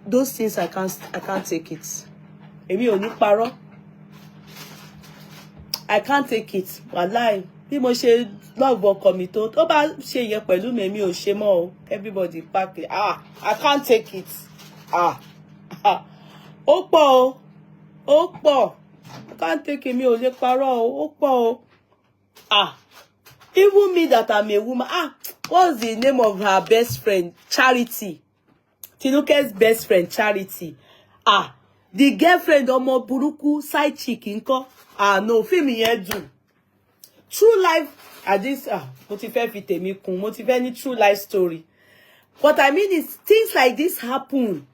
Those things I can't take it. Èmi ò ní parọ́. I can't take it. Wallahi, bí mo ṣe love ọkọ mi tó bá ṣe yẹn pẹ̀lú mi, èmi ò ṣe mọ́ o. Everybody pack it. I can't take it. Ó pọ̀ o. I can't take it. Mi ò lè parọ́ o. Ó pọ̀ o. Even me that I'm a woman. What's the name of her best friend? Charity. Tinuke's best friend, Charity. The girlfriend ọmọ burúkú side chick ńkọ́. No, film yẹn dùn. True life, mo ti fẹ́ fi tèmi kún, mo ti fẹ́ ní true life story. What I mean is, things like this happen.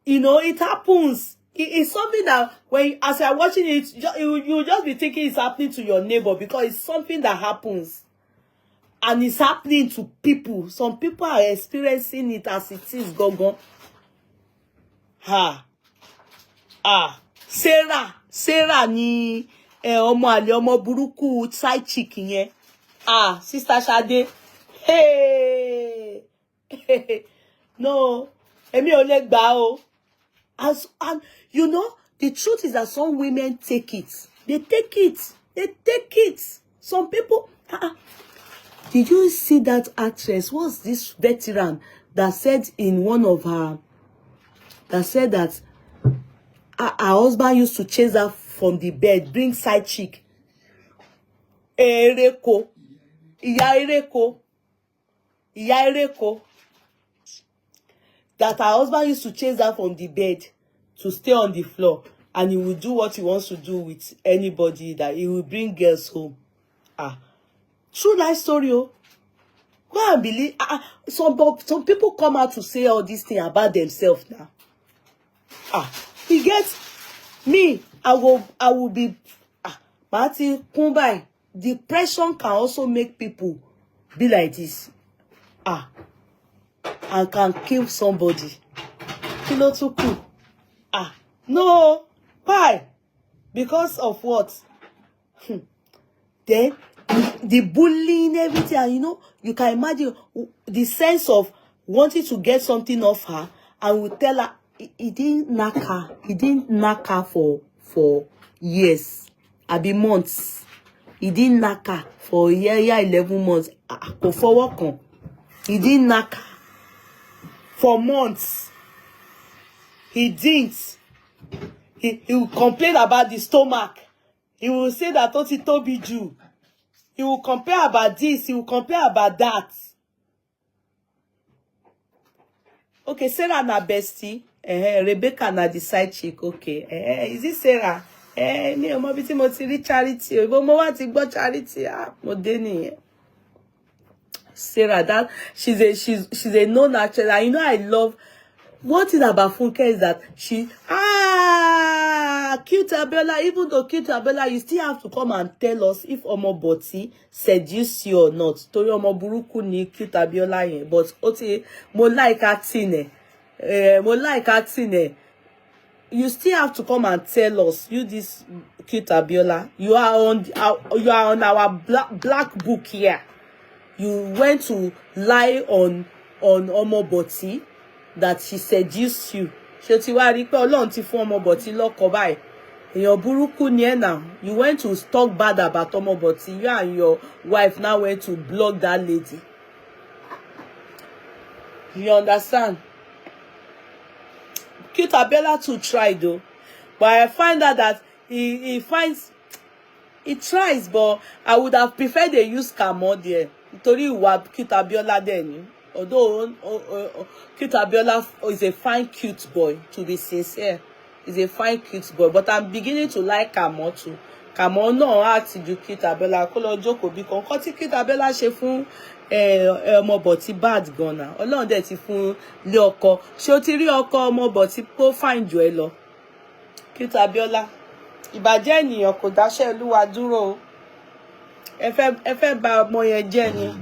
It happens. It's something that as you're watching it, you just be thinking it's happening to your neighbor, because it's something that happens. And it's happening to people. Some people are experiencing it as it is, Gogon. Sarah ni ọmọ àlè ọmọ burúkú side chick yẹn. Sister Shade. Hey. No, èmi ò lè gbà o. And the truth is that some women take it. They take it. Some people. Did you see that actress? What's this veteran that said in one of her, that said that her husband used to chase her from the bed, bring side chick. Ìyá Ereko. that her husband used to chase her from the bed to stay on the floor, and he will do what he wants to do with anybody, that he will bring girls home. True life story. Oh, go and believe. Some people come out to say all these things about themselves now. He gets me. I will be. Martin Kumbai. Depression can also make people be like this. And can kill somebody. Kilo too cool. No. Why? Because of what? Then the bullying, everything, and you know, you can imagine the sense of wanting to get something off her, and will tell her he didn't knock her. He didn't knock her for years, abi months. He didn't knock her for a year, 11 months. He didn't knock her for months. He didn't. He will complain about the stomach. He will say that Toby Jew. He will complain about this. He will complain about that. Okay, Sarah na bestie. Rebecca na the side chick. Okay. Is it Sarah? Me o mo bi ti mo ti rí Charity. Ibo mo wa ti gbọ́ Charity. Mo dé nìyẹn. Sarah, that she's a known actress. And you know, I love one thing about Funke is that she cute Abiola. Even though cute Abiola, you still have to come and tell us if Omo Boti seduce you or not. Tori Omo Buruku ni cute Abiola yen, but oti mo like acting You still have to come and tell us, you this cute Abiola, you are on our black book here. You went to lie on Omo Boti that she seduced you. Ṣé ti wá rí pé Ọlọ́run ti fún Omo Boti lọ́kọ báyìí. Èèyàn burúkú ni ẹ́ now. You went to talk bad about Omo Boti. You and your wife now went to block that lady. You understand? Cute Abiola too tried though. But I find out that he tries, but I would have preferred they use Kamo there. Torí ìwà Cute Abiola then. Although Cute Abiola is a fine cute boy, to be sincere. He's a fine cute boy, but I'm beginning to like Kamo too. Kamo no act ju Cute Abiola kó lọ jókòó bí kan. Nǹkan tí Cute Abiola ṣe fún Omo Boti bad gan na. Ọlọ́run dẹ̀ ti fún lé ọkọ. Ṣé o ti rí ọkọ Omo Boti kó fine jù ẹ́ lọ? Cute Abiola. Ìbàjẹ́ ènìyàn kò dáṣẹ́ Olúwa dúró o. Ẹ fẹ́ bà ọmọ yẹn jẹ́ ni.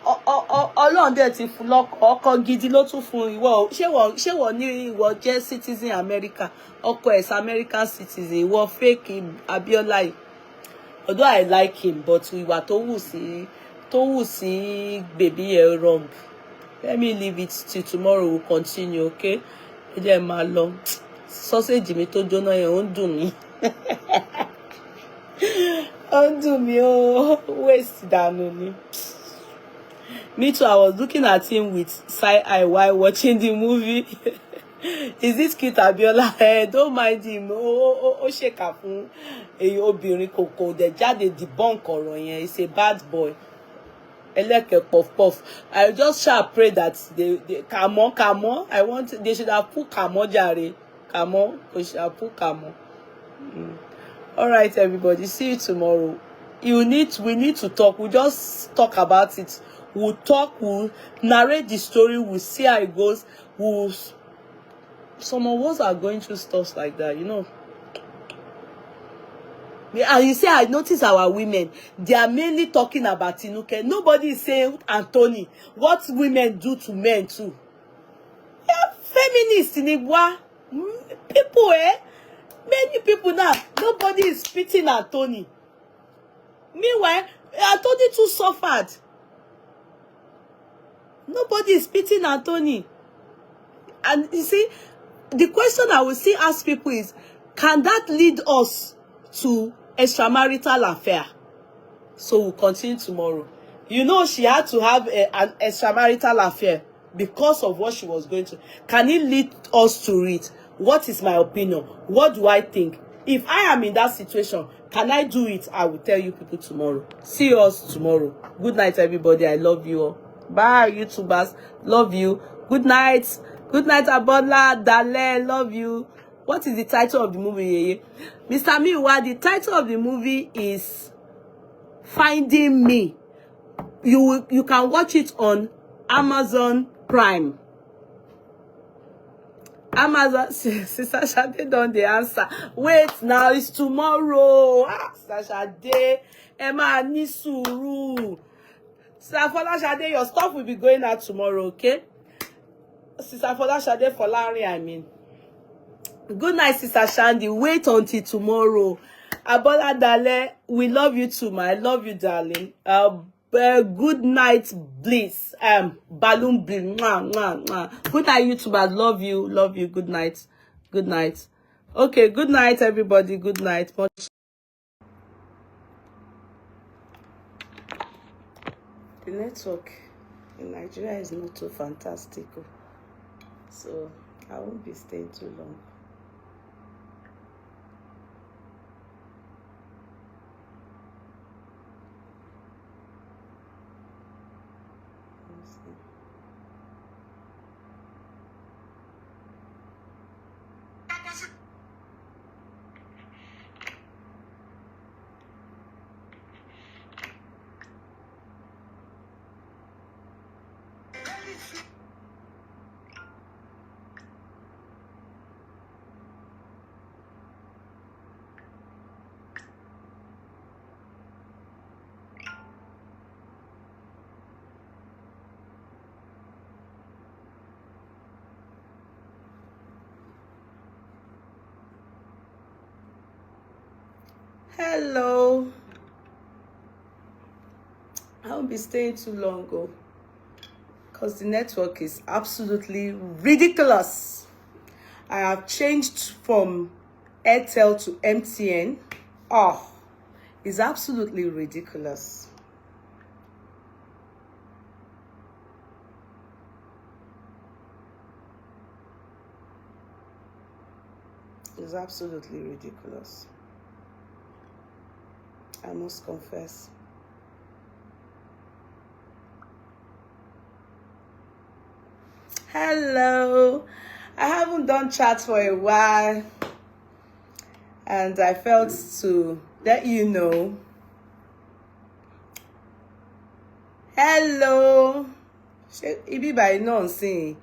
Ọlọ́run dẹ̀ ti fún lọ́kọ. Ọkọ gidi ló tún fún ìwọ. Ṣé wọ́n ní ìwọ jẹ́ citizen America? Ọkọ is American citizen. Ìwọ fake Abiola yìí. Although I like him, but ìwà tó wù sí baby yẹn wrong. Let me leave it till tomorrow. We'll continue, okay? Ẹ jẹ́ máa lọ. Sausage mi tó jóná yẹn ó ń dùn mí. Ó ń dùn mí ó waste dànù ni. Me too, I was looking at him with side eye while watching the movie. Is this Cute Abiola? Don't mind him. Ó ṣèkà fún obìnrin kòkò dẹ̀ jáde debunk ọ̀rọ̀ yẹn. He's a bad boy. Eleke puff. I just shall pray that they Kamo. They should have put Kamo jare. Kamo. We should have put Kamo. All right, everybody. See you tomorrow. We need to talk. We'll just talk about it. We'll talk. We'll narrate the story. We'll see how it goes. Some of us are going through stuff like that, you know. And you see, I notice our women, they are mainly talking about Tinuke. Nobody is saying Anthony, what women do to men too. Yeah, feminists in Igwa. People, many people now, nobody is pitying Anthony. Meanwhile, Anthony too suffered. Nobody is pitying Anthony. And you see, the question I will still ask people is, can that lead us to extramarital affair? So we'll continue tomorrow. You know, she had to have an extramarital affair because of what she was going to. Can it lead us to it? What is my opinion? What do I think? If I am in that situation, can I do it? I will tell you people tomorrow. See us tomorrow. Good night, everybody. I love you all. Bye, YouTubers. Love you. Good night. Good night, Abola. Dale, love you. What is the title of the movie? Mr. Miwa, the title of the movie is Finding Me. You can watch it on Amazon Prime. Amazon. Sister Shade don't the answer. Wait, now it's tomorrow. Sister Shade, Emma Nisuru. Sister Shade, your stuff will be going out tomorrow, okay? Sister Shade for Larry, I mean. Good night, Sister Shandy. Wait until tomorrow. Abola Dale, we love you too, ma. I love you, darling. Good night, bliss. Balloon bliss. Mwah, mwah, mwah. Good night, YouTubers. Love you. Love you. Good night. Good night. Okay, good night, everybody. Good night. The network in Nigeria is not too fantastic. So I won't be staying too long. Hello. I won't be staying too long, because the network is absolutely ridiculous. I have changed from Airtel to MTN. Oh, it's absolutely ridiculous. It's absolutely ridiculous. I must confess. Hello. I haven't done chat for a while, and I felt to let you know. Hello. Ibi by nonsense.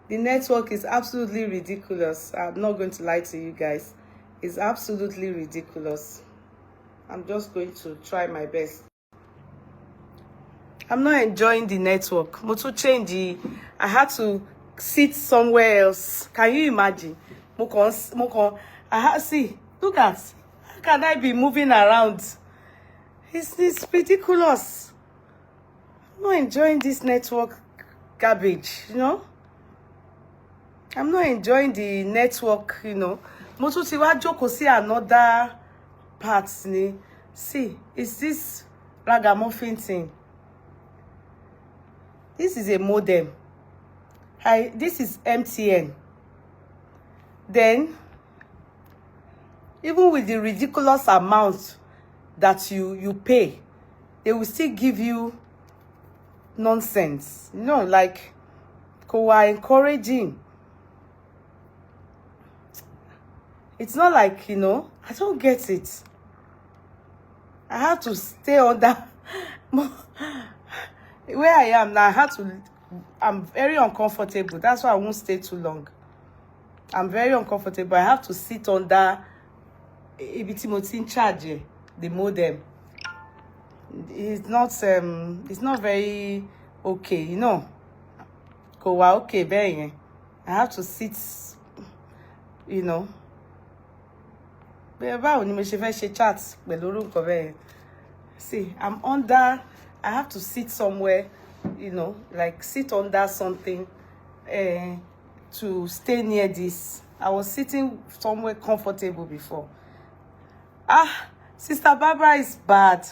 The network is absolutely ridiculous. I'm not going to lie to you guys. It's absolutely ridiculous. I'm just going to try my best. I'm not enjoying the network. Moto change. I had to sit somewhere else. Can you imagine? I had see. Look at. How can I be moving around? It's ridiculous. I'm not enjoying this network garbage, you know. I'm not enjoying the network, you know. Moto ti wa joko see another parts ni. See, it's this ragamuffin thing. This is a modem. This is MTN. Then, even with the ridiculous amount that you pay, they will still give you nonsense. You know, like, encouraging. It's not like, you know, I don't get it. I have to stay under where I am now. I'm very uncomfortable. That's why I won't stay too long. I'm very uncomfortable. I have to sit under in charge, the modem. It's not very okay, you know. Okay, very. I have to sit, you know. See, I'm under. I have to sit somewhere, you know, like sit under something to stay near this. I was sitting somewhere comfortable before. Sister Barbara is bad.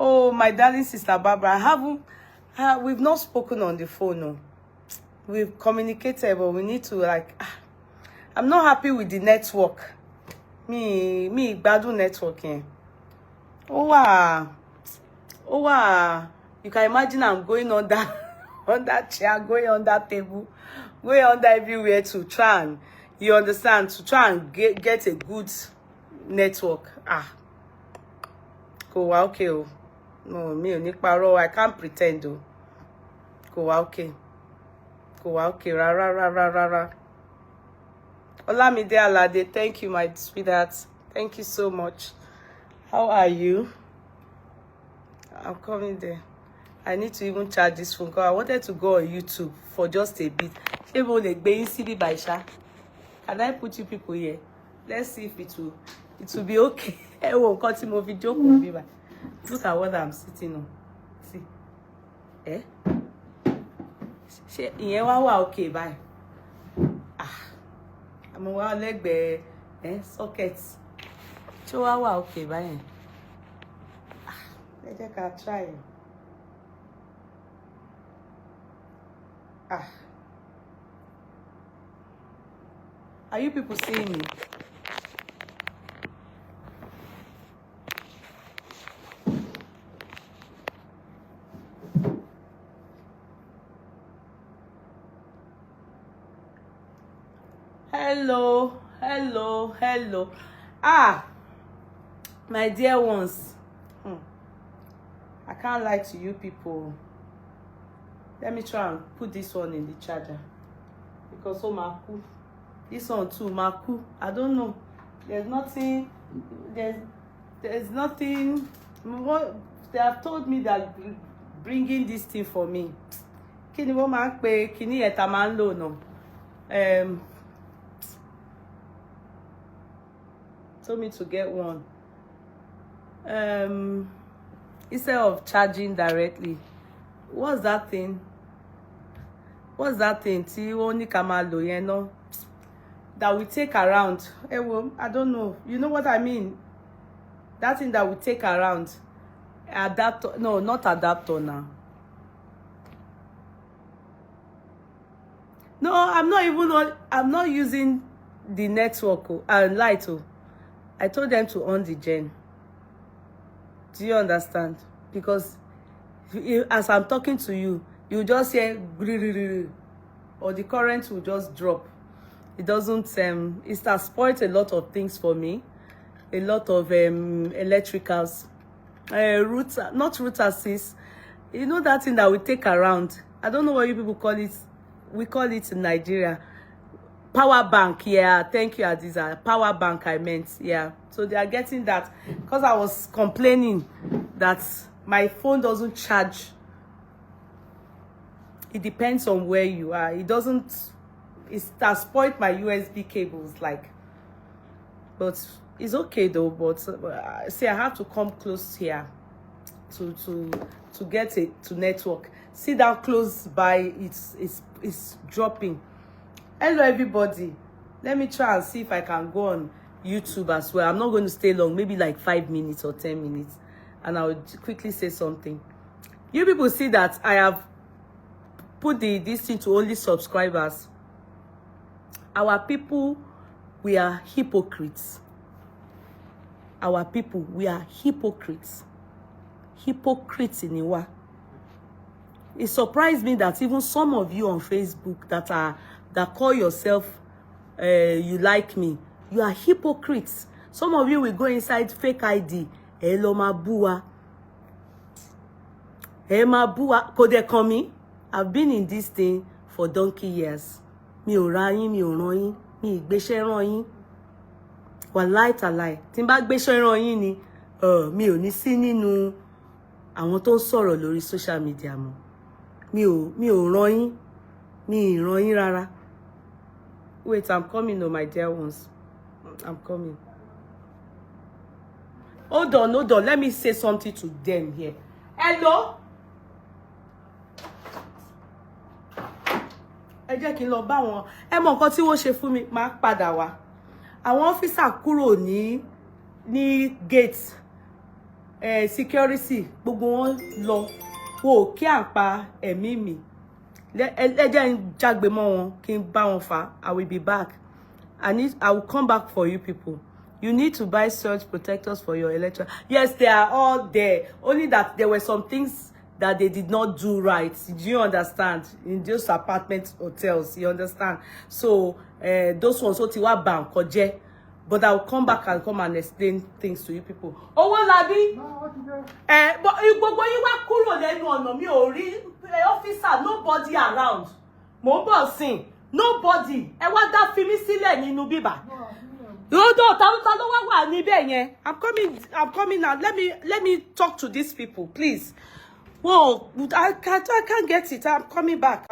Oh, my darling Sister Barbara, we've not spoken on the phone. No. We've communicated, but we need to I'm not happy with the network. Me bad networking. Oh wow. You can imagine I'm going under on that chair, going on that table, going under everywhere to try and, you understand, to try and get a good network. Go okay. No, me ò ní parọ́, I can't pretend though. Go okay. Go okay. Ra. Olamide Alade, thank you, my sweetheart. Thank you so much. How are you? I'm coming there. I need to even charge this phone call. I wanted to go on YouTube for just a bit. Can I put you people here? Let's see if it will be okay. Look at what I'm sitting on. See? Eh? Okay, bye. I'm a leg sockets. So okay, bye. Let's try. Are you people seeing me? Hello. My dear ones. I can't lie to you people. Let me try and put this one in the charger. Because Maku. This one too, Maku. I don't know. There's nothing. There's nothing. What they have told me that bringing this thing for me. Kini wo ma pe kini eta ma nlo no. Told me to get one. Instead of charging directly. What's that thing? Tí ó ní ká máa lò yẹn náà? That we take around. I don't know. You know what I mean? That thing that we take around. Adapter. No, not adapter now. No, I'm not using the network and light. I told them to on the gen. Do you understand? Because as I'm talking to you, you just hear or the current will just drop. It doesn't it has spoiled a lot of things for me, a lot of electricals, not routers. You know that thing that we take around. I don't know what you people call it. We call it in Nigeria power bank. Yeah, thank you, Adiza. Power bank, I meant. Yeah, so they are getting that because I was complaining that my phone doesn't charge. It depends on where you are. It has spoiled my USB cables, like. But it's okay though. But see, I have to come close here to get it to network. Sit down close by. It's dropping. Hello everybody. Let me try and see if I can go on YouTube as well. I'm not going to stay long. Maybe like 5 minutes or 10 minutes. And I will quickly say something. You people see that I have put this thing to only subscribers. Our people, we are hypocrites. Our people, we are hypocrites. Hypocrites in Iwa. It surprised me that even some of you on Facebook that call yourself you like me, you are hypocrites. Some of you will go inside fake ID. Hello Mabua. Hey Mabua, kode komi. I've been in this thing for donkey years. Mi ò ra yín, mi ò rán yín, mi ìgbéṣẹ́ rán yín. Wallahi tallahi. Tí n bá gbéṣẹ́ rán yín ni, mi ò ní sí nínú àwọn tó ń sọ̀rọ̀ lórí social media mọ́. Mi ò rán yín, mi ì rán yín rárá. Wait, I'm coming, oh my dear ones. I'm coming. Hold on. Let me say something to them here. Hello? Ẹ jẹ́ kí n lọ bá wọn. Ẹ mọ nǹkan tí wọ́n ṣe fún mi, máa padà wá. Àwọn officer kúrò ní gate security, gbogbo wọn lọ. Wo kí à ń pa ẹ̀mí mi. Ẹ jẹ́ n jágbe mọ́ wọn, kí n bá wọn fà. I will be back. I will come back for you people. You need to buy surge protectors for your electric. Yes, they are all there. Only that there were some things that they did not do right. Do you understand? In those apartment hotels, you understand? So those ones what you want bank or but I'll come back and come and explain things to you people. Oh, what Labi? But you were cool then on me or officer, nobody around. Mo bo sin, nobody. E wa da fi mi sílẹ̀ nínú bíbá. Yodo, ta ló wà níbẹ̀ yẹn. I'm coming now. Let me talk to these people, please. Whoa, I can't get it. I'm coming back.